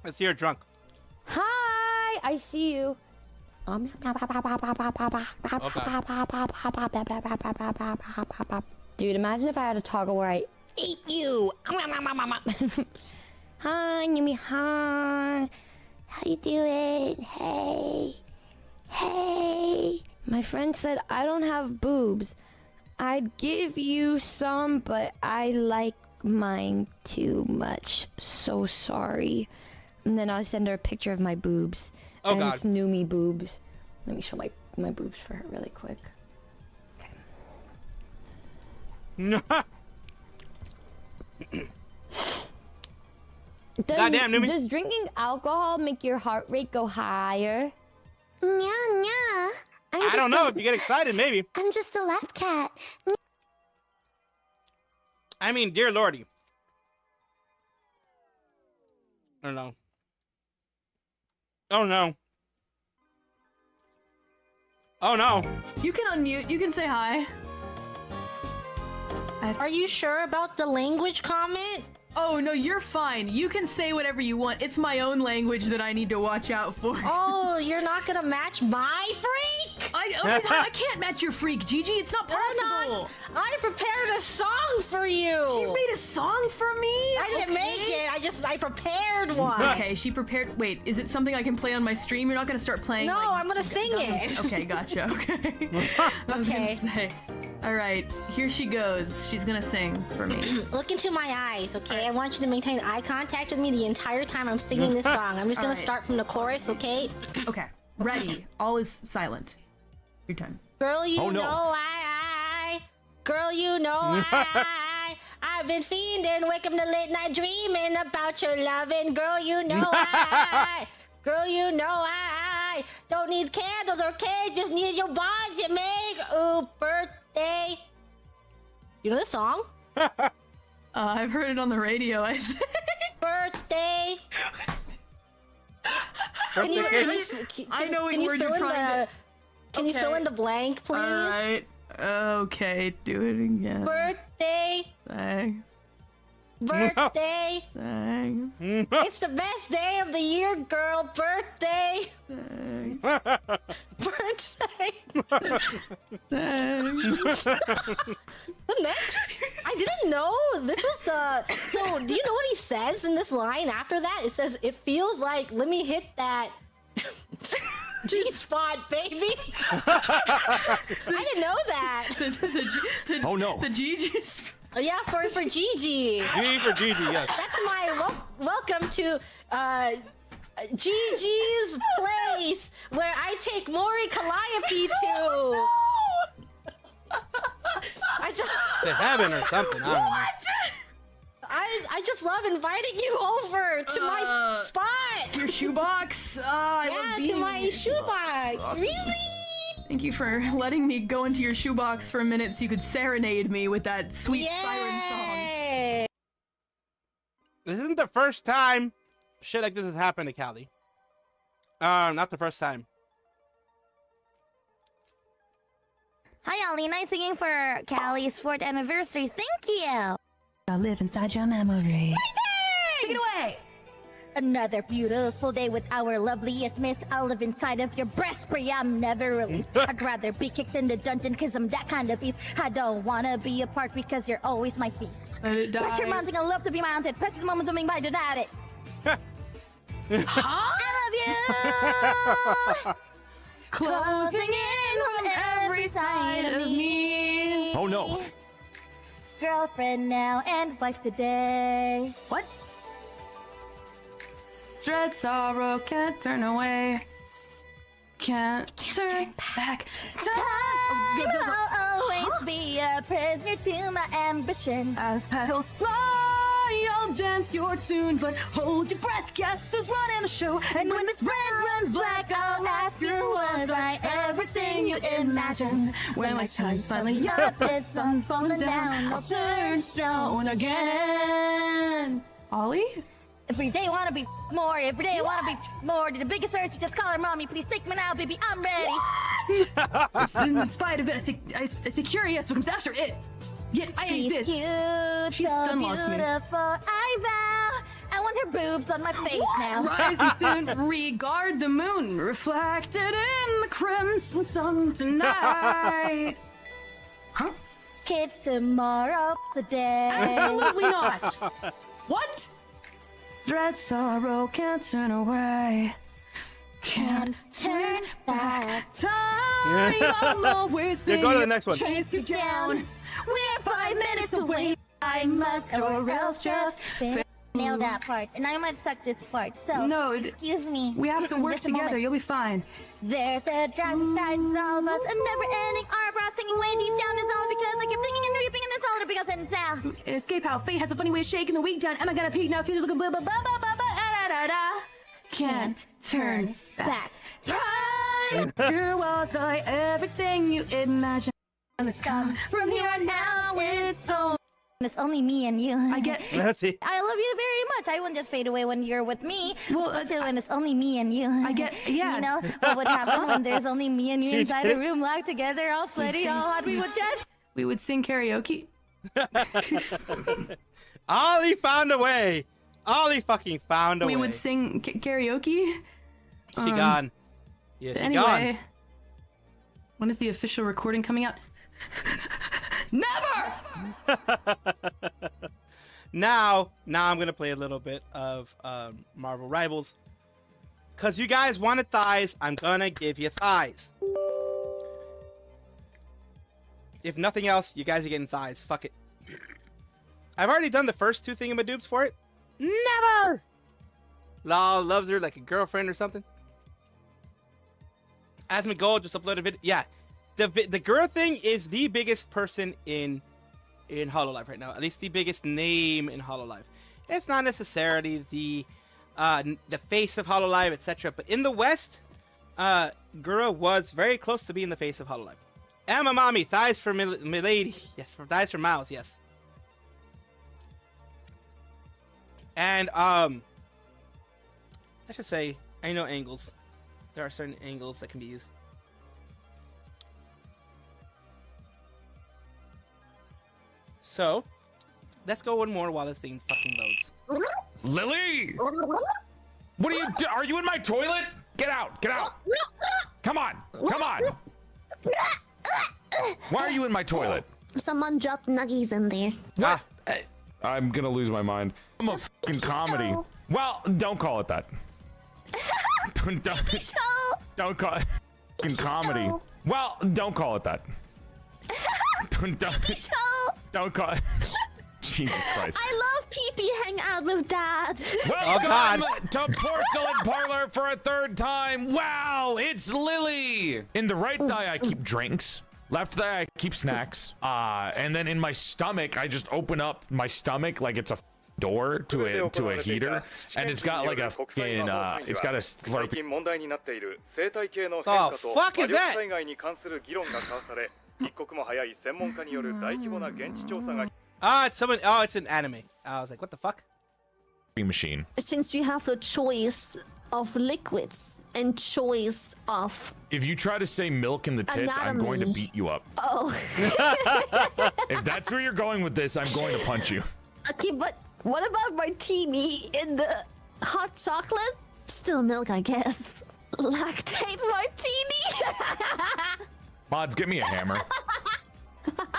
Let's see her drunk. Hi, I see you. Dude, imagine if I had a toggle where I ate you. Hi, Yumi. Hi. How you doing? Hey. My friend said I don't have boobs. I'd give you some, but I like mine too much. So sorry. And then I'll send her a picture of my boobs. Oh, and God. it's Numi boobs. Let me show my boobs for her really quick. Goddamn, Numi. Does drinking alcohol make your heart rate go higher? Nya. I don't know. If you get excited, maybe. I'm just a lap cat. I mean, dear lordy. I don't know. Oh no. Oh no. You can unmute. You can say hi. Are you sure about the language comment? Oh no, you're fine. You can say whatever you want. It's my own language that I need to watch out for. Oh, you're not gonna match my freak? I can't match your freak, Gigi. It's not possible. I prepared a song for you. She made a song for me? I didn't make it. I prepared one. Okay, she prepared. Wait, is it something I can play on my stream? You're not gonna start playing? No, like, I'm gonna sing it. Okay, gotcha. Okay. I was gonna say. All right, here she goes. She's gonna sing for me. Look into my eyes, okay? I want you to maintain eye contact with me the entire time I'm singing this song. I'm just gonna start from the chorus, okay? Okay, ready. All is silent. Your time. Girl, you Oh, no. know Girl, you know I've been fiending, wake up in the late night dreaming about your loving. Girl, you know Girl, you know I don't need candles or cake, just need your bonds you make. Ooh, birthday. You know this song? I've heard it on the radio, I think. Birthday. I know what can you word fill you're in trying the Can you fill Okay. in the blank, please? Alright. Okay, do it again. Birthday. Thanks. Birthday. Thanks. It's the best day of the year, girl. Birthday. Thanks. Birthday. Thanks. The next, I didn't know this was the. So, do you know what he says in this line after that? It says, "It feels like let me hit that G spot, baby." I didn't know that. Oh no. The Gigi's. Yeah, for Gigi. G for Gigi, yes. That's my welcome to Gigi's place, where I take Maury Calliope to. I just. To heaven or something. I don't know. I just love inviting you over to my spot. To your shoebox. I love Yeah, to being my here. shoebox. Awesome. Really? Thank you for letting me go into your shoebox for a minute so you could serenade me with that sweet siren song. Yay! This isn't the first time shit like this has happened to Callie. Not the first time. Hi, Ollie. Nice singing for Callie's 4th anniversary. Thank you. I live inside your memory. Take it away. Another beautiful day with our loveliest miss. I'll live inside of your breast, but yeah, I'm never released. I'd rather be kicked in the dungeon because I'm that kind of beast. I don't want to be apart because you're always my feast. Pressure mounting, I love to be mounted. Press the moment to being by, denied it. I love you. Closing in on every side of me. Oh no. Girlfriend now and wife today. What? Dread sorrow can't turn away. Can't turn back. I'll always be a prisoner to my ambition. As petals fly, I'll dance your tune, but hold your breath, guess who's running the show? And when this red runs black, I'll ask you, was I everything you imagine? When my time's finally up, the sun's falling down, I'll turn stone again. Ollie? Every day I wanna be more, every day I wanna be more. To the biggest urge, just call her mommy. Please take me now, baby, I'm ready. In spite of it, I say curious what comes after it. Yet I She's exist. cute, She's so stun-locked me. beautiful, I vow. I want her boobs on my face now. Rising soon, regard the moon, reflected in the crimson sun tonight. Huh? Kids, tomorrow, the day. Absolutely not. What? Dread sorrow can't turn away. Can't turn back. Time I'll always be. Yeah, go to the next one. Chase you down. We're 5 minutes away. I must, or else just nail that part. And I might suck this part. So No, excuse me. we have to work Just a together. moment. You'll be fine. There's a drastic side to all of us, a never-ending arm singing way deep down. It's all because I keep thinking and reaping, and it's all because it's now. Escape how fate has a funny way of shaking the week down. Am I gonna peek now? Future's looking blah blah blah blah blah blah da da da. Can't turn back. Time. Here was I, everything you imagine. Let's come from here on now. It's so. It's only me and you. I get. That's it. I love you very much. I wouldn't just fade away when you're with me. Well, Especially when it's only me and you. I get. Yeah. You know what would happen when there's only me and you She inside did. a room locked together, all sweaty, all hot? We would just. We would sing karaoke. Ollie found a way. Ollie fucking found a way. We would sing karaoke. She gone. Yeah, she Anyway, gone. when is the official recording coming out? Never. Now I'm gonna play a little bit of Marvel Rivals. Cause you guys wanted thighs, I'm gonna give you thighs. If nothing else, you guys are getting thighs. Fuck it. I've already done the first 2 thingamadoobs for it. Never! Lol loves her like a girlfriend or something. Asmund Gold just uploaded a video. Yeah. the girl thing is the biggest person in Hololive right now. At least the biggest name in Hololive. It's not necessarily the face of Hololive, etc. But in the West, Gura was very close to being the face of Hololive. Emma Mommy, thighs for Milady. Yes, thighs for Miles, yes. And, I should say, I know angles. There are certain angles that can be used. So, let's go one more while this thing fucking loads. Lily! What are you are you in my toilet? Get out! Get out! Come on! Come on! Why are you in my toilet? Someone dropped nuggies in there. What? I'm gonna lose my mind. I'm a fucking comedy. Well, don't call it that. don't call it fucking comedy. Well, don't call it that. Don't call it. Jesus Christ. I love pee-pee hang out with Dad. Welcome to Porcelain Parlor for a third time. Wow, it's Lily. In the right thigh, I keep drinks. Left thigh, I keep snacks. And then in my stomach, I just open up my stomach like it's a door to a heater, and it's got like a fucking it's got a slurpee. The fuck is that? It's someone. Oh, it's an anime. I was like, what the fuck? Machine. Since you have a choice of liquids and choice of... If you try to say milk in the tits, I'm going to beat you up. Oh. If that's where you're going with this, I'm going to punch you. Okay, but what about martini in the hot chocolate? Still milk, I guess. Lactate martini? Mods, get me a hammer.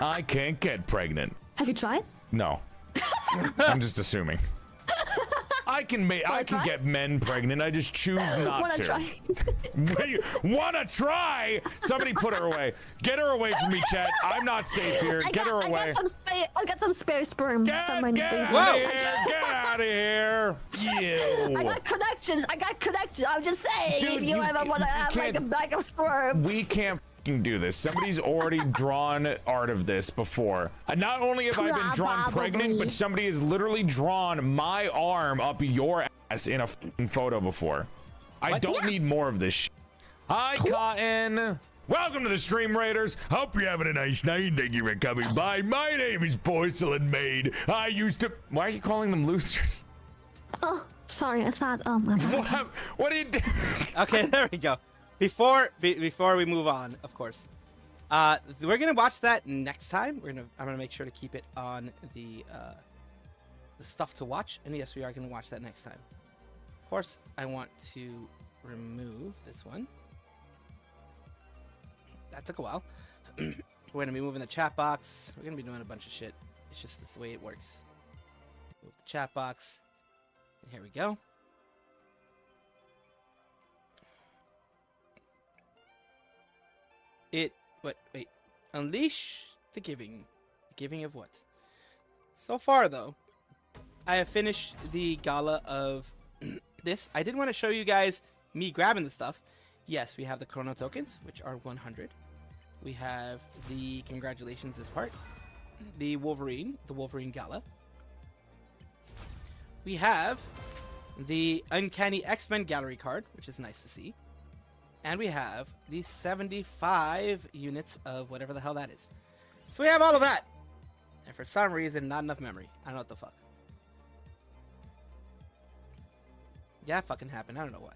I can't get pregnant. Have you tried? No. I'm just assuming. I can get men pregnant. I just choose not Wanna to. try? Wanna try? Somebody put her away. Get her away from me, chat. I'm not safe here. Get her away. I got some spare sperm somewhere in the freezer. Get out of here. You. I got connections. I'm just saying. Dude, if you ever want to have like a bag of sperm. We can't do this. Somebody's already drawn art of this before. And not only have I been drawn pregnant, but somebody has literally drawn my arm up your ass in a photo before. I don't need more of this shit. Hi, Cotton. Welcome to the Stream Raiders. Hope you're having a nice night. Thank you for coming by. My name is Porcelain Maid. I used to... Why are you calling them losers? Oh, sorry. I thought... Oh, my bad. What are you doing? Okay, there we go. Before we move on, of course, we're gonna watch that next time. I'm gonna make sure to keep it on the stuff to watch, and yes, we are gonna watch that next time. Of course, I want to remove this one. That took a while. We're gonna be moving the chat box. We're gonna be doing a bunch of shit. It's just this the way it works. Move the chat box. And here we go. Wait. Unleash the giving. Giving of what? So far, though, I have finished the gala of this. I did want to show you guys me grabbing the stuff. Yes, we have the chrono tokens, which are 100. We have the congratulations this part. The Wolverine gala. We have the Uncanny X-Men gallery card, which is nice to see. And we have the 75 units of whatever the hell that is. So we have all of that. And for some reason, not enough memory. I don't know what the fuck. Yeah, it fucking happened. I don't know why.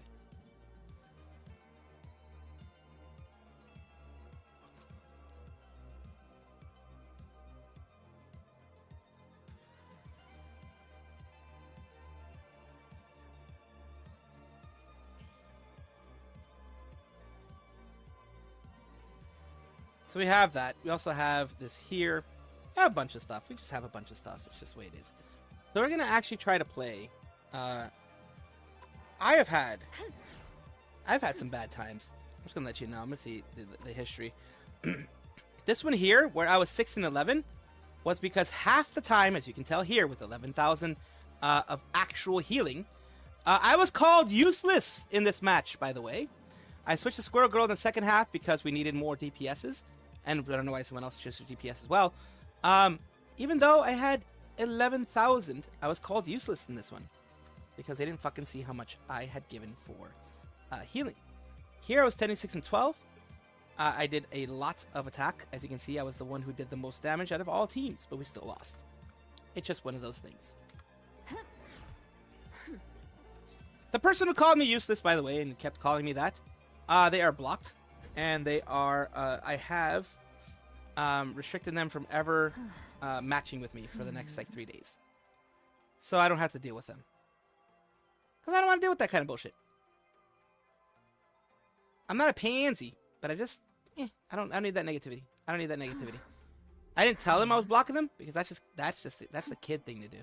So we have that. We also have this here. I have a bunch of stuff. We just have a bunch of stuff. It's just the way it is. So we're going to actually try to play. I've had some bad times. I'm just going to let you know. I'm going to see the history. This one here, where I was 6 and 11, was because half the time, as you can tell here, with 11,000 of actual healing, I was called useless in this match, by the way. I switched to Squirrel Girl in the second half because we needed more DPSs, and I don't know why someone else chose DPS as well. Even though I had 11,000, I was called useless in this one because they didn't fucking see how much I had given for healing. Here I was 10, and 12. I did a lot of attack. As you can see, I was the one who did the most damage out of all teams, but we still lost. It's just one of those things. The person who called me useless, by the way, and kept calling me that, they are blocked, and they are, I have restricted them from ever matching with me for the next, like, 3 days. So I don't have to deal with them. Because I don't want to deal with that kind of bullshit. I'm not a pansy, but I just, I don't need that negativity. I don't need that negativity. I didn't tell them I was blocking them, because that's the kid thing to do.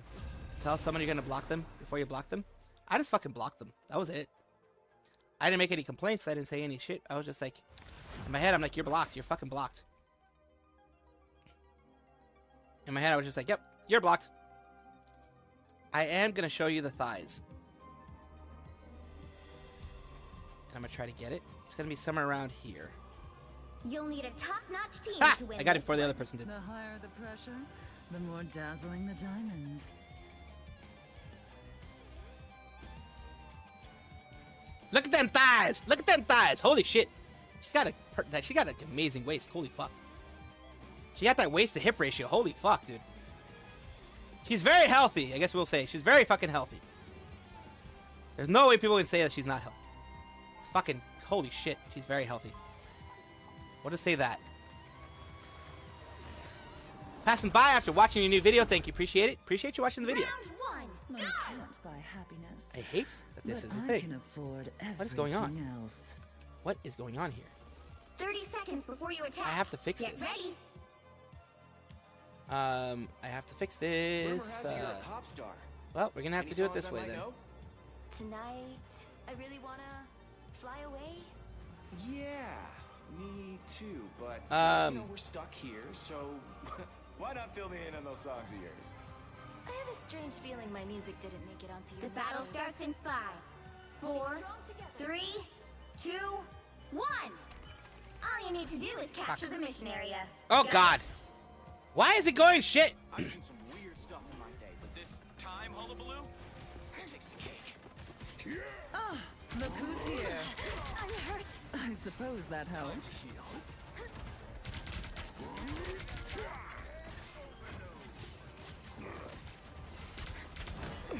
Tell someone you're going to block them before you block them. I just fucking blocked them. That was it. I didn't make any complaints. I didn't say any shit. I was just like, in my head, I'm like, you're blocked. You're fucking blocked. In my head, I was just like, yep, you're blocked. I am going to show you the thighs. And I'm going to try to get it. It's going to be somewhere around here. You'll need a top-notch team to win. I got it before the other person did. The higher the pressure, the more dazzling the diamond. Look at them thighs! Look at them thighs! Holy shit! She got an amazing waist. Holy fuck! She got that waist to hip ratio. Holy fuck, dude! She's very healthy. I guess we'll say she's very fucking healthy. There's no way people can say that she's not healthy. It's fucking holy shit. She's very healthy. We'll just say that. Passing by after watching your new video. Thank you. Appreciate it. Appreciate you watching the video. I can't buy happiness. I hate that this is a I thing. can afford What is going on? everything else. What is going on here? 30 seconds before you attack. I have to fix Get this. ready. I have to fix this. Well, we're gonna have to do it this way then. Tonight, I really wanna fly away. Yeah, me too, but you know, we're stuck here, so why not fill me in on those songs of yours? I have a strange feeling my music didn't make it onto your The battle starts in 5, 4, 3, 2, 1. All you need to do is capture the mission area. Oh god! Why is it going shit? I've seen some weird stuff in my day, but this time hullabaloo takes the cake. Ah, look who's here. I'm hurt. I suppose that helped.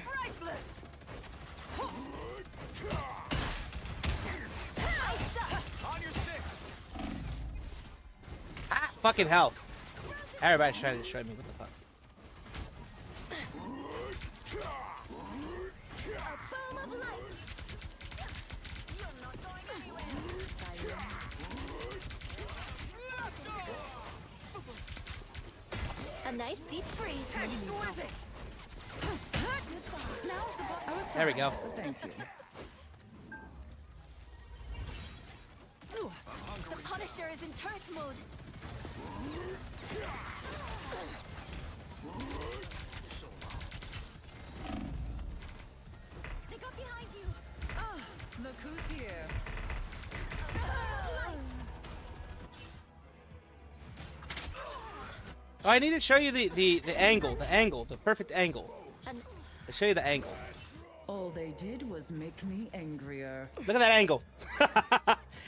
Priceless. On your 6. Ah, fucking hell! Everybody's trying to destroy me. What the fuck? A nice deep freeze. There we go. Thank you. The Punisher is in turret mode. They got behind you. Ah, look who's here. Oh, I need to show you the angle, the perfect angle. I'll show you the angle. All they did was make me angrier. Look at that angle.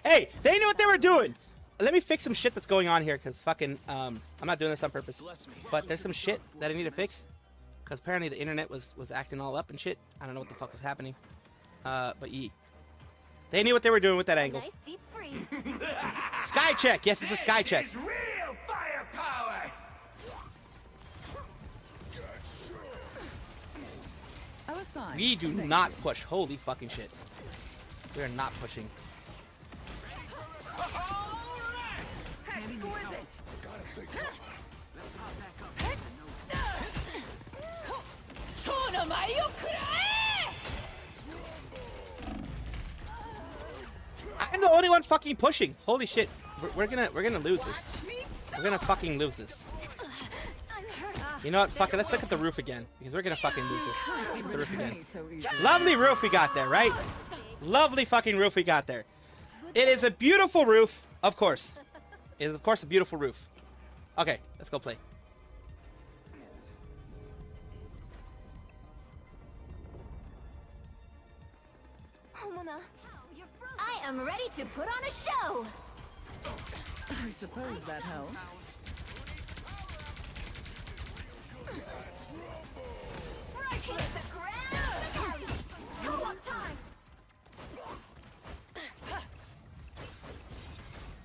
Hey, they knew what they were doing. Let me fix some shit that's going on here, because fucking, I'm not doing this on purpose. But there's some shit that I need to fix. Because apparently the internet was acting all up and shit. I don't know what the fuck was happening. But they knew what they were doing with that angle. Nice deep freeze. Sky check. Yes, it's a sky check. Real firepower. I was fine. We do not push. Holy fucking shit. We are not pushing. Exquisite. I'm the only one fucking pushing. Holy shit. We're gonna lose this. We're gonna fucking lose this. You know what? Fuck it. Let's look at the roof again, because we're gonna fucking lose this. Let's look at the roof again. Lovely roof we got there, right? Lovely fucking roof we got there. It is a beautiful roof, of course. It is, of course, a beautiful roof. Okay, let's go play. I am ready to put on a show. I suppose that helped. Hit the ground. Co-op time.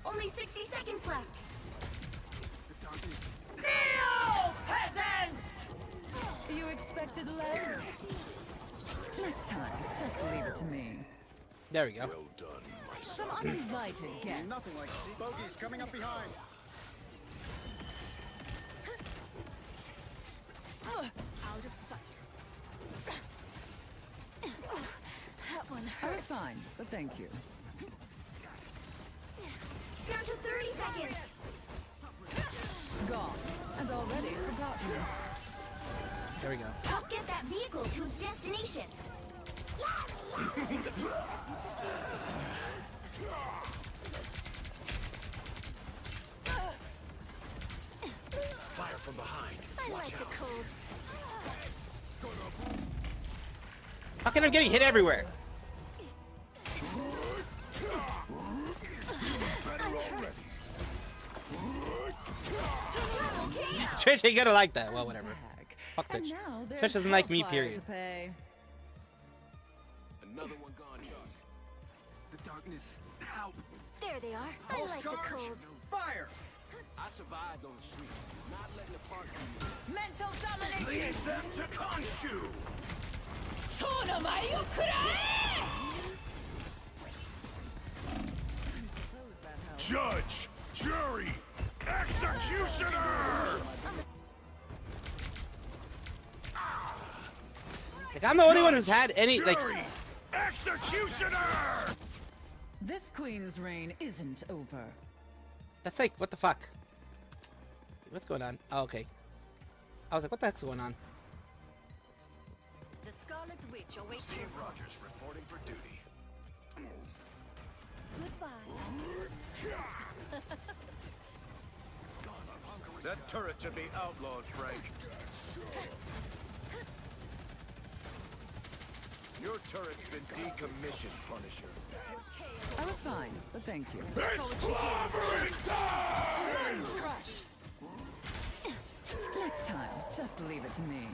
Only 60 seconds left. Kneel, peasants! You expected less? Next time, just leave it to me. There we go. Well done, my son. Some uninvited guests. Nothing like bogeys coming up behind. Out of sight. That one I was hurts. fine, but thank you. Down to 30 seconds. Gone, and already forgotten. There we go. Help get that vehicle to its destination. Fire from behind. I Watch like the out. cold. How can I'm getting hit everywhere? Trish ain't gonna like that. Well, whatever. Fuck And Trish. now there's Trish doesn't like me, hellfire period. to pay. Another one gone, Josh. The darkness. Help. There they are. I like the cold. Fire. I survived on the streets. Not letting the park be. Mental domination! Leave them to Khonshu. Judge, jury, executioner. Like, I'm the only one who's had any, like... Jury, executioner. This queen's reign isn't over. That's like, what the fuck? What's going on? Oh, okay. I was like, what the heck's going on? The Scarlet Witch awaits you. Steve Rogers reporting for duty. That turret should be outlawed, Frank. Your turret's been decommissioned, Punisher. I was fine, but thank you. It's clobbering time! Crush! Next time, just leave it to me.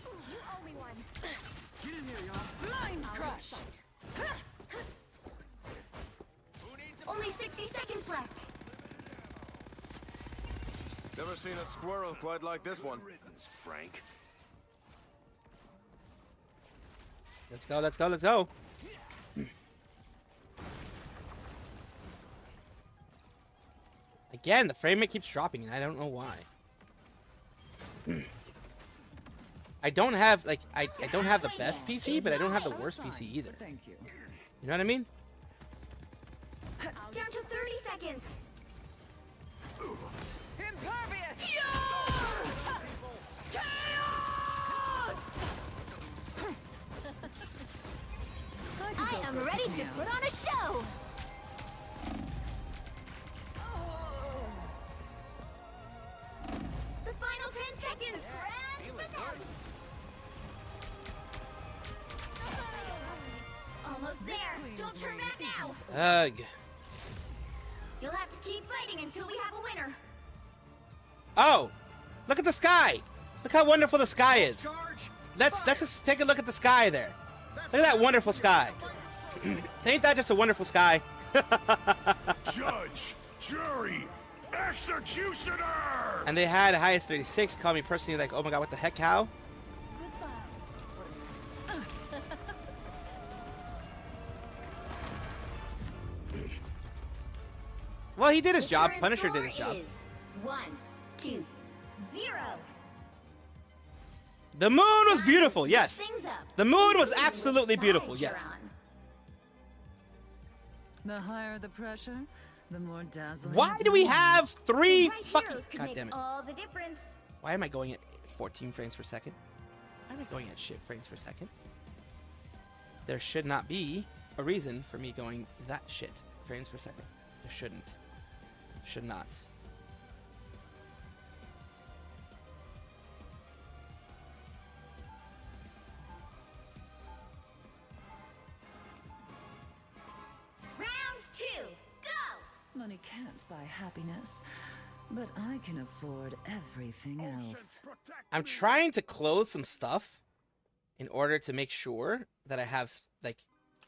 You owe me one. Get in here, y'all. Blind crush! Only 60 seconds left. Never seen a squirrel quite like this one. Riddance, Frank. Let's go, let's go, let's go. Again, the frame rate keeps dropping, and I don't know why. I don't have, like, I don't have the best PC, but I don't have the worst PC either. Thank you. You know what I mean? Down to 30 seconds. Impervious! I am ready to put on a show. The final 10 seconds. Almost there. Don't turn back now. Ugh. You'll have to keep fighting until we have a winner. Oh, look at the sky. Look how wonderful the sky is. Let's just take a look at the sky there. Look at that wonderful sky. Ain't that just a wonderful sky? Judge, jury, executioner. And they had highest 36. Call me personally like, oh my god, what the heck, how? Well, he did his job. Current Punisher did score his job. is 1, 2, 0. The moon was beautiful, yes. Things up. The moon was absolutely beautiful, yes. The higher the pressure, the more dazzling. Why do we have 3 Right fucking... heroes could God make damn it. all the difference. Why am I going at 14 frames per second? Why am I going at shit frames per second? There should not be a reason for me going that shit frames per second. There shouldn't. Should not. Round 2, go! Money can't buy happiness, but I can afford everything else. I'm trying to close some stuff in order to make sure that I have, like,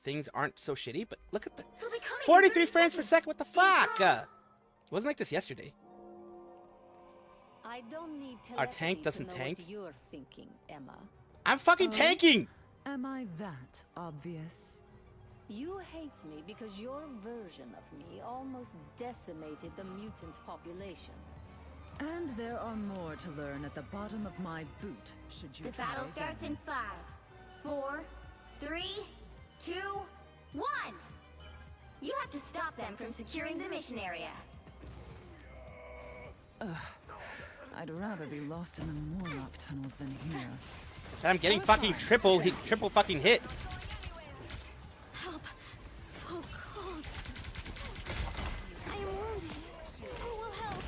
things aren't so shitty, but look at the 43 frames per second, what the fuck? It wasn't like this yesterday. I don't need Our tank doesn't tank. What you're thinking, Emma. I'm fucking tanking! Am I that obvious? You hate me because your version of me almost decimated the mutant population. And there are more to learn at the bottom of my boot, should you The try battle again. starts in 5, 4, 3, 2, 1. You have to stop them from securing the mission area. Ugh. I'd rather be lost in the Morlock tunnels than here. I'm getting fucking triple fucking hit. Help! So cold. I am wounded. Who will help?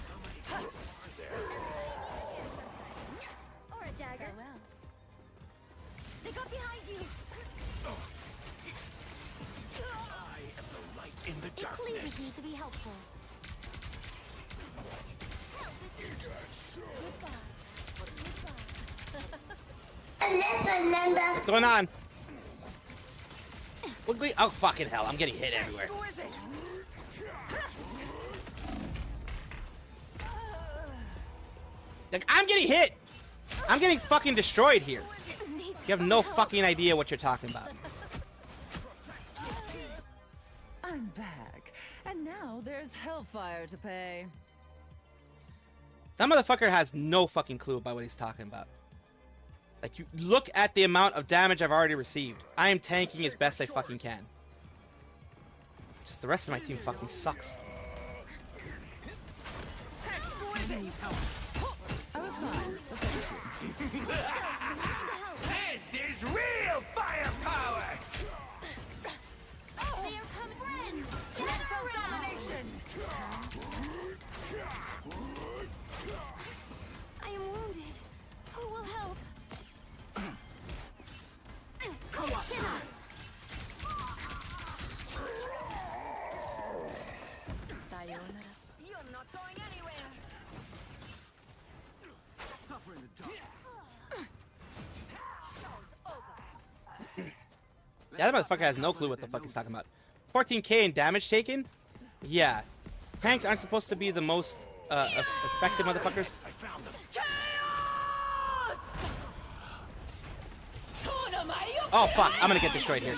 Or a dagger. Farewell. They got behind you. I am the light in the It pleases me to be helpful. Help is here. What's going on? Oh fucking hell, I'm getting hit everywhere. Like, I'm getting hit! I'm getting fucking destroyed here. You have no fucking idea what you're talking about. I'm back, and now there's hellfire to pay. That motherfucker has no fucking clue about what he's talking about. Like, you look at the amount of damage I've already received. I am tanking as best I fucking can. Just the rest of my team fucking sucks. I was fine, but thank you. This is real firepower! They are come friends. Mental domination. I am wounded. Who will help? Chin up. Sayonara. You're not going anywhere. Suffer in the dark. Yeah, that motherfucker has no clue what the fuck he's talking about. 14k in damage taken? Yeah. Tanks aren't supposed to be the most effective motherfuckers. I found them. Oh fuck, I'm gonna get destroyed here.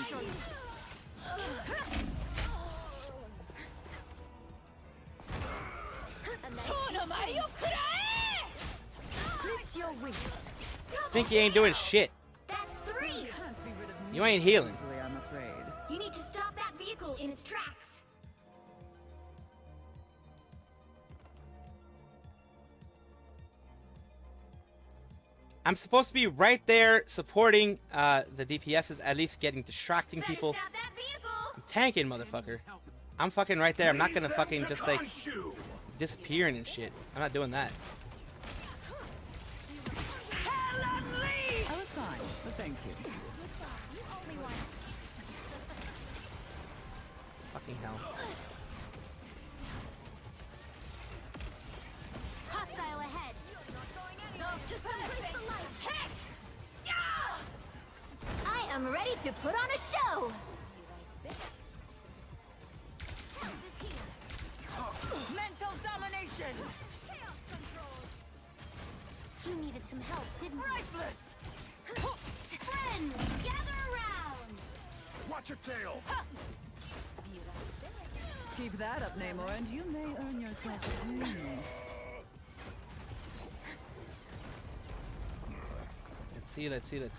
Stinky ain't doing shit. That's 3. You ain't healing. I'm afraid. You need to stop that vehicle in its tracks. I'm supposed to be right there supporting the DPSs, at least getting distracting people. I'm tanking, motherfucker. I'm fucking right there. I'm not gonna fucking just like disappearing and shit. I'm not doing that. I was fine, but thank you. Fucking hell. Hostile ahead. Just I am ready to put on a show. Mental domination! You needed some help, didn't you? Priceless! Friends, gather around. Watch your tail. Keep that up, Namor, and you may earn yourself a queen. Let's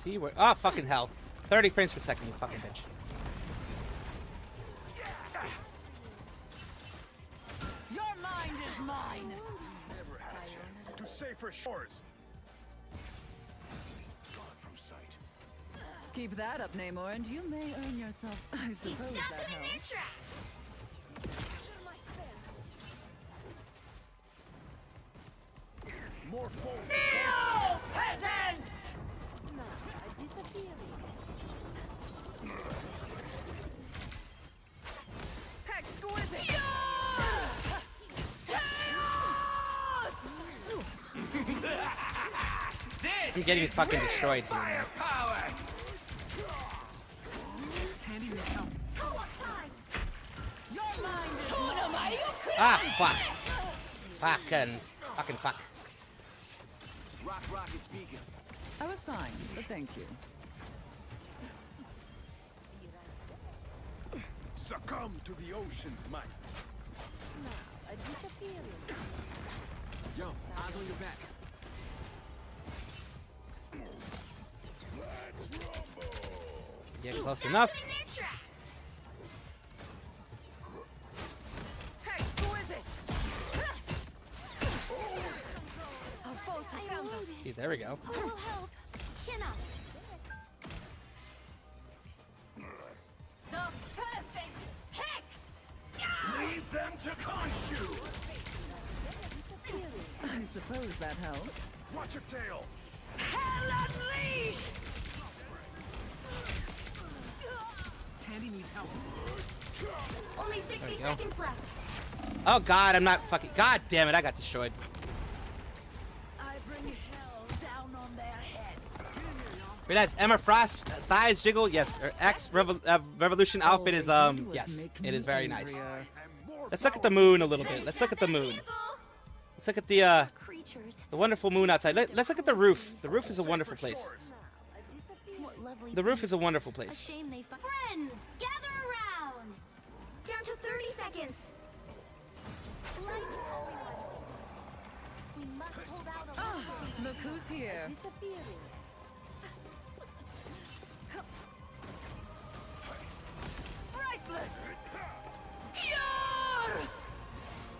see. Where? Oh, fucking hell. 30 frames per second, you fucking bitch. Your mind is mine! Never had a chance to safer shores. Gone from sight. Keep that up, Namor, and you may earn yourself. I suppose that helps. More forward. Neo peasants! Exquisite! I'm getting fucking destroyed here. Ah, fuck. Fucking fuck. Rock rockets beacon. I was fine, but thank you. Succumb to the ocean's might. Yo, eyes on your back. Yeah, close enough. See, there we go. Who will help? Chin up. The perfect hex! Leave them to Khonshu. I suppose that helped. Watch your tail. Hell unleashed! Tandy needs help. Only 60 seconds left. Oh god, I'm not fucking. God damn it, I got destroyed. I bring hell down on their heads. Realize Emma Frost thighs jiggle. Yes, her X Revolution outfit is yes, it is very nice. Let's look at the moon a little bit. Let's look at the moon. Let's look at the wonderful moon outside. Let's look at the roof. The roof is a wonderful place. The roof is a wonderful place. Friends, gather around. Down to 30 seconds. We must hold out a Ah, look who's here. Priceless. Pure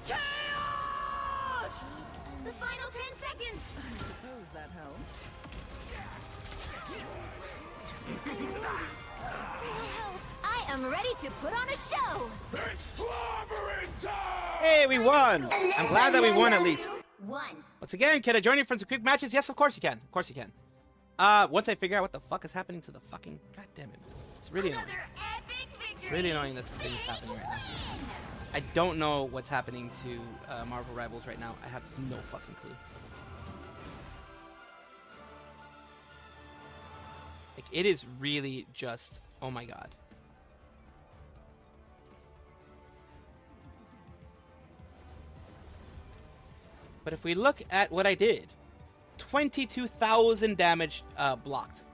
chaos. The final 10 seconds. I suppose that helped. I am ready to put on a show. It's clobbering time! Hey, we won! I'm glad that we won at least. One. Once again, can I join you for some quick matches? Yes, of course you can. Of course you can. Once I figure out what the fuck is happening to the fucking... God damn it. It's really annoying. It's really annoying that this thing is happening right now. I don't know what's happening to Marvel Rivals right now. I have no fucking clue. Like, it is really just... Oh my god. But if we look at what I did, 22,000 damage blocked.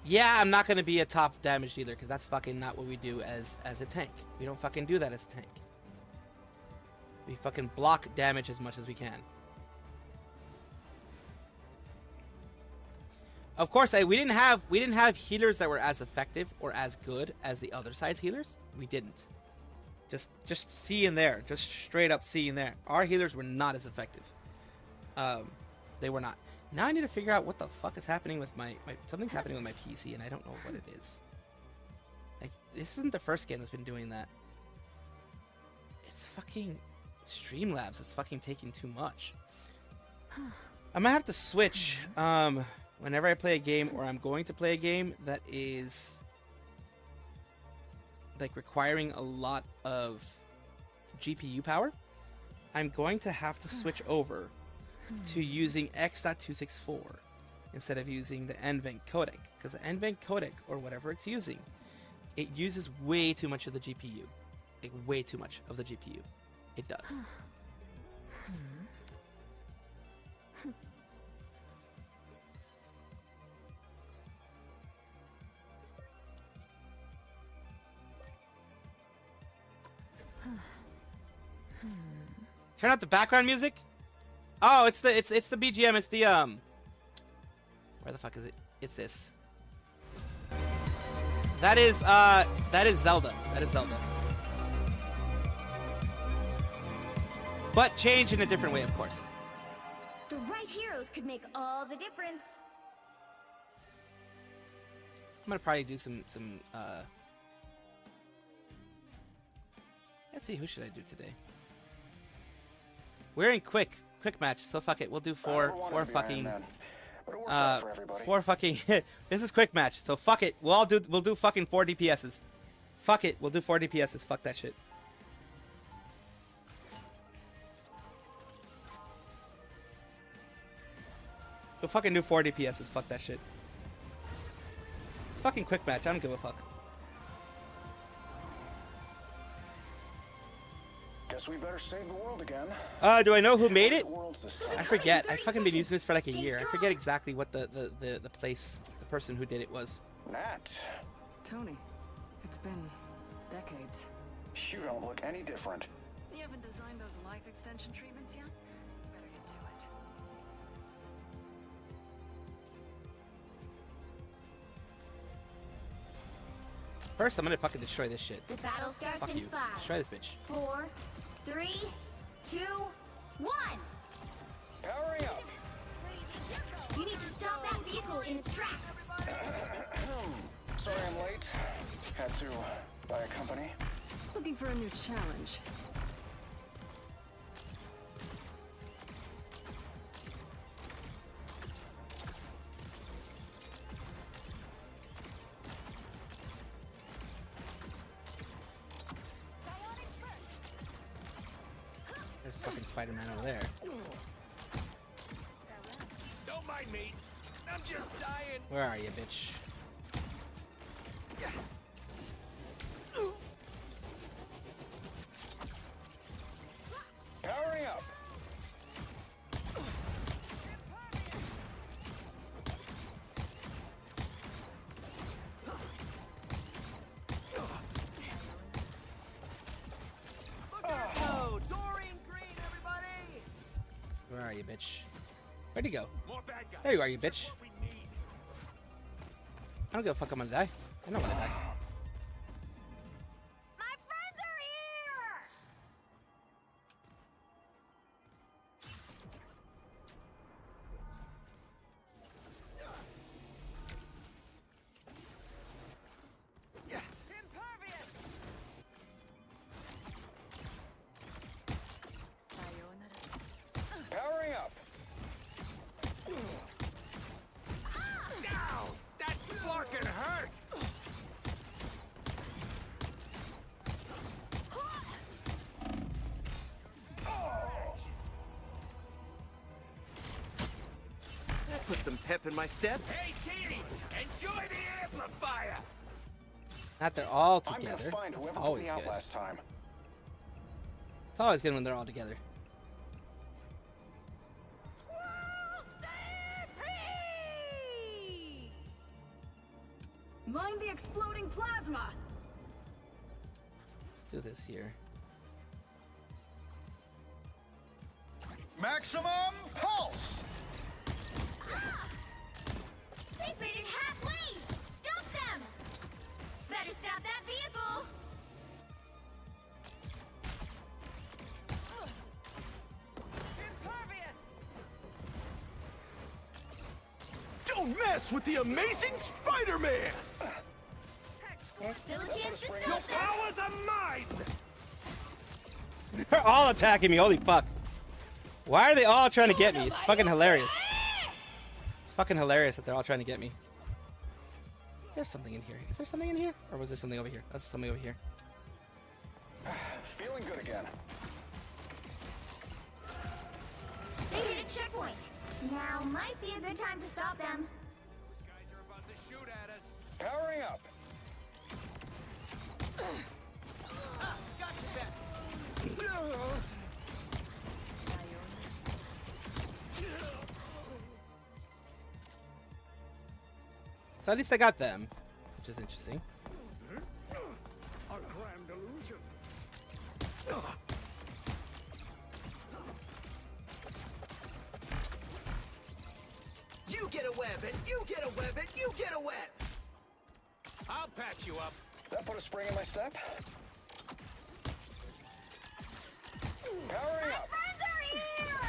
Yeah, I'm not going to be a top damage dealer because that's fucking not what we do as a tank. We don't fucking do that as a tank. We fucking block damage as much as we can. Of course, we didn't have healers that were as effective or as good as the other side's healers. We didn't. Just see in there, just straight up see in there. Our healers were not as effective. They were not. Now I need to figure out what the fuck is happening with my something's happening with my PC and I don't know what it is. Like, this isn't the first game that's been doing that. It's fucking Streamlabs. It's fucking taking too much. I might have to switch whenever I play a game, or I'm going to play a game that is like requiring a lot of GPU power. I'm going to have to switch over to using X.264 instead of using the NVENC codec, because the NVENC codec, or whatever it's using, it uses way too much of the GPU. Like, way too much of the GPU. It does. Turn out the background music. Oh, it's the BGM. It's the where the fuck is it? It's this. That is Zelda. That is Zelda. But changed in a different way, of course. The right heroes could make all the difference. gonna probably do some let's see, who should I do today? We're in quick match, so fuck it. We'll do four fucking this is quick match, so fuck it. We'll do fucking 4 DPSs. Fuck it, we'll do 4 DPSs. Fuck that shit. We'll fucking do 4 DPSs. Fuck that shit. It's fucking quick match. I don't give a fuck. Guess we better save the world again. Do I know who made it? I forget. I've fucking been using this for like a year. I forget exactly what the person who did it was. Nat. Tony, it's been decades. You don't look any different. You haven't designed those life extension treatments yet? Better get to it. First, I'm gonna fucking destroy this shit. The battle starts Fuck in you. 5, Destroy this bitch. 4, 3, 2, 1. Powering up. You need to stop that vehicle in its tracks. Sorry I'm late. Had to buy a company. Looking for a new challenge. There's fucking Spider-Man over there. Don't mind me. I'm just dying. Where are you, bitch? Powering up. Oh, Doreen Green, everybody! Where are you, bitch? Where'd he go? There you are, you bitch. I don't give a fuck. I'm gonna die. I know I'm gonna die. My friends are here! Powering up. Down! That's fucking hurt! That put some pep in my step. Hey, Teeny! Enjoy the amplifier! Not they're all I'm together. gonna find It's whoever put always me out good. last time. It's always good when they're all together. Mind the exploding plasma! Let's do this here. Maximum pulse. They made it halfway! Stop them! Better stop that vehicle! Don't mess with the amazing Spider-Man! There's still a chance to Your stop them! powers are mine! They're all attacking me. Holy fuck. Why are they all trying to get me? It's fucking hilarious. It's fucking hilarious that they're all trying to get me. There's something in here. Is there something in here? Or was there something over here? That's something over here. Feeling good again. They hit a checkpoint. Now might be a good time to stop them. Powering up. So at least I got them, which is interesting. A grand illusion. You get a web, and you get a web, and you get a web! I'll patch you up. That put a spring in my step. Powering up.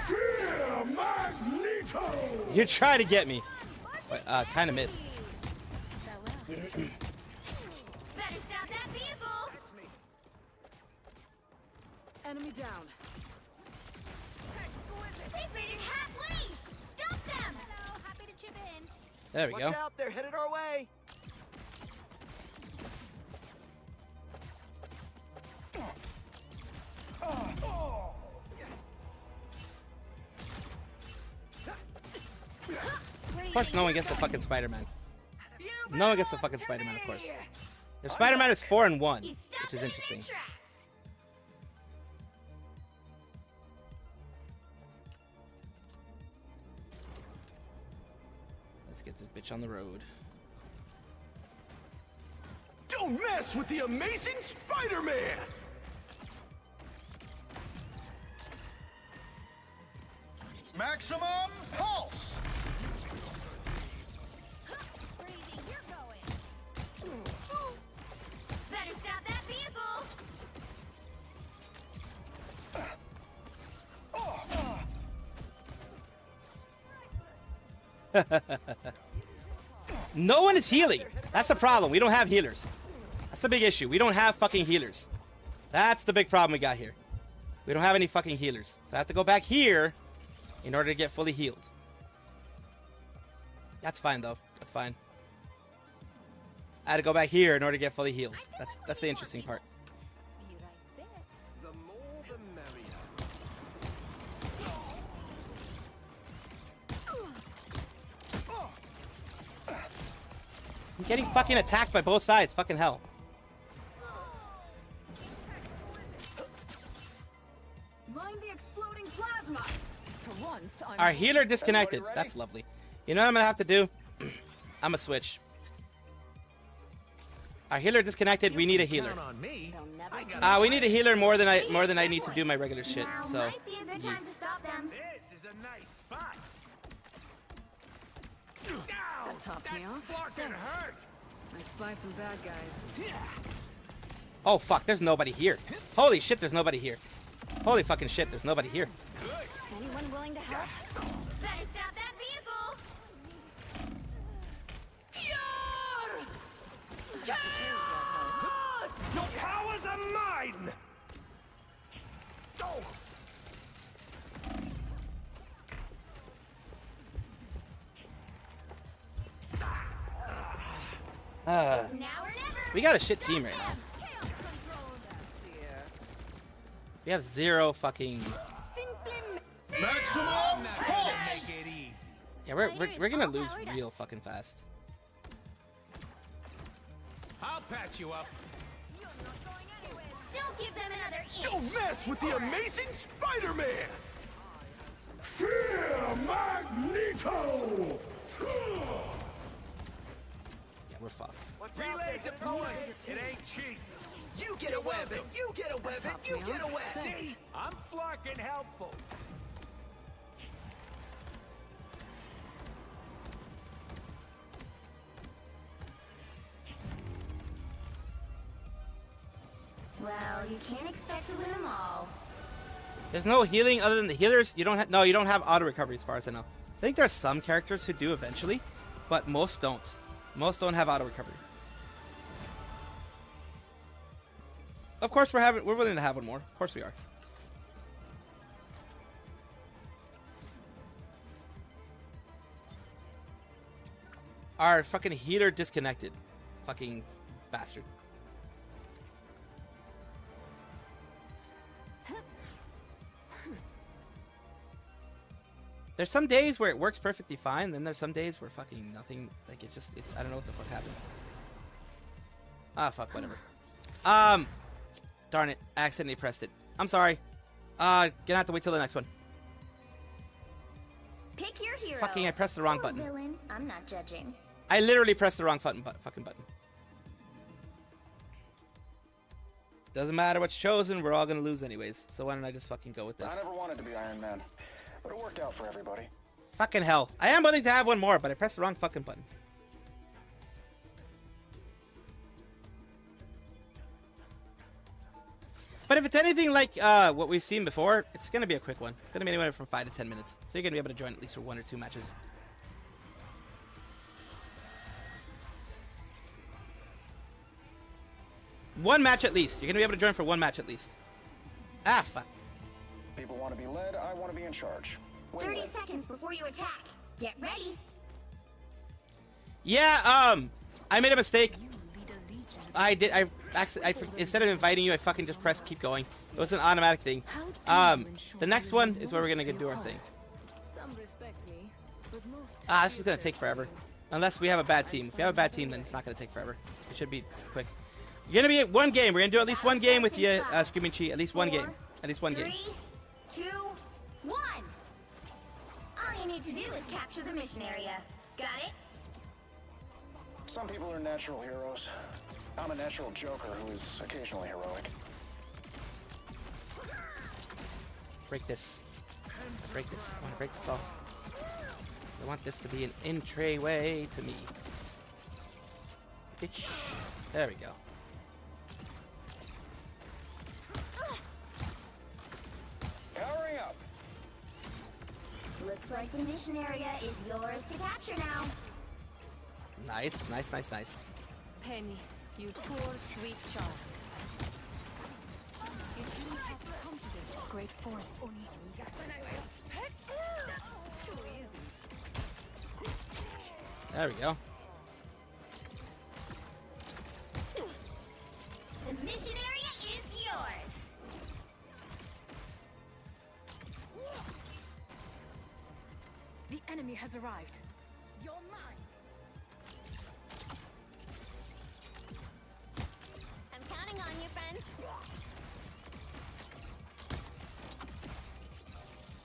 Fear Magneto! You try to get me, but kind of missed. stop that vehicle! Enemy down. They've made it halfway! Stop them! Hello, happy to chip in. There we Watch go. out, they're headed our way. Of course, no one gets the fucking Spider-Man. No one gets the fucking Spider-Man, of course. Their Spider-Man is 4 and 1, which is interesting. Let's get this bitch on the road. Don't mess with the amazing Spider-Man! Maximum pulse! Better stop that vehicle! No one is healing. That's the problem. We don't have healers. That's the big issue. We don't have fucking healers. That's the big problem we got here. We don't have any fucking healers. So I have to go back here in order to get fully healed. That's fine though. That's fine. I had to go back here in order to get fully healed. That's the interesting part. The more the merrier. I'm getting fucking attacked by both sides. Fucking hell. Mind the exploding plasma. For once, I'm Our healer disconnected. That's lovely. You know what I'm gonna have to do? I'm gonna switch. Our healer disconnected. We need a healer. We need a healer more than I need to do my regular shit. So. Might be a good time to stop them. This is a nice spot. That topped me off. Thanks. Hurt. I spy some bad guys. Oh fuck! There's nobody here. Holy shit! There's nobody here. Holy fucking shit! There's nobody here. Anyone willing to help? Better stop that vehicle! Pure! Chaos! Your powers are mine. Oh. We got a shit team right now. We have zero fucking. Maximum pulse! Make it easy. Yeah, we're gonna lose real fucking fast. I'll patch you up. Don't give them another inch! Don't mess with the amazing Spider-Man! Fear Magneto! Yeah, we're fucked. Relay deployed. It ain't cheap. You get a weapon. You get a weapon. You get a weapon. See, I'm fucking helpful. Well, you can't expect to win them all. There's no healing other than the healers. You don't have you don't have auto recovery as far as I know. I think there's some characters who do eventually, but most don't. Most don't have auto recovery. Of course we're willing to have one more. Of course we are. Our fucking healer disconnected. Fucking bastard. There's some days where it works perfectly fine, then there's some days where fucking nothing, like it's I don't know what the fuck happens. Ah, fuck, whatever. Darn it, I accidentally pressed it. I'm sorry. Gonna have to wait till the next one. Pick your hero. Fucking, I pressed the wrong Or button. Villain. I'm not judging. I literally pressed the wrong fucking button. Doesn't matter what's chosen, we're all gonna lose anyways. So why don't I just fucking go with I this? never wanted to be Iron Man, but it worked out for everybody. Fucking hell. I am willing to have one more, but I pressed the wrong fucking button. But if it's anything like what we've seen before, it's going to be a quick one. It's going to be anywhere from 5 to 10 minutes. So you're going to be able to join at least for 1 or 2 matches. One match at least. You're gonna be able to join for one match at least. Ah, fuck. People want to be led, I want to be in charge. 30 seconds before you attack. Get ready. Yeah, I made a mistake. Instead of inviting you, I fucking just pressed keep going. It was an automatic thing. The next one is where we're gonna do our thing. This is gonna take forever. Unless we have a bad team. If we have a bad team, then it's not gonna take forever. It should be quick. You're gonna be at one game. We're gonna do at least one game with you, Screaming Chi. At least one game. At least one game. 3, 2, 1. All you need to do is capture the mission area. Got it? Some people are natural heroes. I'm a natural joker who is occasionally heroic. Break this. Break this. I want to break this off. I want this to be an entryway to me. Bitch. There we go. Powering up. Looks like the mission area is yours to capture now. Nice, nice, nice, nice. Penny, you poor sweet child. You didn't have to come to this great force, Oni. Too easy. There we go. The mission area is yours. The enemy has arrived. You're mine. I'm counting on you, friends.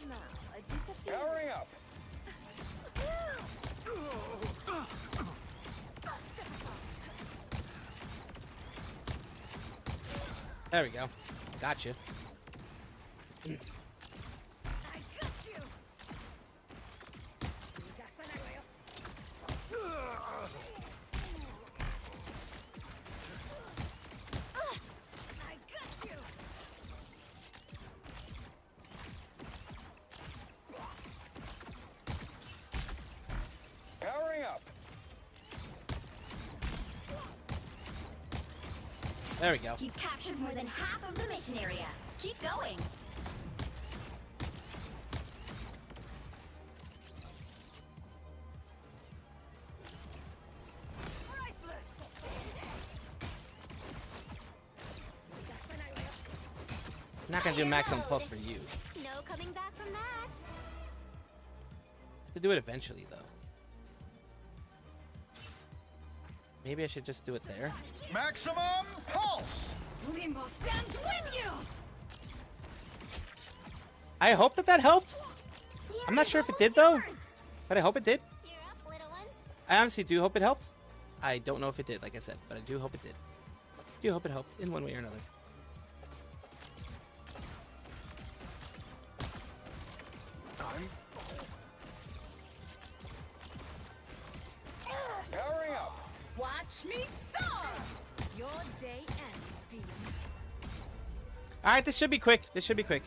Now, Powering up. There we go. Gotcha. Powering up. There we go. You've captured more than half of the mission area. Keep going. It's not gonna do maximum pulse for you. No coming back from that. To do it eventually, though. Maybe I should just do it there. Maximum pulse. Rainbow stands with you. I hope that helped. I'm not sure if it did, though. But I hope it did. I honestly do hope it helped. I don't know if it did, like I said, but I do hope it did. I do hope it helped in one way or another. Powering up. watch me soar. Your day ends, demon. Alright, this should be quick. This should be quick.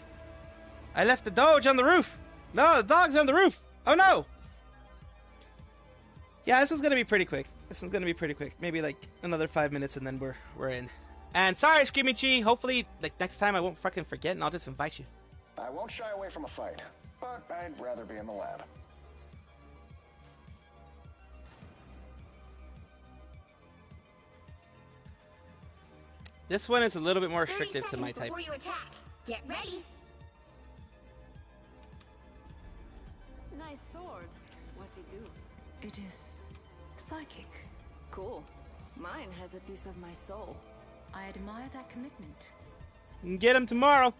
I left the doge on the roof. No, the dog's on the roof. Oh no. Yeah, this one's gonna be pretty quick. This one's gonna be pretty quick. Maybe like another 5 minutes and then we're in. And sorry, Screaming Chi. Hopefully, like next time I won't fucking forget and I'll just invite you. I won't shy away from a fight, but I'd rather be in the lab. This one is a little bit more restrictive to my type. Before you attack, get ready. Nice sword. What's it do? It is psychic. Cool. Mine has a piece of my soul. I admire that commitment. Get him tomorrow.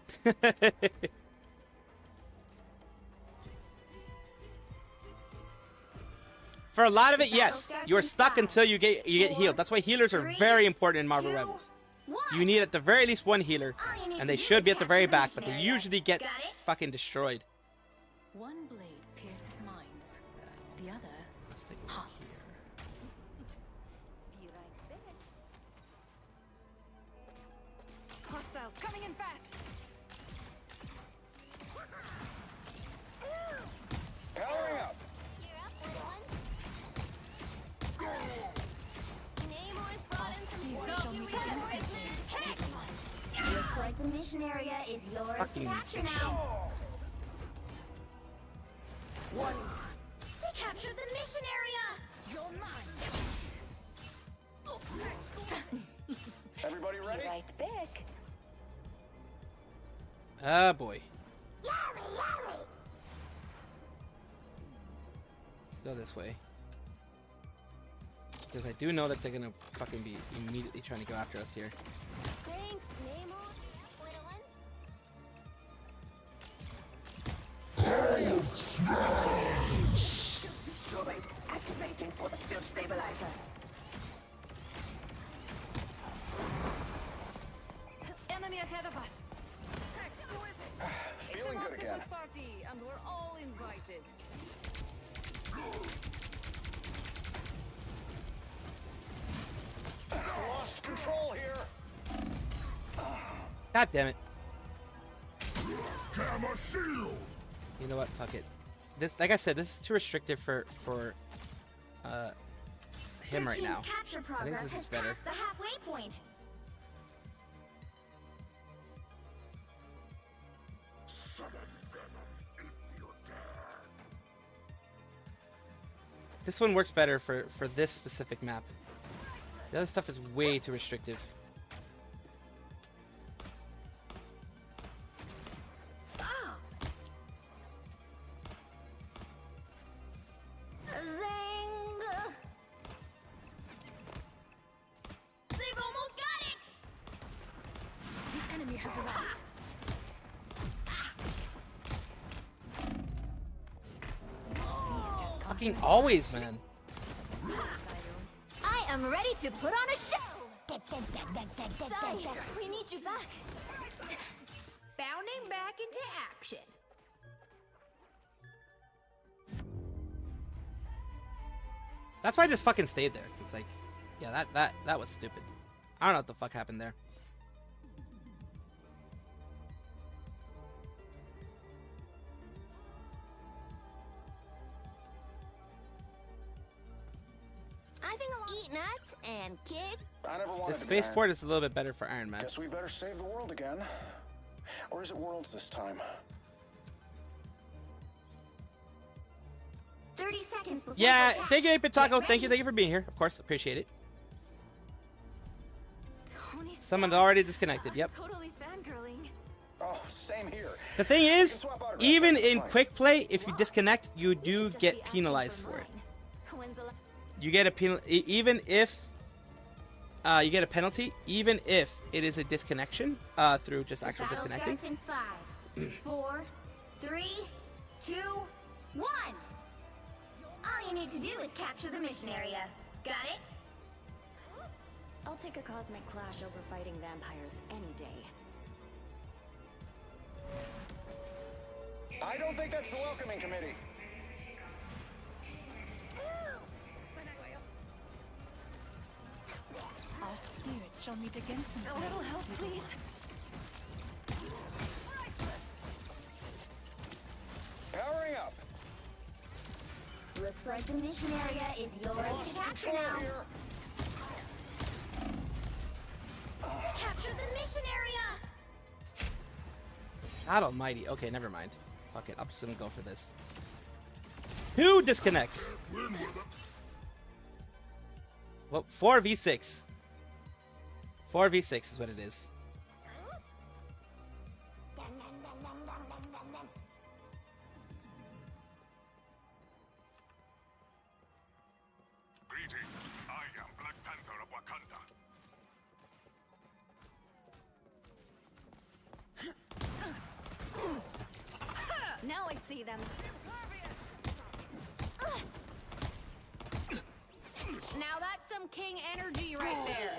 For a lot of it, yes, you're stuck until you get healed. That's why healers are very important in Marvel Rebels. You need at the very least one healer, and they should be at the very back, but they usually get fucking destroyed. One blade pierces minds, the other hearts. Hostiles coming in fast. Powering up. Namor's brought in some mission area is yours to Fucking capture bitch. now. They captured the mission area. You're mine. Everybody ready? Right back. Ah, boy. Let's go this way. Because I do know that they're gonna fucking be immediately trying to go after us here. Thanks, Nemo. Destroyed. Activating force field stabilizer. Enemy ahead of us. Feeling good again. Party, and we're all invited. Lost control here. God damn it. Gamma shield. You know what? Fuck it. This, like I said, this is too restrictive for him right now. Capture I think progress this has is better. passed the halfway point. This one works better for this specific map. The other stuff is way too restrictive. Zing! They've almost got it! The enemy has arrived. Fucking always, man. I am ready to put on a show! Sai, we need you back. Bounding back into action. That's why I just fucking stayed there. It's like, yeah, that was stupid. I don't know what the fuck happened there. I think I'll eat nuts and kid. I never The wanted to be spaceport Iron. is a little bit better for Iron Man. Guess we better save the world again. Or is it worlds this time? 30 seconds before Yeah, the attack. thank you, Pitaco. Get Thank you ready. for being here. Of course, appreciate it. Tony's Someone already disconnected. Yep. totally fangirling. Oh, same here. The thing is, swap autographs even after the in fight. quick play, if you disconnect, you do get penalized for it. When's the You get a even if you get a penalty, even if it is a disconnection through just actual battle disconnecting. starts in 5, 4, 3, 2, 1. All you need to do is capture the mission area. Got it? I'll take a cosmic clash over fighting vampires any day. I don't think that's the welcoming committee. Our spirits shall meet again sometime. A little help, please. Powering up. Looks like the mission area is yours to capture now. Capture the mission area! God almighty. Okay, never mind. Fuck it. I'm just gonna go for this. Who disconnects? Well, 4v6. 4v6 is what it is. Greetings. I am Black Panther of Wakanda. Now I see them. Now that's some king energy right there.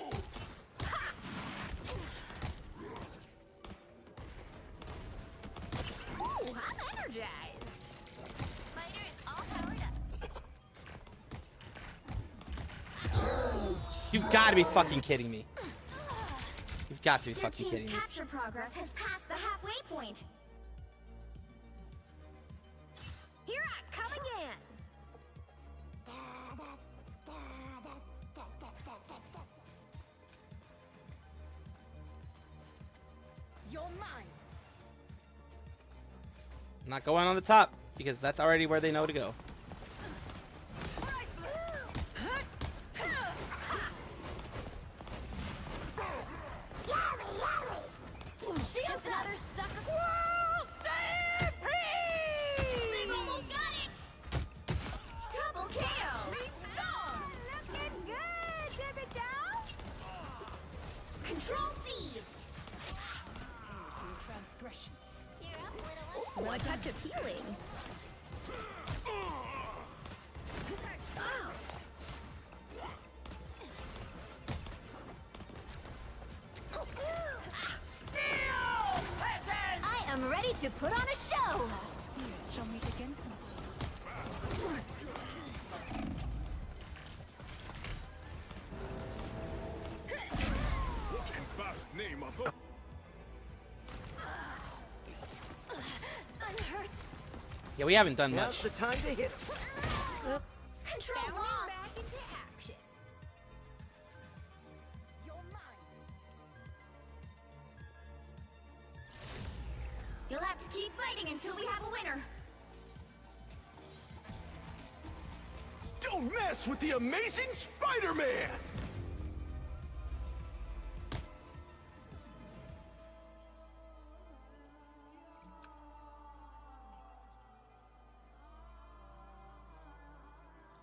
Ooh, I'm energized. Fighters, all powered up. You've got to be fucking kidding me. You've got to be Your fucking team's kidding me. capture progress has passed the halfway point. Here I come again. You're I'm not going on the top because that's already where they know to go. Just another sucker. Whoa, stay free! They've almost got it. Double KO. Looking good. Dip it down. Control seized. Transgressions. Ooh, a touch of healing. I am ready to put on a show. Shall meet again sometime. Unhurt. Yeah, we haven't done Now's much. the time to hit. Control lost. Back into action. You'll have to keep fighting until we have a winner. Don't mess with the amazing Spider-Man!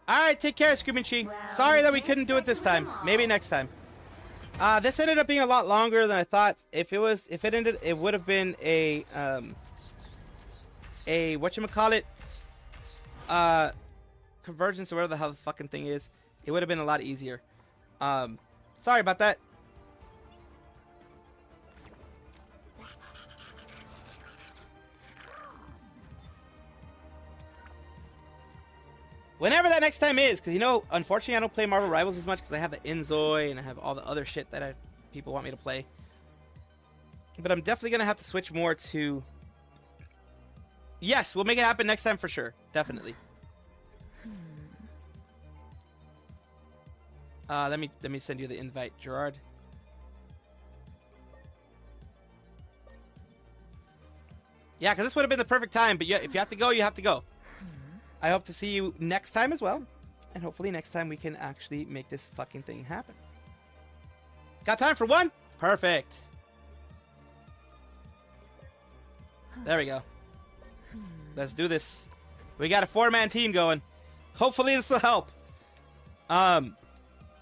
Alright, take care, Scooby. Sorry that we couldn't do it this time. Maybe next time. This ended up being a lot longer than I thought. If it ended, it would have been a whatchamacallit, convergence or whatever the hell the fucking thing is. It would have been a lot easier. Sorry about that. Whenever that next time is, because you know, unfortunately I don't play Marvel Rivals as much because I have the Inzoi and I have all the other shit that people want me to play. But I'm definitely going to have to switch more to... Yes, we'll make it happen next time for sure. Definitely. Let me send you the invite, Gerard. Yeah, because this would have been the perfect time, but yeah, if you have to go, you have to go. I hope to see you next time as well. And hopefully next time we can actually make this fucking thing happen. Got time for one? Perfect. There we go. Let's do this. We got a 4-man team going. Hopefully this will help.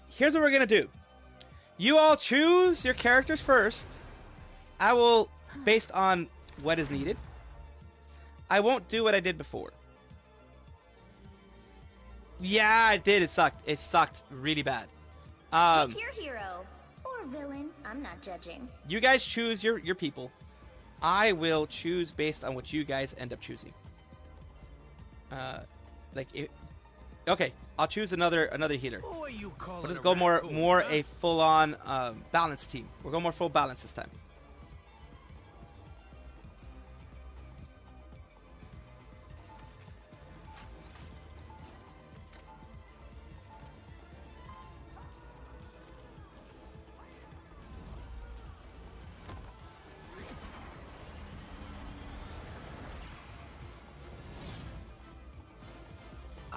Here's what we're going to do. You all choose your characters first. I will, based on what is needed. I won't do what I did before. Yeah, I did. It sucked. It sucked really bad. Pick your hero or villain. I'm not judging. You guys choose your people. I will choose based on what you guys end up choosing. Okay, I'll choose another healer. We'll just go more a full-on balanced team. We're going more full balance this time.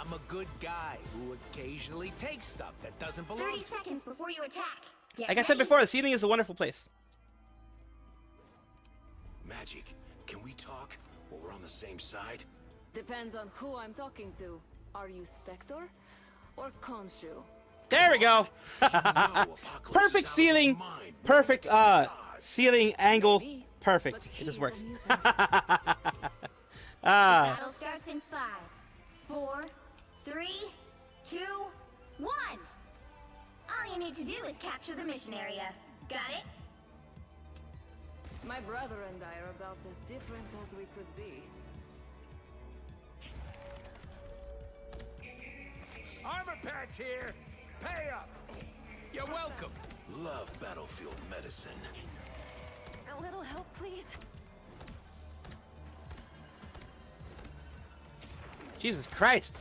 I'm a good guy who occasionally takes stuff that doesn't belong. 30 seconds before you attack. Get Like I said ready. before, the ceiling is a wonderful place. Magic, can we talk while we're on the same side? Depends on who I'm talking to. Are you Spectre or Khonshu? There we go. Perfect ceiling. Perfect ceiling angle. Perfect. It just works. Battle starts in 5, 4, 3, 2, 1. All you need to do is capture the mission area. Got it? My brother and I are about as different as we could be. Armor patch here. Pay up. You're welcome. Love battlefield medicine. A little help, please. Jesus Christ.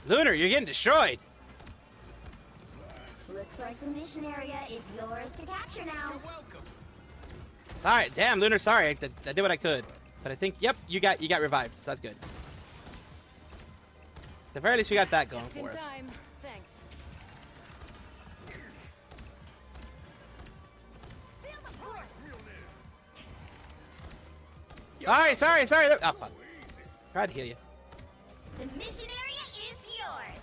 Lunar, you're getting destroyed. Looks like the mission area is yours to capture now. You're welcome. Alright, damn, Lunar, sorry. I did what I could. But I think, yep, you got revived, so that's good. At the very least, we got that going for us. Thanks. Alright, sorry. Oh, fuck. Tried to heal you. The mission area is yours.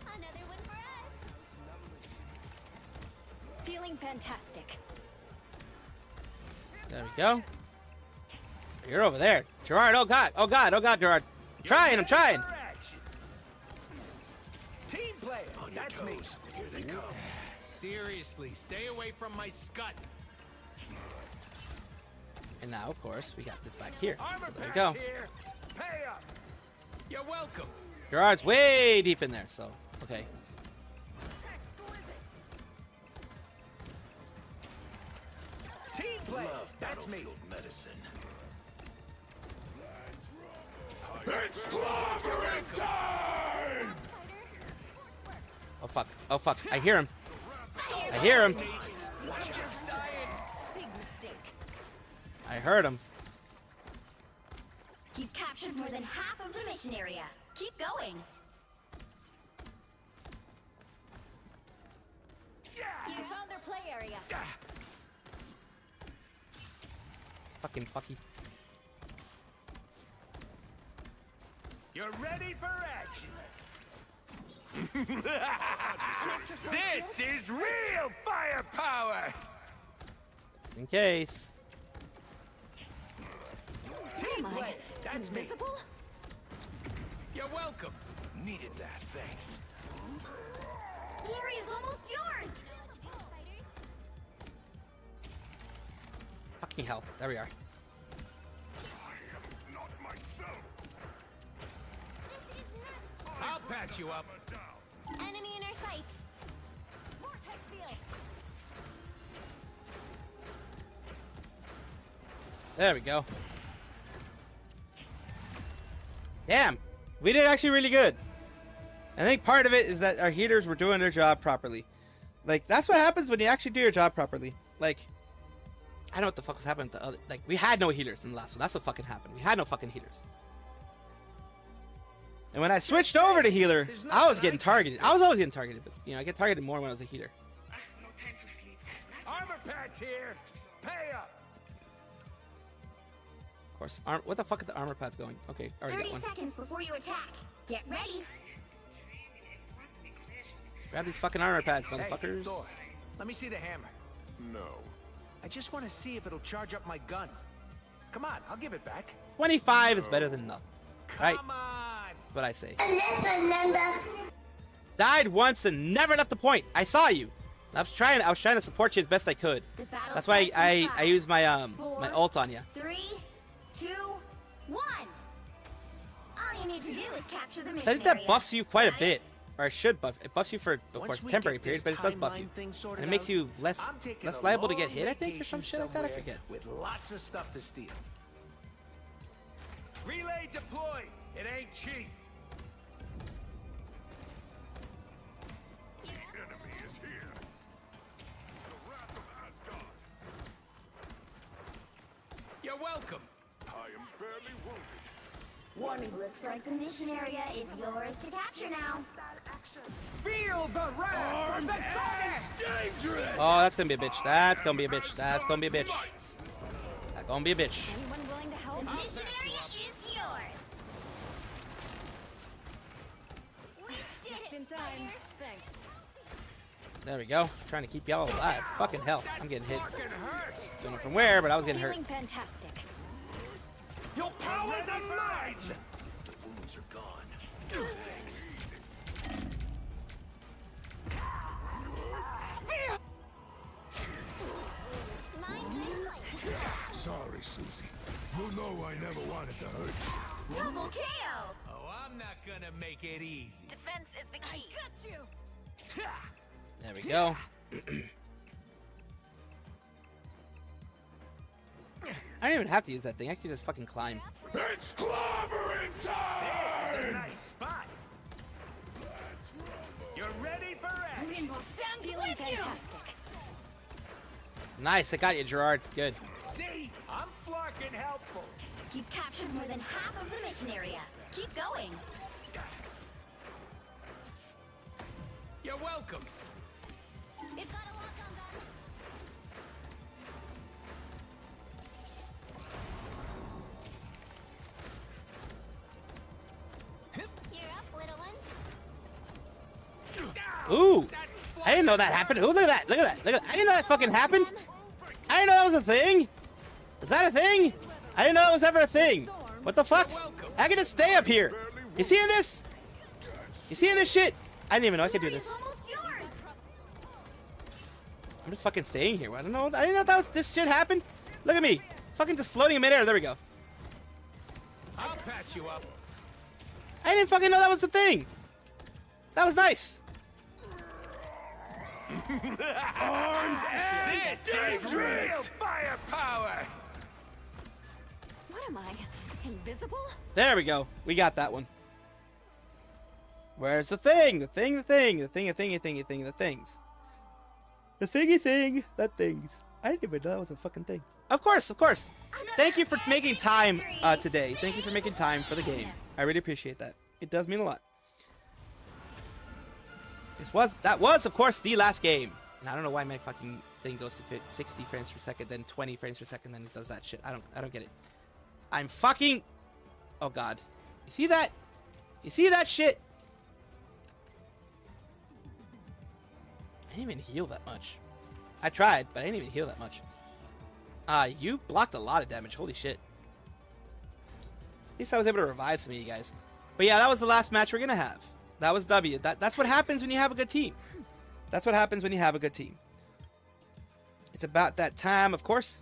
Another one for us. Feeling fantastic. There we go. You're over there. Gerard, oh god, Gerard. I'm trying. Team player. On your That's me. toes. Here they come. Seriously, stay away from my scut. And now, of course, we got this back here. Armor So there we packs go. here. Pay up. You're welcome. Gerard's way deep in there, so, okay. Team player. Love That's me. battlefield medicine. It's clobbering time. Oh fuck, I hear him. You're just dying. Big mistake. I heard him. You've captured more than half of the mission area. Keep going. You found their play area. Fucking fucky. You're ready for action. This is real firepower. Just in case. Team player. That's me. Invisible? You're welcome. Needed that, thanks. The area's almost yours. Fucking hell. There we are. I'll patch you up. Enemy in our sights. Vortex field. There we go. Damn. We did actually really good. I think part of it is that our healers were doing their job properly. Like, that's what happens when you actually do your job properly. Like, I don't know what the fuck was happening to the other. Like, we had no healers in the last one. That's what fucking happened. We had no fucking healers. And when I switched over to healer, I was getting targeted. I was always getting targeted, but, you know, I get targeted more when I was a healer. Armor pads here. Pay up. Of course. What the fuck are the armor pads going? Okay, already 30 got one. seconds before you attack. Get ready. Grab these fucking armor pads, Hey, motherfuckers. Thor, let me see the hammer. No. I just want to see if it'll charge up my gun. Come on, I'll give it back. 25 is better than nothing. Right? Come on. That's what I say. Died once and never left the point. I saw you. I was trying to support you as best I could. That's why I used my my ult on you. 3, 2, 1. All you need to do is capture the mission I think that area. buffs you quite a Right? bit. Or it should buff. It buffs you for, of course, Once a we temporary get period, this but it does buff you. timeline thing sorted And it makes out, you less I'm taking less a liable to long get hit, I think, or some vacation shit like that. I somewhere forget. With lots of stuff to steal. Relay deployed. It ain't cheap. The enemy is here. The wrath of Asgard. You're welcome. I am barely wounded. Warning, looks like the mission area is yours to capture now. Feel the wrath of the goddess. Dangerous. Oh, that's gonna be a bitch. That's gonna be a bitch. That's gonna be a bitch. That's gonna be a bitch. Anyone willing to help? The mission area is yours. We did Just it, in time. Thanks. There we go. Trying to keep y'all alive. Fucking hell. I'm getting hit. Fucking hurt. Don't know from where, but I was getting hurt. Feeling fantastic. Your powers are mine. The wounds are gone. Thanks. Sorry, Susie. You know I never wanted to hurt you. Double KO. Oh, I'm not gonna make it easy. Defense is the key. I got you. There we go. I don't even have to use that thing. I can just fucking climb. It's clobbering time! This is a nice spot. You're ready for action. Stand feeling fantastic. Nice, I got you, Gerard. Good. See, I'm fucking helpful. You've captured more than half of the mission area. Keep going. You're welcome. It's got a lock on that. You're up, little ones. Ooh, I didn't know that happened. Ooh, look at that. Look at that. Look at that. I didn't know that fucking happened. I didn't know that was a thing. Is that a thing? I didn't know that was ever a thing. What the fuck? I can just stay up here. You seeing this? You seeing this shit? I didn't even know I could do this. I'm just fucking staying here. I don't know. I didn't know that was this shit happened. Look at me. Fucking just floating in midair. There we go. I'll patch you up. I didn't fucking know that was the thing. That was nice. Armed and this is real firepower. What am I? Invisible? There we go. We got that one. Where's the thing? The thing, the thing, the thing, the thingy, thingy, thing, the things. The thingy thing, that things. I didn't even know that was a fucking thing. Of course, of course. Thank you for making time today. Thank you for making time for the game. I really appreciate that. It does mean a lot. That was, of course, the last game. And I don't know why my fucking thing goes to fit 60 frames per second, then 20 frames per second, then it does that shit. I don't get it. I'm fucking... Oh, God. You see that? You see that shit? I didn't even heal that much. I tried, but I didn't even heal that much. You blocked a lot of damage. Holy shit. At least I was able to revive some of you guys. But yeah, that was the last match we're gonna have. That was W. That's what happens when you have a good team. That's what happens when you have a good team. It's about that time, of course.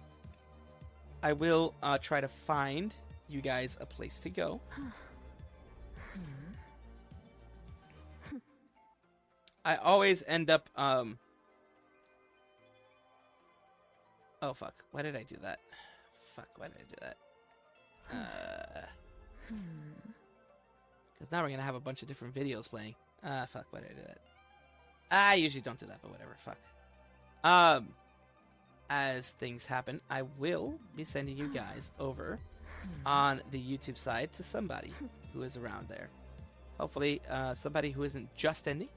I will try to find you guys a place to go. I always end up, oh fuck, why did I do that? Fuck, why did I do that? Because now we're gonna have a bunch of different videos playing. Fuck, why did I do that? I usually don't do that, but whatever, fuck. As things happen, I will be sending you guys over on the YouTube side to somebody who is around there. Hopefully, somebody who isn't just ending.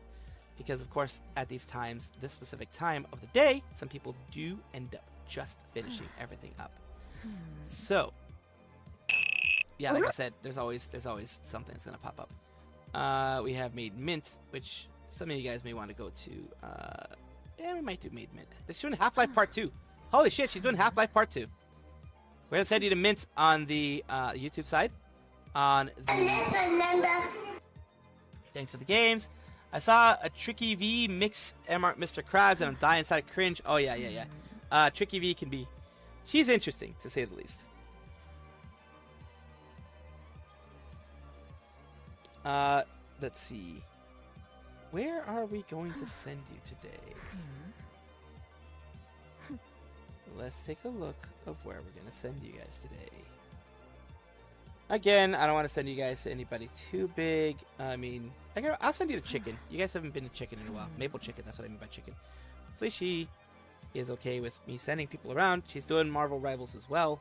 Because, of course, at these times, this specific time of the day, some people do end up just finishing everything up. So, yeah, like I said, there's always something that's going to pop up. We have Made Mint, which some of you guys may want to go to. Yeah, we might do Made Mint. They're doing Half-Life Part 2. Holy shit, she's doing Half-Life Part 2. We're going to send you to Mint on the YouTube side. On the... Thanks for the games. I saw a Tricky V mix Mr. Krabs and I'm dying inside of cringe. Oh, yeah. Tricky V can be... She's interesting, to say the least. Let's see. Where are we going to send you today? Let's take a look of where we're going to send you guys today. Again, I don't want to send you guys to anybody too big. I mean, I'll send you to Chicken. You guys haven't been to Chicken in a while. Maple Chicken, that's what I mean by Chicken. Hopefully she is okay with me sending people around. She's doing Marvel Rivals as well.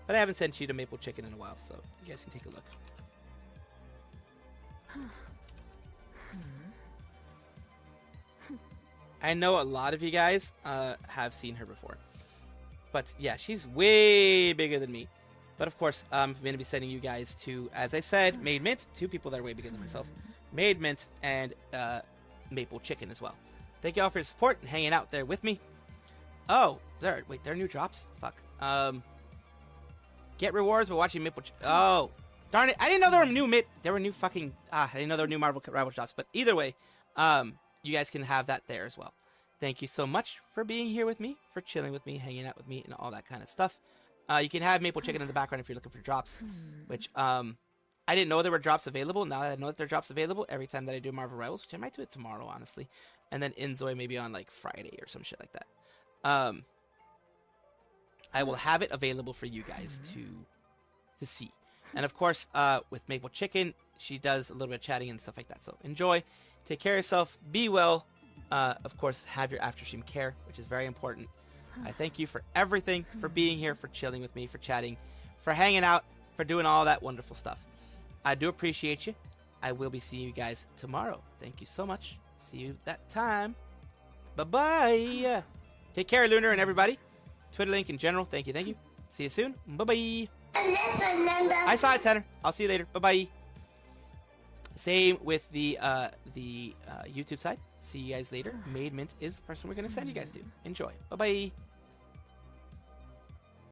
But I haven't sent you to Maple Chicken in a while, so you guys can take a look. I know a lot of you guys have seen her before. But yeah, she's way bigger than me. But of course, I'm going to be sending you guys to, as I said, Made Mint. Two people that are way bigger than myself. Made Mint and Maple Chicken as well. Thank you all for your support and hanging out there with me. Oh, there are new drops? Fuck. Get rewards by watching Maple Chicken. Oh, darn it. I didn't know there were new fucking... I didn't know there were new Marvel Rival drops. But either way, you guys can have that there as well. Thank you so much for being here with me, for chilling with me, hanging out with me, and all that kind of stuff. You can have Maple Chicken in the background if you're looking for drops, which I didn't know there were drops available. Now that I know that there are drops available every time that I do Marvel Rivals, which I might do it tomorrow, honestly. And then Inzoi maybe on like Friday or some shit like that. I will have it available for you guys to see. And of course, with Maple Chicken, she does a little bit of chatting and stuff like that. So enjoy, take care of yourself, be well. Of course, have your after stream care, which is very important. I thank you for everything, for being here, for chilling with me, for chatting, for hanging out, for doing all that wonderful stuff. I do appreciate you. I will be seeing you guys tomorrow. Thank you so much. See you that time. Bye-bye. Take care, Lunar and everybody. Twitter link in general. Thank you, thank you. See you soon. Bye-bye. I saw it, Tanner. I'll see you later. Bye-bye. Same with the YouTube side. See you guys later. Made Mint is the person we're going to send you guys to. Enjoy. Bye-bye.